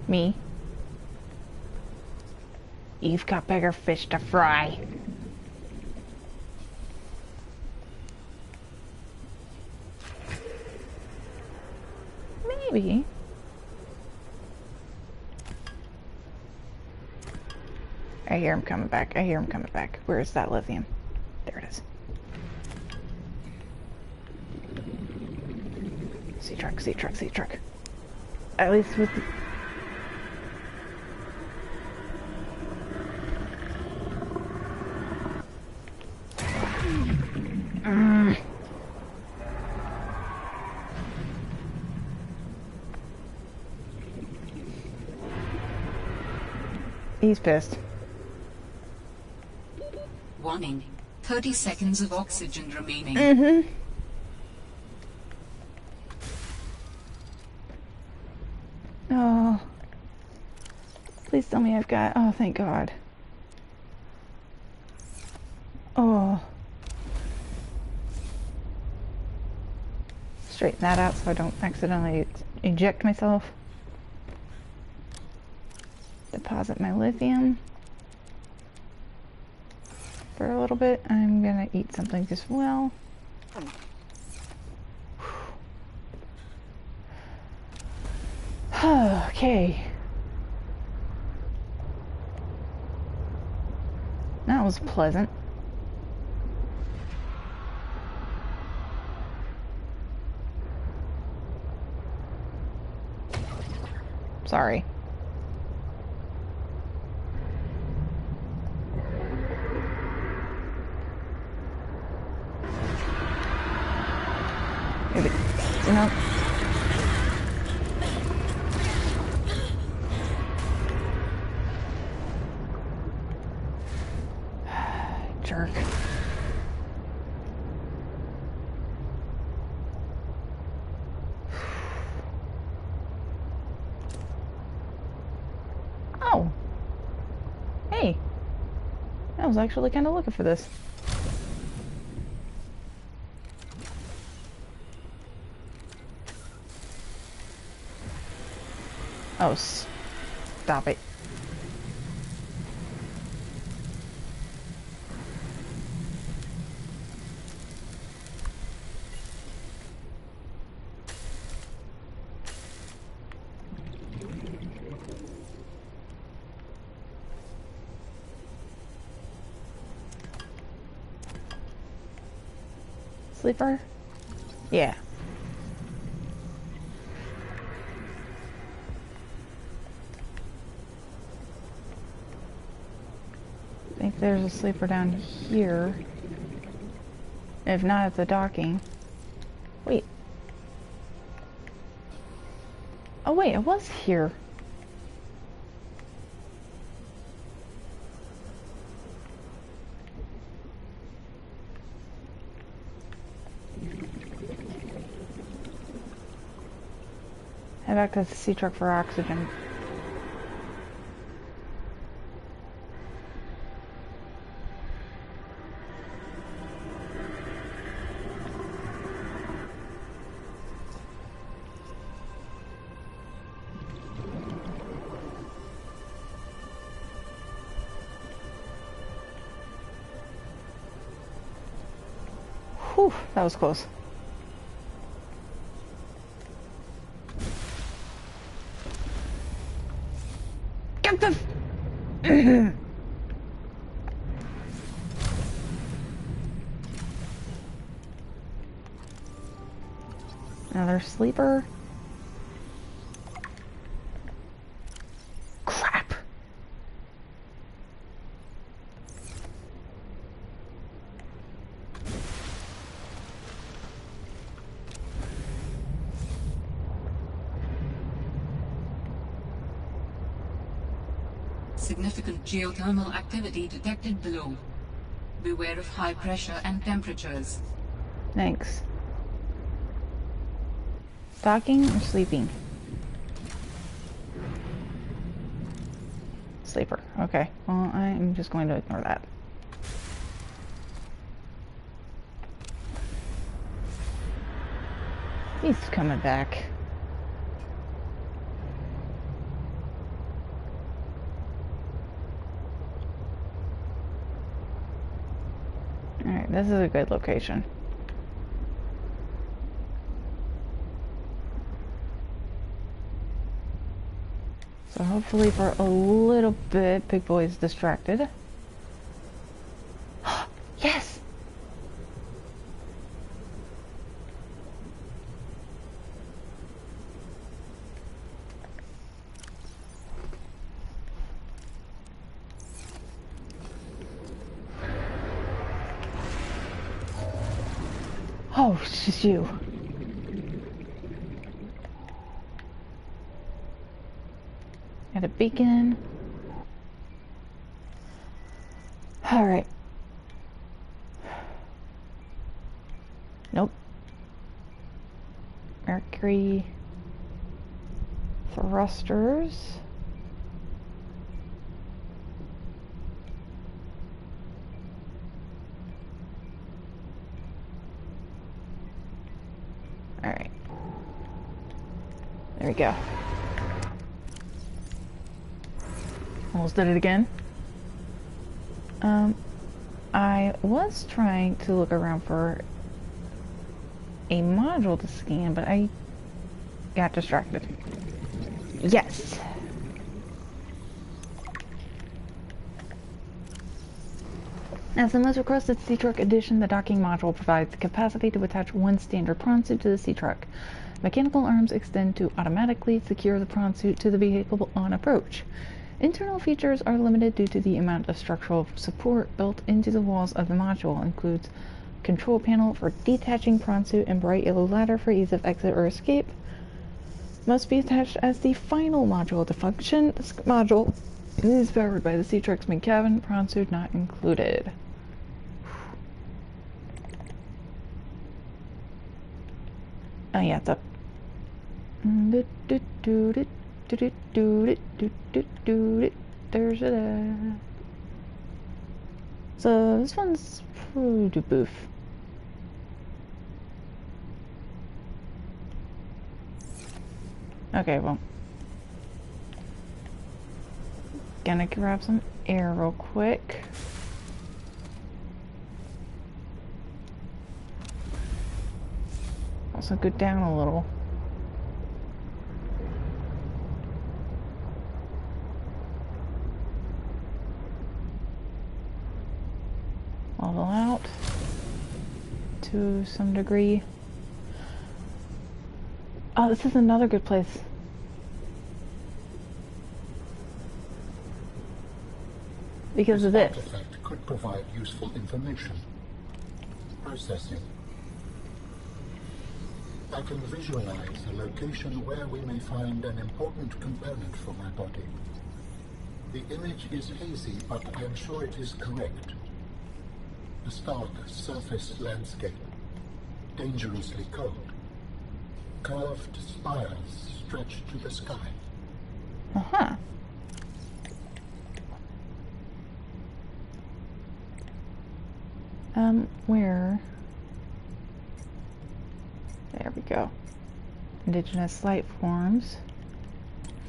Speaker 1: Me. You've got bigger fish to fry. Maybe. I hear him coming back. I hear him coming back. Where is that lithium? There it is. Sea truck, sea truck, sea truck. At least with the... He's pissed.
Speaker 4: Warning. 30 seconds of oxygen remaining.
Speaker 1: Mm-hmm. Oh. Please tell me I've got... Oh, thank God. Oh. Straighten that out so I don't accidentally eject myself. Deposit my lithium. For a little bit. I'm gonna eat something as well. Okay. That was pleasant. Sorry. Maybe. No. Jerk. Oh. Hey. I was actually kind of looking for this. Oh, stop it. Sleeper? Yeah. I think there's a sleeper down here. If not, at the docking. Wait. Oh wait, it was here. Head back to the sea truck for oxygen. Whew, that was close. Get the... Another sleeper. Crap.
Speaker 4: Significant geothermal activity detected below. Beware of high pressure and temperatures.
Speaker 1: Thanks. Talking or sleeping? sleeper. Okay, well, I'm just going to ignore that. He's coming back. Alright, this is a good location. So hopefully for a little bit, Big Boy's distracted. Yes! Oh, it's just you. Got a beacon. Alright. Nope. Mercury thrusters. Alright. There we go. Almost did it again. I was trying to look around for a module to scan, but I got distracted. Yes! As the most requested Sea Truck edition, the docking module provides the capacity to attach one standard prawn suit to the Sea Truck. Mechanical arms extend to automatically secure the prawn suit to the vehicle on approach. Internal features are limited due to the amount of structural support built into the walls of the module. Includes control panel for detaching prawn suit and bright yellow ladder for ease of exit or escape. Must be attached as the final module to function. This module is powered by the Sea Truck's main cabin, prawn suit not included. Oh yeah, it's up. There's it. So this one's pretty boof. Okay, well, gonna grab some air real quick. Also go down a little. Level out to some degree. Oh, this is another good place. Because of this.
Speaker 5: This artifact could provide useful information. Processing. I can visualize a location where we may find an important component for my body. The image is hazy, but I am sure it is correct. A stark surface landscape, dangerously cold. Curved spires stretch to the sky.
Speaker 1: Uh-huh. Where? There we go. Indigenous life forms.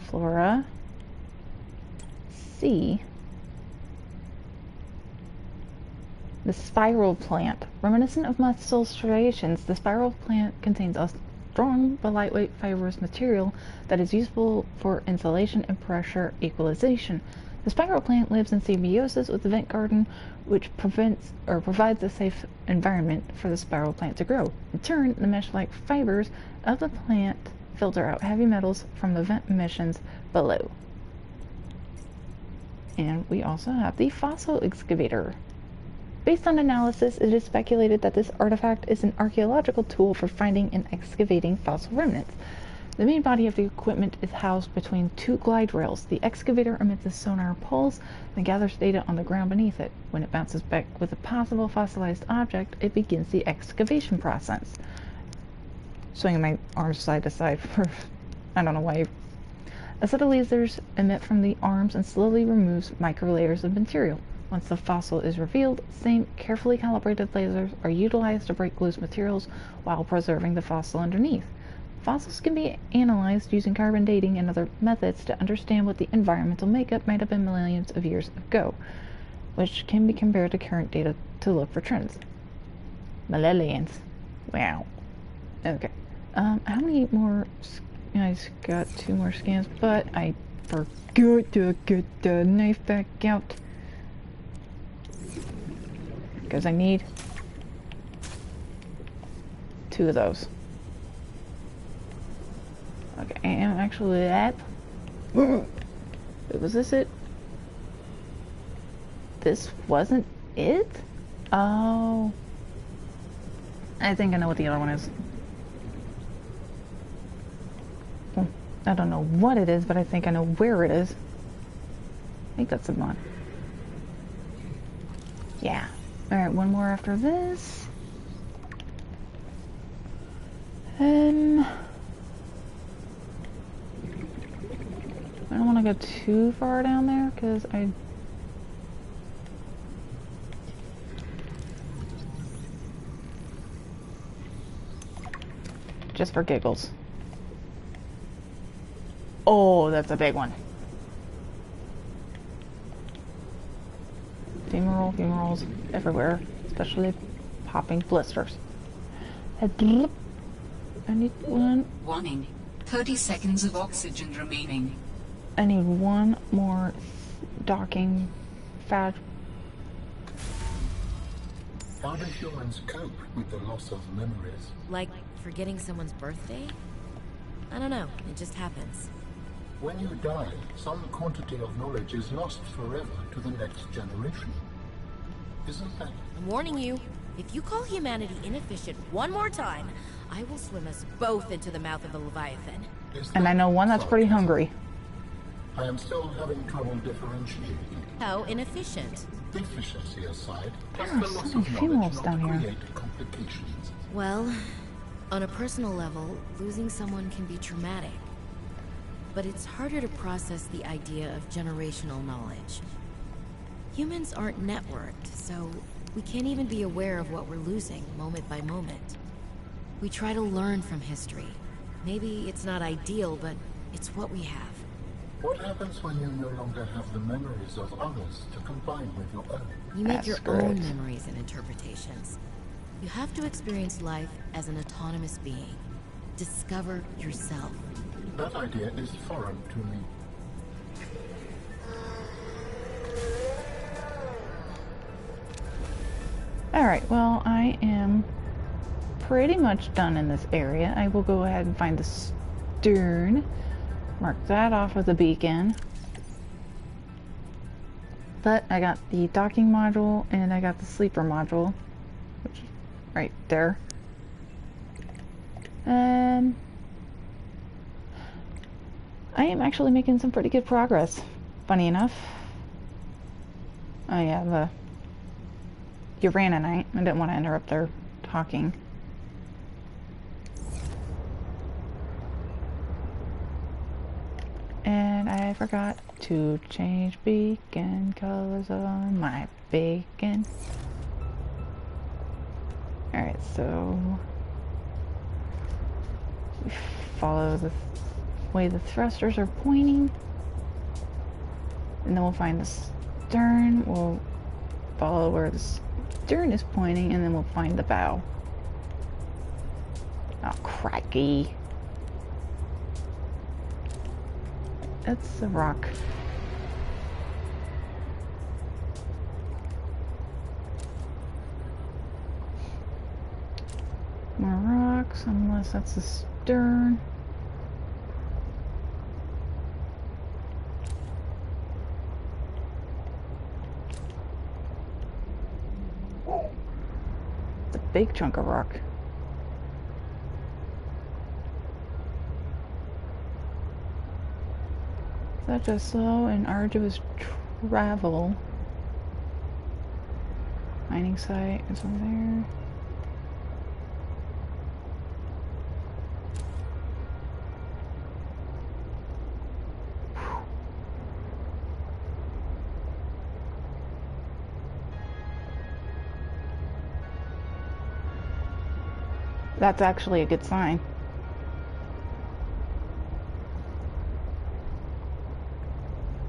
Speaker 1: Flora. C. The spiral plant. Reminiscent of muscle striations, the spiral plant contains a strong but lightweight fibrous material that is useful for insulation and pressure equalization. The spiral plant lives in symbiosis with the vent garden, which provides a safe environment for the spiral plant to grow. In turn, the mesh-like fibers of the plant filter out heavy metals from the vent emissions below. And we also have the fossil excavator. Based on analysis, it is speculated that this artifact is an archaeological tool for finding and excavating fossil remnants. The main body of the equipment is housed between two glide rails. The excavator emits a sonar pulse and gathers data on the ground beneath it. When it bounces back with a possible fossilized object, it begins the excavation process. Swinging my arms side to side for I don't know why. A set of lasers emit from the arms and slowly removes micro layers of material. Once the fossil is revealed, same carefully calibrated lasers are utilized to break loose materials while preserving the fossil underneath. Fossils can be analyzed using carbon dating and other methods to understand what the environmental makeup might have been millions of years ago, which can be compared to current data to look for trends. Millennials. Wow. Okay. How many more? I just got 2 more scans, but I forgot to get the knife back out. Because I need 2 of those. Okay, I am actually at... Was this it? This wasn't it? Oh. I think I know what the other one is. Well, I don't know what it is, but I think I know where it is. I think that's the one. Yeah. Alright, 1 more after this. I don't want to go too far down there, because I... Just for giggles. Oh, that's a big one. Fumaroles everywhere, especially popping blisters. I need one.
Speaker 4: Warning. 30 seconds of oxygen remaining.
Speaker 1: I need 1 more docking fad.
Speaker 5: How do humans cope with the loss of memories?
Speaker 3: Like forgetting someone's birthday? I don't know, it just happens.
Speaker 5: When you die, some quantity of knowledge is lost forever to the next generation. Isn't that?
Speaker 3: I'm warning you, if you call humanity inefficient one more time, I will swim us both into the mouth of the Leviathan.
Speaker 1: And I know one that's pretty hungry.
Speaker 5: I am still having trouble differentiating.
Speaker 3: How inefficient?
Speaker 5: Efficiency aside, does
Speaker 1: There are
Speaker 5: the
Speaker 1: so
Speaker 5: loss
Speaker 1: many
Speaker 5: of
Speaker 1: females
Speaker 5: knowledge
Speaker 1: down
Speaker 5: not
Speaker 1: here.
Speaker 5: create complications?
Speaker 3: Well, on a personal level, losing someone can be traumatic. But it's harder to process the idea of generational knowledge. Humans aren't networked, so we can't even be aware of what we're losing moment by moment. We try to learn from history. Maybe it's not ideal, but it's what we have.
Speaker 5: What happens when you no longer have the memories of others to combine with your own?
Speaker 3: You make your own memories and interpretations. You have to experience life as an autonomous being. Discover yourself.
Speaker 5: That idea is foreign to me.
Speaker 1: Alright, well, I am pretty much done in this area. I will go ahead and find the stern. Mark that off with a beacon. But I got the docking module and I got the sleeper module, which is right there. I am actually making some pretty good progress, funny enough. I have a Uranite. I didn't want to interrupt their talking. And I forgot to change beacon colors on my beacon. Alright, so we follow the way the thrusters are pointing. And then we'll find the stern. We'll follow where the stern is pointing, and then we'll find the bow. Oh, cracky. That's a rock. More rocks, unless that's the stern. It's a big chunk of rock. Such a slow and arduous travel. Mining site is over there. That's actually a good sign.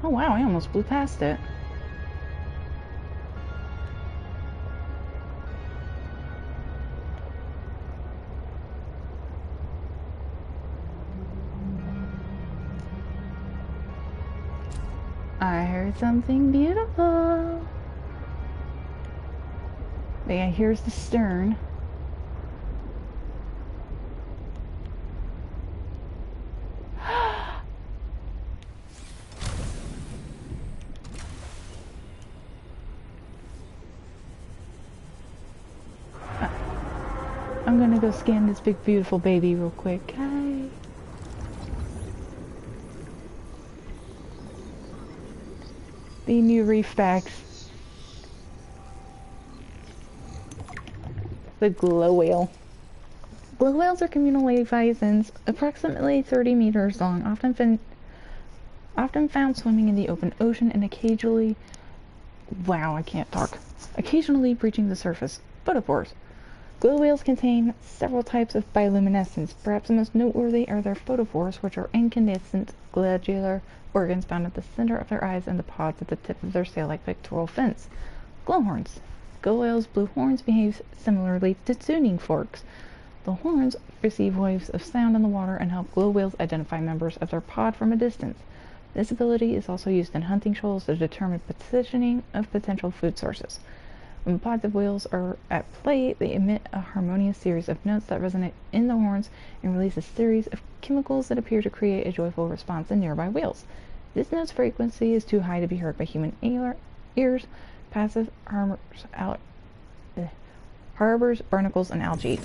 Speaker 1: Oh wow, I almost blew past it. I heard something beautiful. But yeah, here's the stern. I'm gonna go scan this big beautiful baby real quick. Hi. The new reef backs. The glow whale. Glow whales are communal leviathans, approximately 30 meters long, often found swimming in the open ocean and occasionally, wow, I can't talk, occasionally breaching the surface. Photophores. Glow whales contain several types of bioluminescence. Perhaps the most noteworthy are their photophores, which are incandescent glandular organs found at the center of their eyes and the pods at the tip of their sail-like pectoral fins. Glowhorns. Glow whales' blue horns behave similarly to tuning forks. The horns receive waves of sound in the water and help glow whales identify members of their pod from a distance. This ability is also used in hunting shoals to determine positioning of potential food sources. When pods of whales are at play, they emit a harmonious series of notes that resonate in the horns and release a series of chemicals that appear to create a joyful response in nearby whales. This note's frequency is too high to be heard by human ears. Passive harbors barnacles and algae.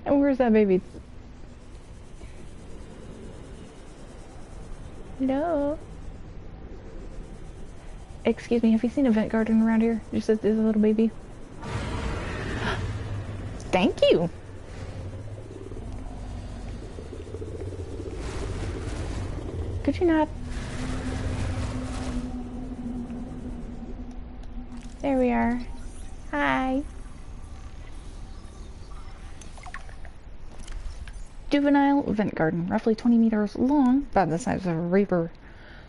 Speaker 1: And where's that baby? No. Excuse me, have you seen a vent garden around here? Just said there's a little baby. Thank you. Could you not? There we are. Hi. Juvenile vent garden, roughly 20 meters long, about the size of a reaper.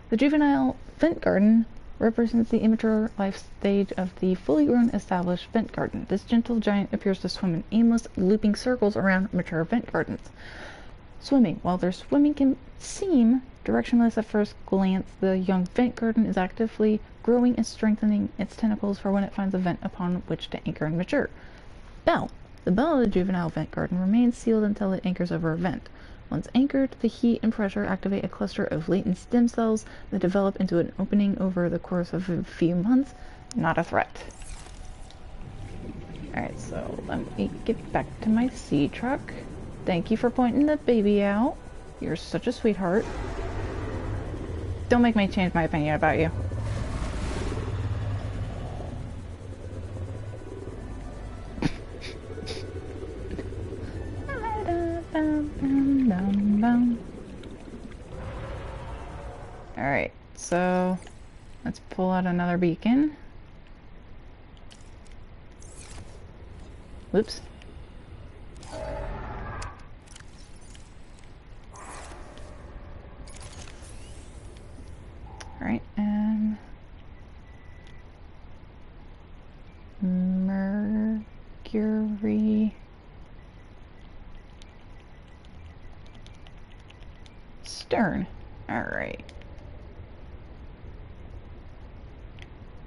Speaker 1: The juvenile vent garden represents the immature life stage of the fully grown established vent garden. This gentle giant appears to swim in aimless, looping circles around mature vent gardens. Swimming. While their swimming can seem directionless at first glance, the young vent garden is actively growing and strengthening its tentacles for when it finds a vent upon which to anchor and mature. Bell. The bell of the juvenile vent garden remains sealed until it anchors over a vent. Once anchored, the heat and pressure activate a cluster of latent stem cells that develop into an opening over the course of a few months. Not a threat. Alright, so let me get back to my sea truck. Thank you for pointing the baby out. You're such a sweetheart. Don't make me change my opinion about you. Alright, so let's pull out another beacon. Whoops. Alright, and Mercury stern. Alright.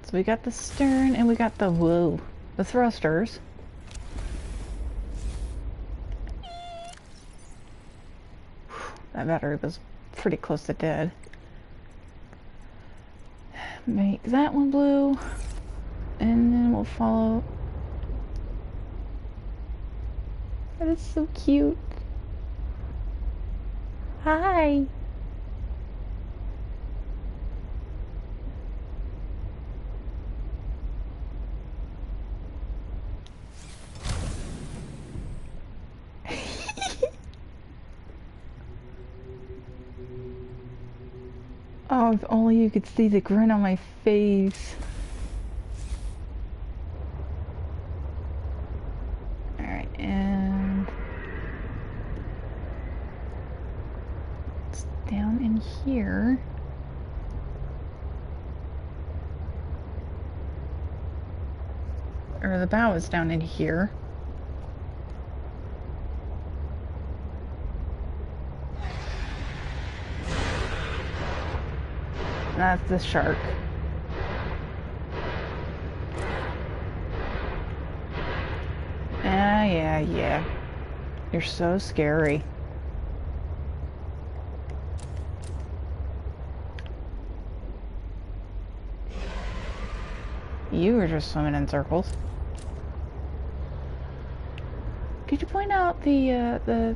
Speaker 1: So we got the stern and we got the thrusters. That battery was pretty close to dead. Make that one blue, and then we'll follow. That is so cute. Hi. Oh, if only you could see the grin on my face. Alright, and it's down in here. Or the bow is down in here. That's the shark. Yeah. You're so scary. You were just swimming in circles. Could you point out the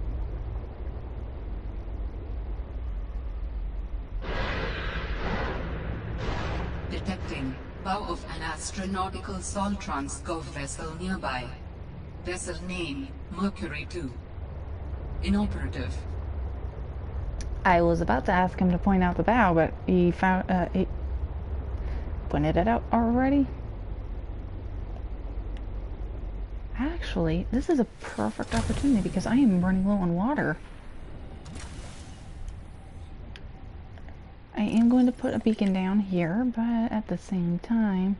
Speaker 4: Detecting bow of an astronautical Soltrans Gov vessel nearby. Vessel name, Mercury 2. Inoperative.
Speaker 1: I was about to ask him to point out the bow, but he pointed it out already. Actually, this is a perfect opportunity because I am running low on water. I am going to put a beacon down here, but at the same time,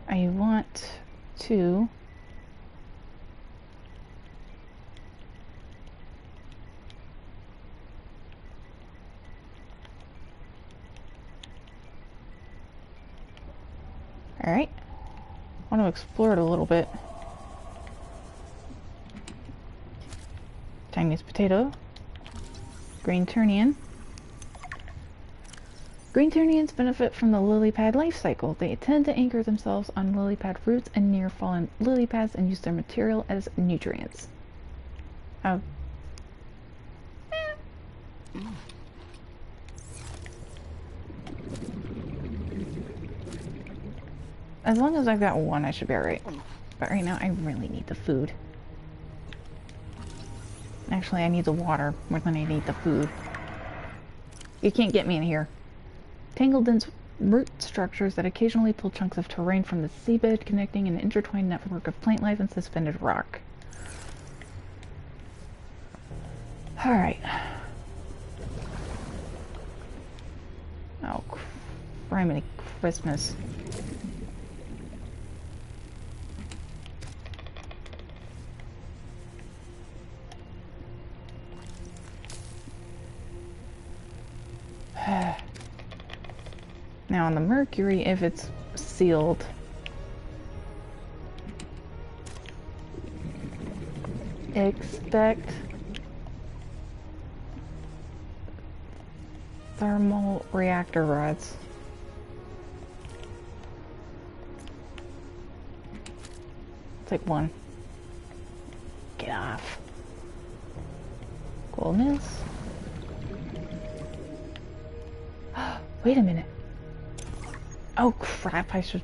Speaker 1: I want to Alright. I want to explore it a little bit. Chinese potato. Green Turnian. Green Turnians benefit from the lily pad life cycle. They tend to anchor themselves on lily pad roots and near fallen lily pads and use their material as nutrients. Oh. As long as I've got one, I should be alright. But right now, I really need the food. Actually, I need the water more than I need the food. You can't get me in here. Tangled dense root structures that occasionally pull chunks of terrain from the seabed, connecting an intertwined network of plant life and suspended rock. Alright. Oh, criminy Christmas. Now on the Mercury, if it's sealed, expect thermal reactor rods. Take one. Get off. Coolness. Wait a minute. Oh crap, I should...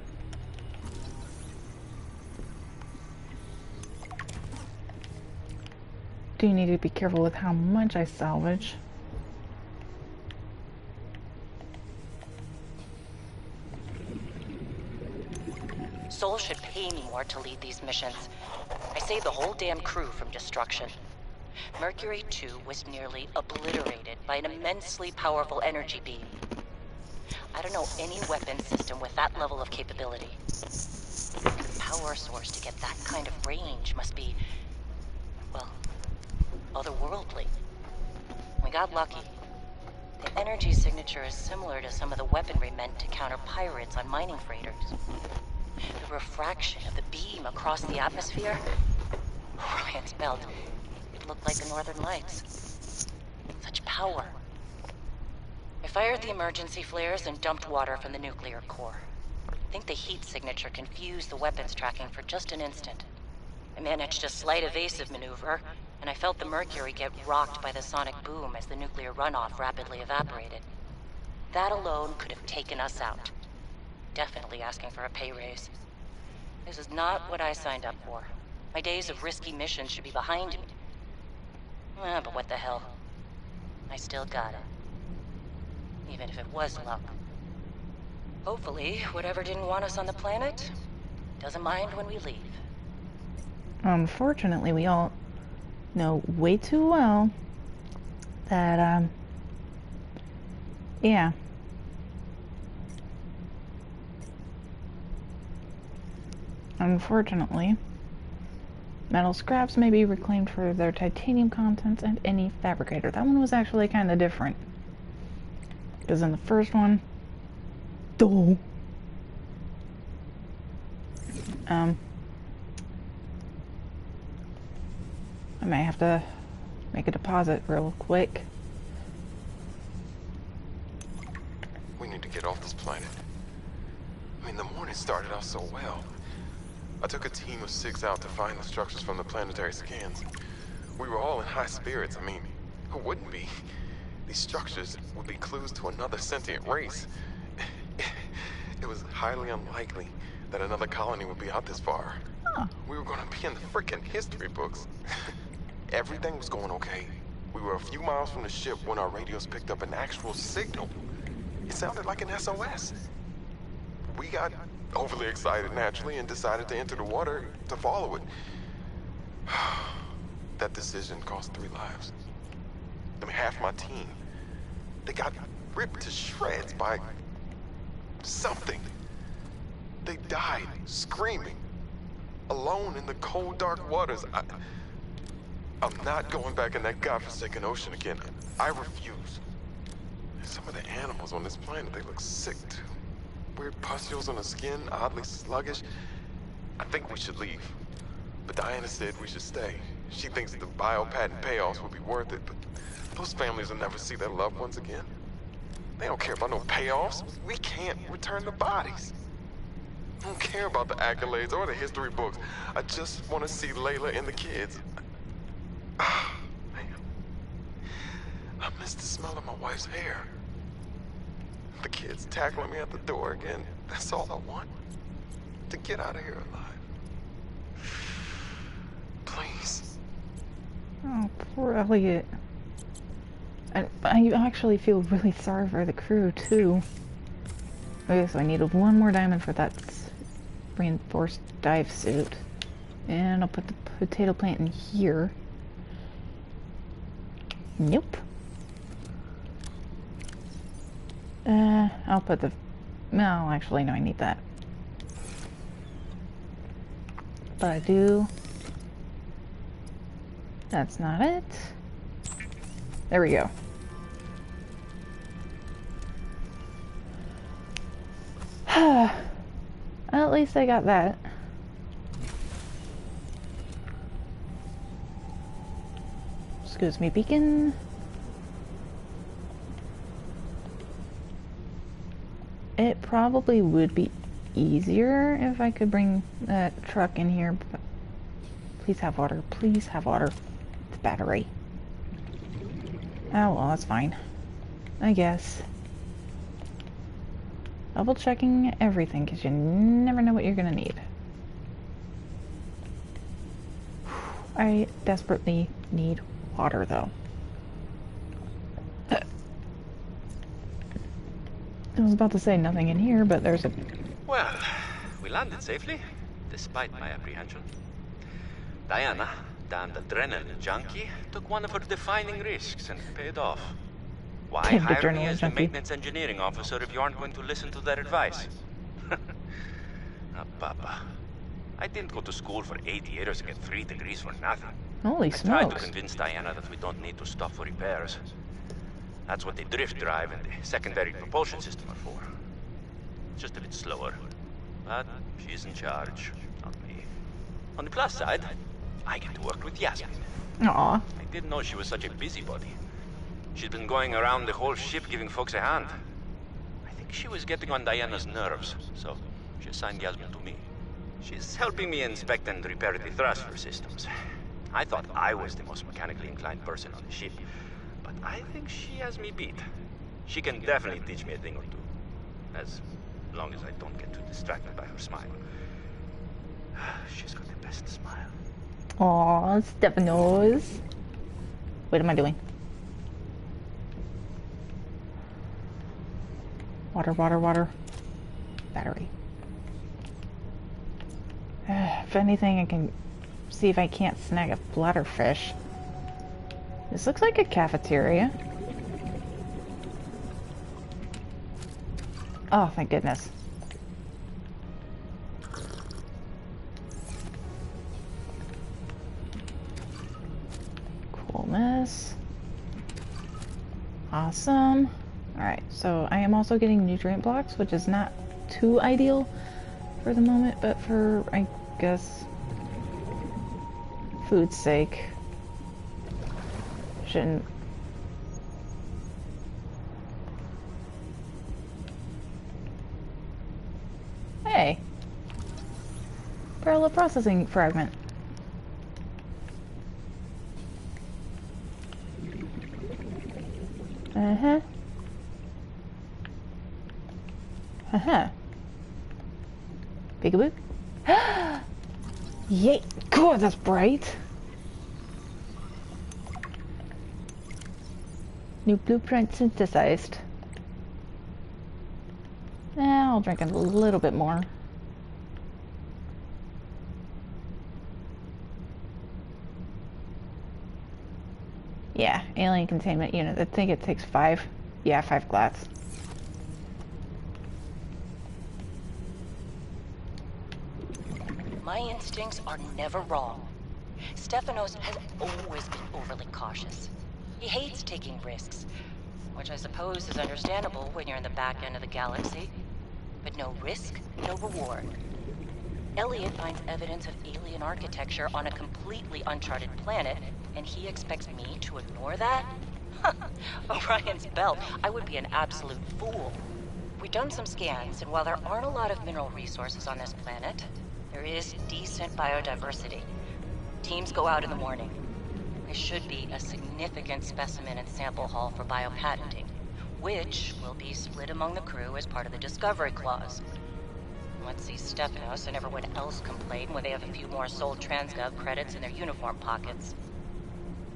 Speaker 1: Do need to be careful with how much I salvage.
Speaker 8: Sol should pay me more to lead these missions. I saved the whole damn crew from destruction. Mercury 2 was nearly obliterated by an immensely powerful energy beam. I don't know any weapon system with that level of capability. The power source to get that kind of range must be, well, otherworldly. We got lucky. The energy signature is similar to some of the weaponry meant to counter pirates on mining freighters. The refraction of the beam across the atmosphere? Ryan's belt. It looked like the Northern Lights. Such power. I fired the emergency flares and dumped water from the nuclear core. I think the heat signature confused the weapons tracking for just an instant. I managed a slight evasive maneuver, and I felt the Mercury get rocked by the sonic boom as the nuclear runoff rapidly evaporated. That alone could have taken us out. Definitely asking for a pay raise. This is not what I signed up for. My days of risky missions should be behind me. But what the hell? I still got it. Even if it was luck. Hopefully, whatever didn't want us on the planet doesn't mind when we leave.
Speaker 1: Unfortunately, we all know way too well that, yeah. Unfortunately, metal scraps may be reclaimed for their titanium contents and any fabricator. That one was actually kind of different. Because in the first one, I might have to make a deposit real quick.
Speaker 14: We need to get off this planet. I mean, the morning started out so well. I took a team of 6 out to find the structures from the planetary scans. We were all in high spirits. I mean, who wouldn't be? These structures would be clues to another sentient race. It was highly unlikely that another colony would be out this far.
Speaker 1: Huh.
Speaker 14: We were gonna be in the frickin' history books. Everything was going okay. We were a few miles from the ship when our radios picked up an actual signal. It sounded like an SOS. We got overly excited naturally and decided to enter the water to follow it. That decision cost 3 lives. I mean, half my team. They got ripped to shreds by something. They died screaming, alone in the cold, dark waters. I'm not going back in that godforsaken ocean again. I refuse. Some of the animals on this planet, they look sick too. Weird pustules on the skin, oddly sluggish. I think we should leave. But Diana said we should stay. She thinks the biopatent payoffs will be worth it, but those families will never see their loved ones again. They don't care about no payoffs. We can't return the bodies. I don't care about the accolades or the history books. I just want to see Layla and the kids. Man. I miss the smell of my wife's hair. The kids tackling me at the door again. That's all I want. To get out of here alive. Please.
Speaker 1: Oh, poor Elliot. I actually feel really sorry for the crew, too. Okay, so I needed 1 more diamond for that reinforced dive suit. And I'll put the potato plant in here. Nope. I'll put the... No, actually, no, I need that. But I do... That's not it. There we go. At least I got that. Excuse me, beacon. It probably would be easier if I could bring that truck in here, but please have water. Please have water. It's battery. Oh, well, that's fine. I guess. Double checking everything, because you never know what you're gonna need. I desperately need water, though. I was about to say nothing in here, but there's a...
Speaker 15: Well, we landed safely, despite my apprehension. Diana, damned adrenaline junkie, took one of her defining risks and paid off. Why hire me as the maintenance engineering officer if you aren't going to listen to their advice? Papa. I didn't go to school for 8 years and get 3 degrees for nothing.
Speaker 1: Holy smokes.
Speaker 15: I tried to convince Diana that we don't need to stop for repairs. That's what the drift drive and the secondary propulsion system are for. Just a bit slower. But she's in charge, not me. On the plus side, I get to work with Yasmin.
Speaker 1: Aww.
Speaker 15: I didn't know she was such a busybody. She's been going around the whole ship giving folks a hand. I think she was getting on Diana's nerves, so she assigned Yasmin to me. She's helping me inspect and repair the thruster systems. I thought I was the most mechanically inclined person on the ship, but I think she has me beat. She can definitely teach me a thing or two, as long as I don't get too distracted by her smile. She's got the best smile.
Speaker 1: Aw, Stephanos. What am I doing? Water, water, water. Battery. If anything, I can see if I can't snag a bladderfish. This looks like a cafeteria. Oh, thank goodness. Coolness. Awesome. Alright, so I am also getting nutrient blocks, which is not too ideal for the moment, but for, I guess, food's sake. Shouldn't. Hey! Parallel processing fragment. Uh-huh. Uh-huh. Peekaboo. Yay! Cool, that's bright. New blueprint synthesized. I'll drink a little bit more. Yeah, alien containment unit. I think it takes 5. Yeah, 5 glats.
Speaker 8: My instincts are never wrong. Stephanos has always been overly cautious. He hates taking risks, which I suppose is understandable when you're in the back end of the galaxy. But no risk, no reward. Elliot finds evidence of alien architecture on a completely uncharted planet, and he expects me to ignore that? Orion's belt, I would be an absolute fool. We've done some scans, and while there aren't a lot of mineral resources on this planet, there is decent biodiversity. Teams go out in the morning. There should be a significant specimen and sample haul for biopatenting, which will be split among the crew as part of the Discovery Clause. Let's see Stephanos and everyone else complain when they have a few more sold Transgov credits in their uniform pockets.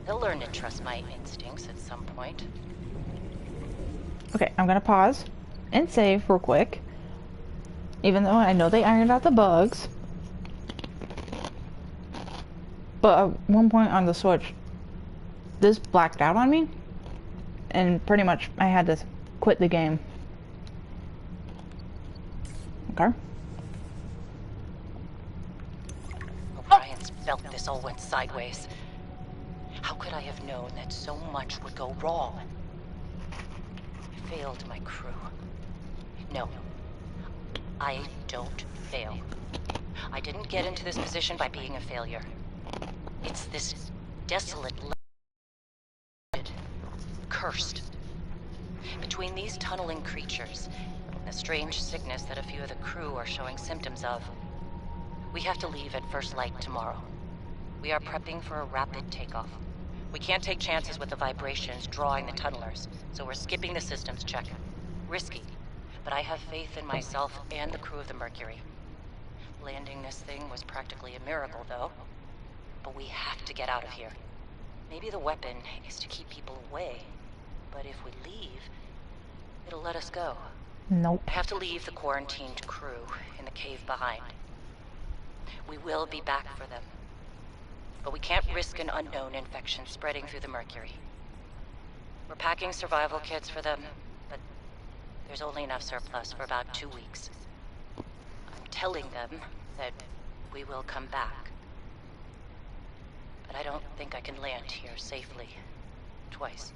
Speaker 8: They'll learn to trust my instincts at some point.
Speaker 1: Okay, I'm gonna pause and save real quick. Even though I know they ironed out the bugs. But at one point on the Switch, this blacked out on me. And pretty much I had to quit the game. Okay.
Speaker 8: O'Brien's belt, this all went sideways. How could I have known that so much would go wrong? I failed my crew. No. I don't fail. I didn't get into this position by being a failure. It's this desolate, cursed. Between these tunneling creatures, and the strange sickness that a few of the crew are showing symptoms of, we have to leave at first light tomorrow. We are prepping for a rapid takeoff. We can't take chances with the vibrations drawing the tunnelers, so we're skipping the systems check. Risky, but I have faith in myself and the crew of the Mercury. Landing this thing was practically a miracle, though. But we have to get out of here. Maybe the weapon is to keep people away, but if we leave, it'll let us go.
Speaker 1: Nope.
Speaker 8: I have to leave the quarantined crew in the cave behind. We will be back for them. But we can't risk an unknown infection spreading through the Mercury. We're packing survival kits for them, but there's only enough surplus for about 2 weeks. I'm telling them that we will come back. But I don't think I can land here safely. Twice.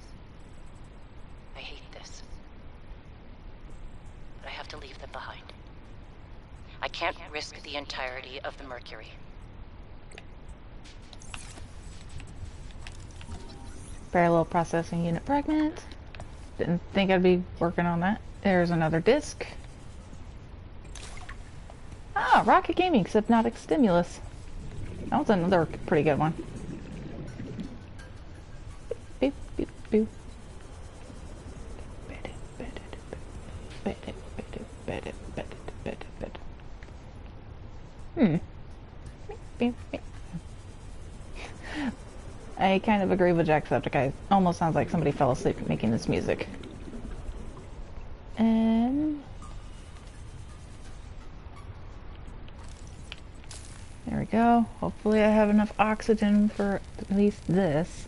Speaker 8: I hate this. But I have to leave them behind. I can't risk the entirety of the Mercury.
Speaker 1: Parallel processing unit fragment. Didn't think I'd be working on that. There's another disc. Ah, Rocket Gaming Subnautica Stimulus. That was another pretty good one. Boop, boop, boop. I kind of agree with Jacksepticeye. It almost sounds like somebody fell asleep making this music. And there we go. Hopefully I have enough oxygen for at least this.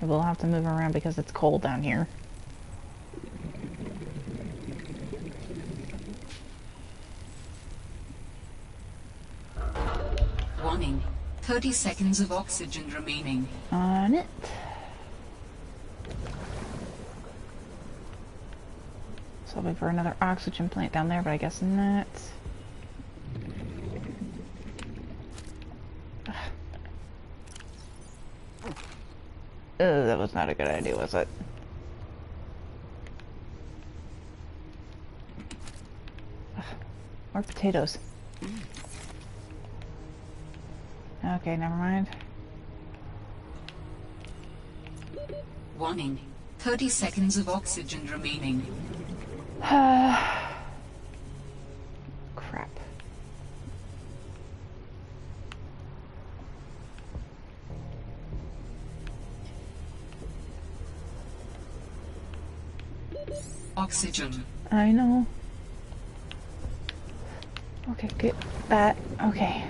Speaker 1: I will have to move around because it's cold down here.
Speaker 4: Warning. 30 seconds of oxygen remaining.
Speaker 1: On it. So I'll wait for another oxygen plant down there, but I guess not. Oh, that was not a good idea, was it? Ugh, more potatoes. Okay, never mind.
Speaker 4: Warning. 30 seconds of oxygen remaining.
Speaker 1: Crap.
Speaker 4: Oxygen.
Speaker 1: I know. Okay, get that. Okay.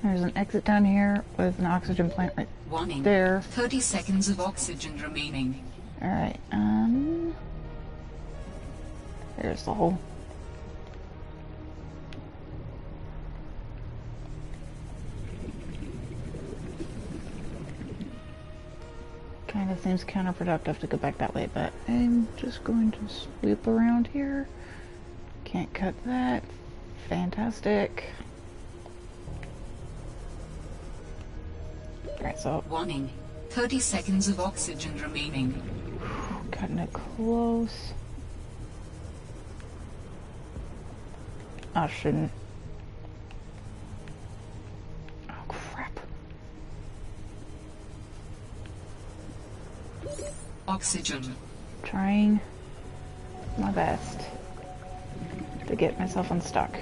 Speaker 1: There's an exit down here with an oxygen plant right
Speaker 4: Warning.
Speaker 1: there.
Speaker 4: 30 seconds of oxygen remaining.
Speaker 1: Alright, there's the hole. Kind of seems counterproductive to go back that way, but I'm just going to swoop around here. Can't cut that. Fantastic. Alright, so...
Speaker 4: Warning. 30 seconds of oxygen remaining.
Speaker 1: Cutting it close. I shouldn't. Oh, crap.
Speaker 4: Oxygen.
Speaker 1: Trying my best to get myself unstuck.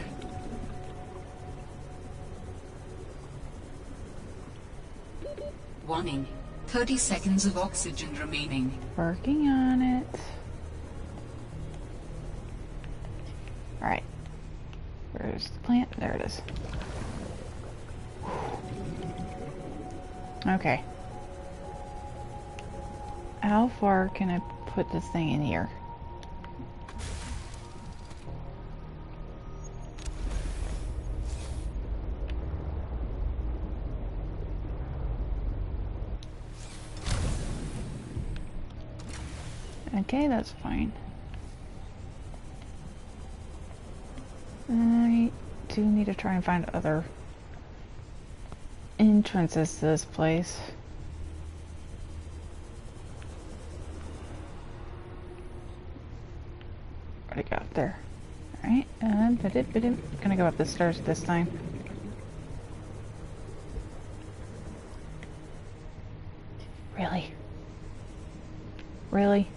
Speaker 4: Warning. 30 seconds of oxygen remaining.
Speaker 1: Working on it. Alright. Where's the plant? There it is. Okay. How far can I put this thing in here? Okay, that's fine. I do need to try and find other entrances to this place. Where'd it go up there? Alright, gonna go up the stairs this time. Really? Really?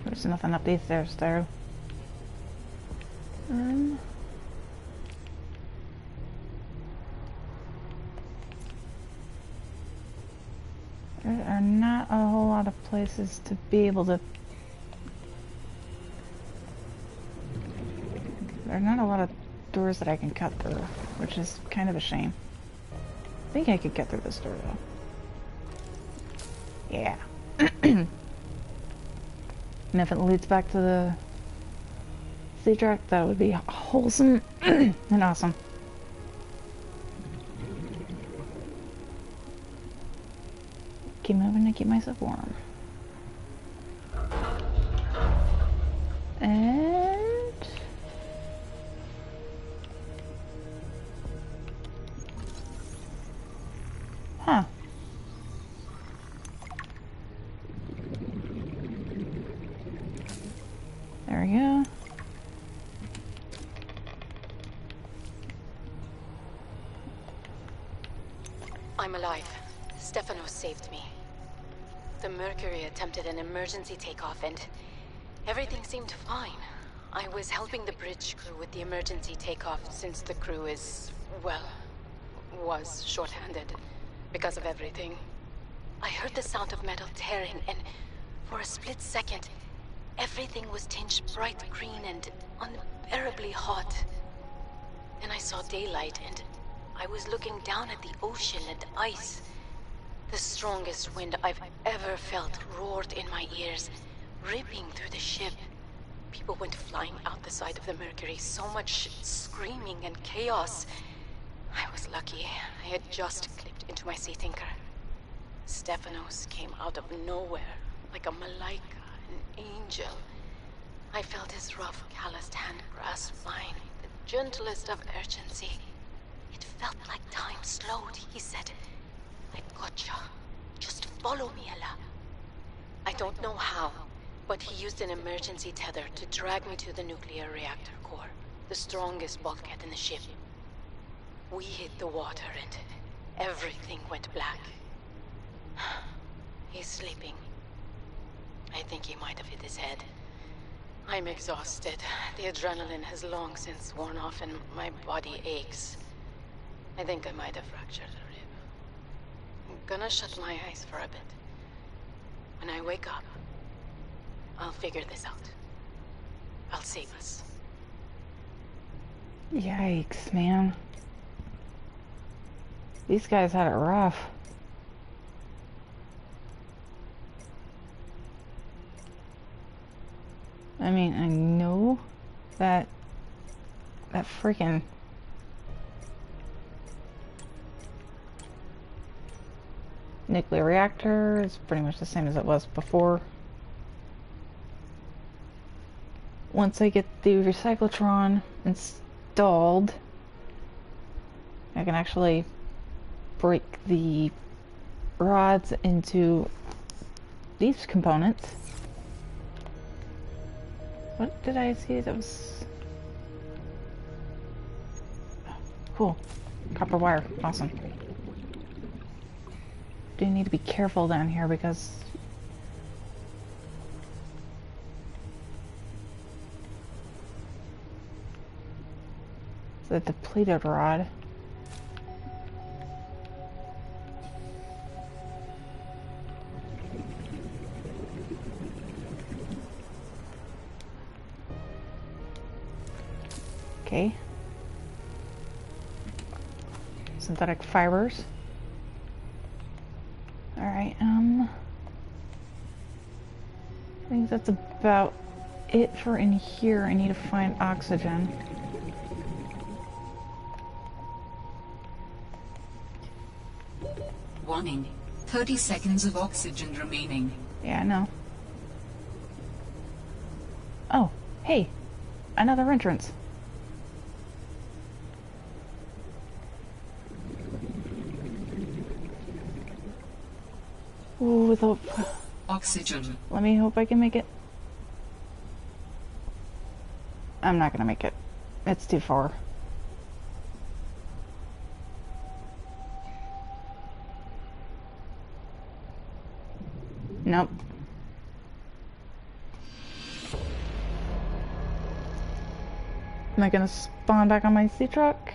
Speaker 1: There's nothing up these stairs, though. There are not a whole lot of places to be able to... There are not a lot of doors that I can cut through, which is kind of a shame. I think I could get through this door, though. Yeah. And if it leads back to the sea track, that would be wholesome and awesome. Keep moving to keep myself warm. And... Huh. There we go.
Speaker 16: I'm alive. Stefanos saved me. The Mercury attempted an emergency takeoff and everything seemed fine. I was helping the bridge crew with the emergency takeoff since the crew is, well, was short-handed because of everything. I heard the sound of metal tearing and for a split second, everything was tinged bright green and unbearably hot. Then I saw daylight and I was looking down at the ocean and ice. The strongest wind I've ever felt roared in my ears, ripping through the ship. People went flying out the side of the Mercury, so much screaming and chaos. I was lucky. I had just clipped into my sea tinker. Stefanos came out of nowhere, like a malaika, an angel. I felt his rough, calloused hand grasp mine, the gentlest of urgency. It felt like time slowed. He said, "I gotcha. Just follow me, Ella." I don't know how, but he used an emergency tether to drag me to the nuclear reactor core, the strongest bulkhead in the ship. We hit the water and everything went black. He's sleeping. I think he might have hit his head. I'm exhausted. The adrenaline has long since worn off and my body aches. I think I might have fractured a rib. I'm gonna shut my eyes for a bit. When I wake up, I'll figure this out. I'll save us.
Speaker 1: Yikes, man. These guys had it rough. I mean, I know that freaking nuclear reactor is pretty much the same as it was before. Once I get the recyclotron installed, I can actually break the rods into these components. What did I see? That was... cool. Copper wire. Awesome. Do need to be careful down here because... it's a depleted rod. Okay. Synthetic fibers. Alright, I think that's about it for in here. I need to find oxygen.
Speaker 4: Warning. 30 seconds of oxygen remaining.
Speaker 1: Yeah, I know. Oh, hey. Another entrance. Ooh, with hope.
Speaker 4: Oxygen.
Speaker 1: Let me hope I can make it. I'm not gonna make it. It's too far. Nope. Am I gonna spawn back on my sea truck?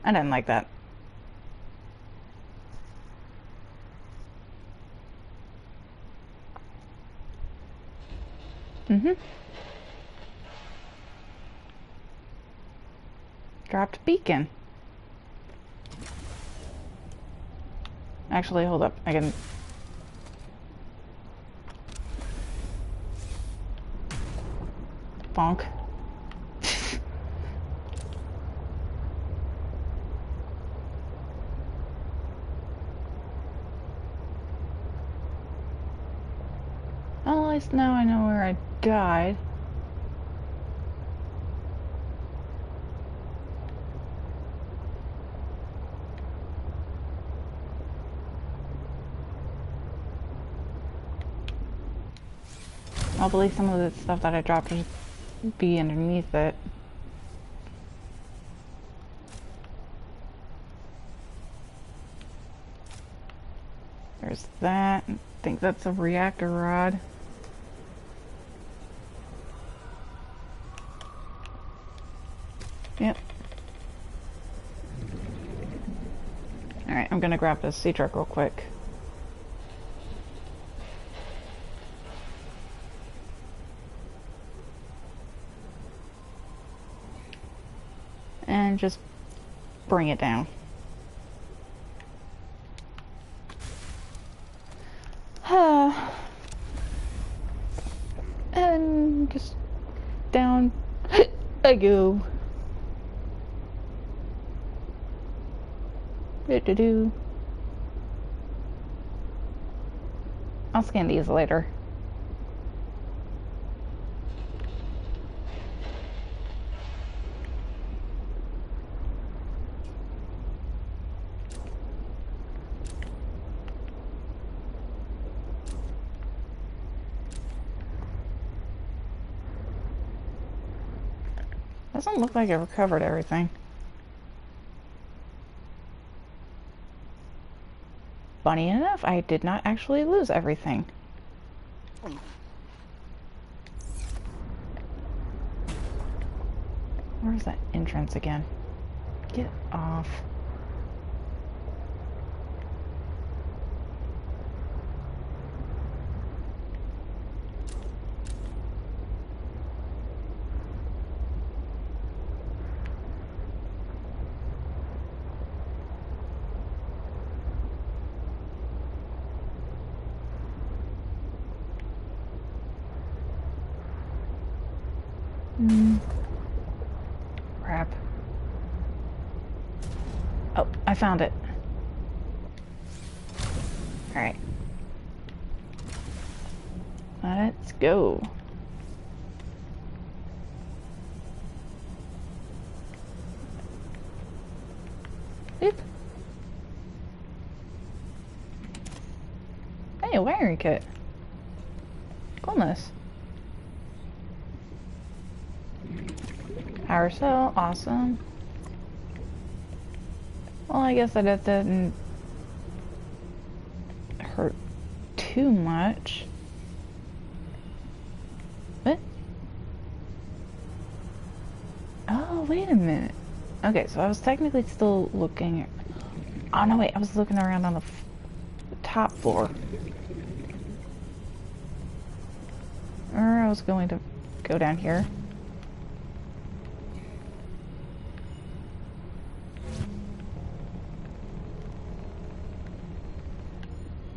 Speaker 1: I didn't like that. Dropped beacon. Actually, hold up. I can... bonk. Well, at least now I know where I died. I believe some of the stuff that I dropped would be underneath it. There's that. I think that's a reactor rod. Yep. Alright, I'm gonna grab this sea truck real quick. And just bring it down. And just down I go. Do. I'll scan these later. Doesn't look like I recovered everything. Funny enough, I did not actually lose everything. Where's that entrance again? Get off. Crap. Oh, I found it. Alright. Let's go. Beep. Hey, a wiring kit. Coolness. Power cell, awesome. Well, I guess that didn't hurt too much. What? Oh, wait a minute. Okay, so I was technically still looking at... Oh, no, wait, I was looking around on the top floor. Or I was going to go down here.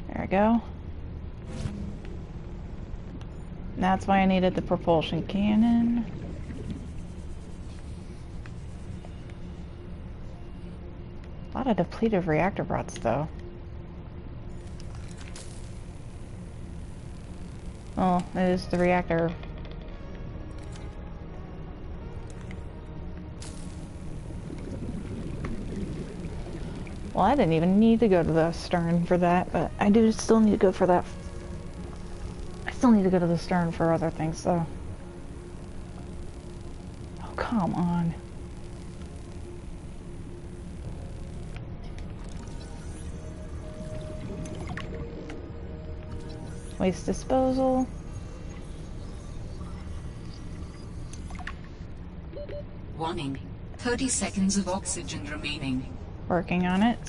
Speaker 1: There we go. That's why I needed the propulsion cannon. A lot of depleted reactor rods, though. Oh, it is the reactor. Well, I didn't even need to go to the stern for that, but I do still need to go for that. I still need to go to the stern for other things, so. Oh, come on. Waste disposal.
Speaker 4: Warning. 30 seconds of oxygen remaining.
Speaker 1: Working on it.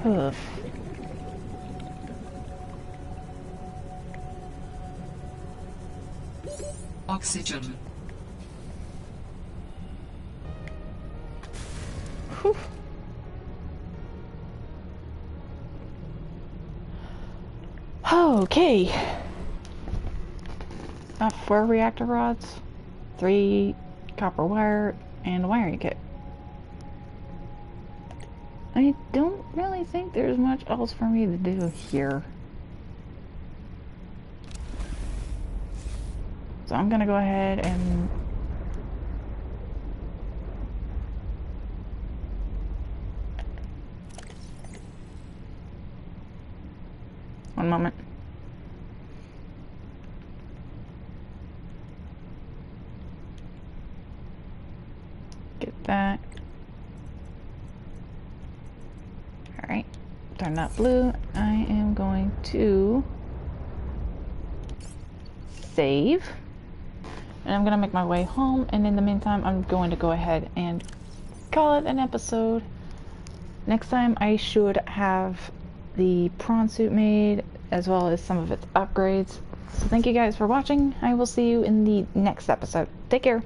Speaker 1: Oof.
Speaker 4: Oxygen.
Speaker 1: Whew. Okay. Got 4 reactor rods, 3 copper wire, and a wiring kit. I don't really think there's much else for me to do here. So I'm gonna go ahead and One moment. Get that. Alright. Turn that blue. I am going to save. And I'm going to make my way home. And in the meantime, I'm going to go ahead and call it an episode. Next time, I should have the prawn suit made, as well as some of its upgrades. So thank you guys for watching. I will see you in the next episode. Take care.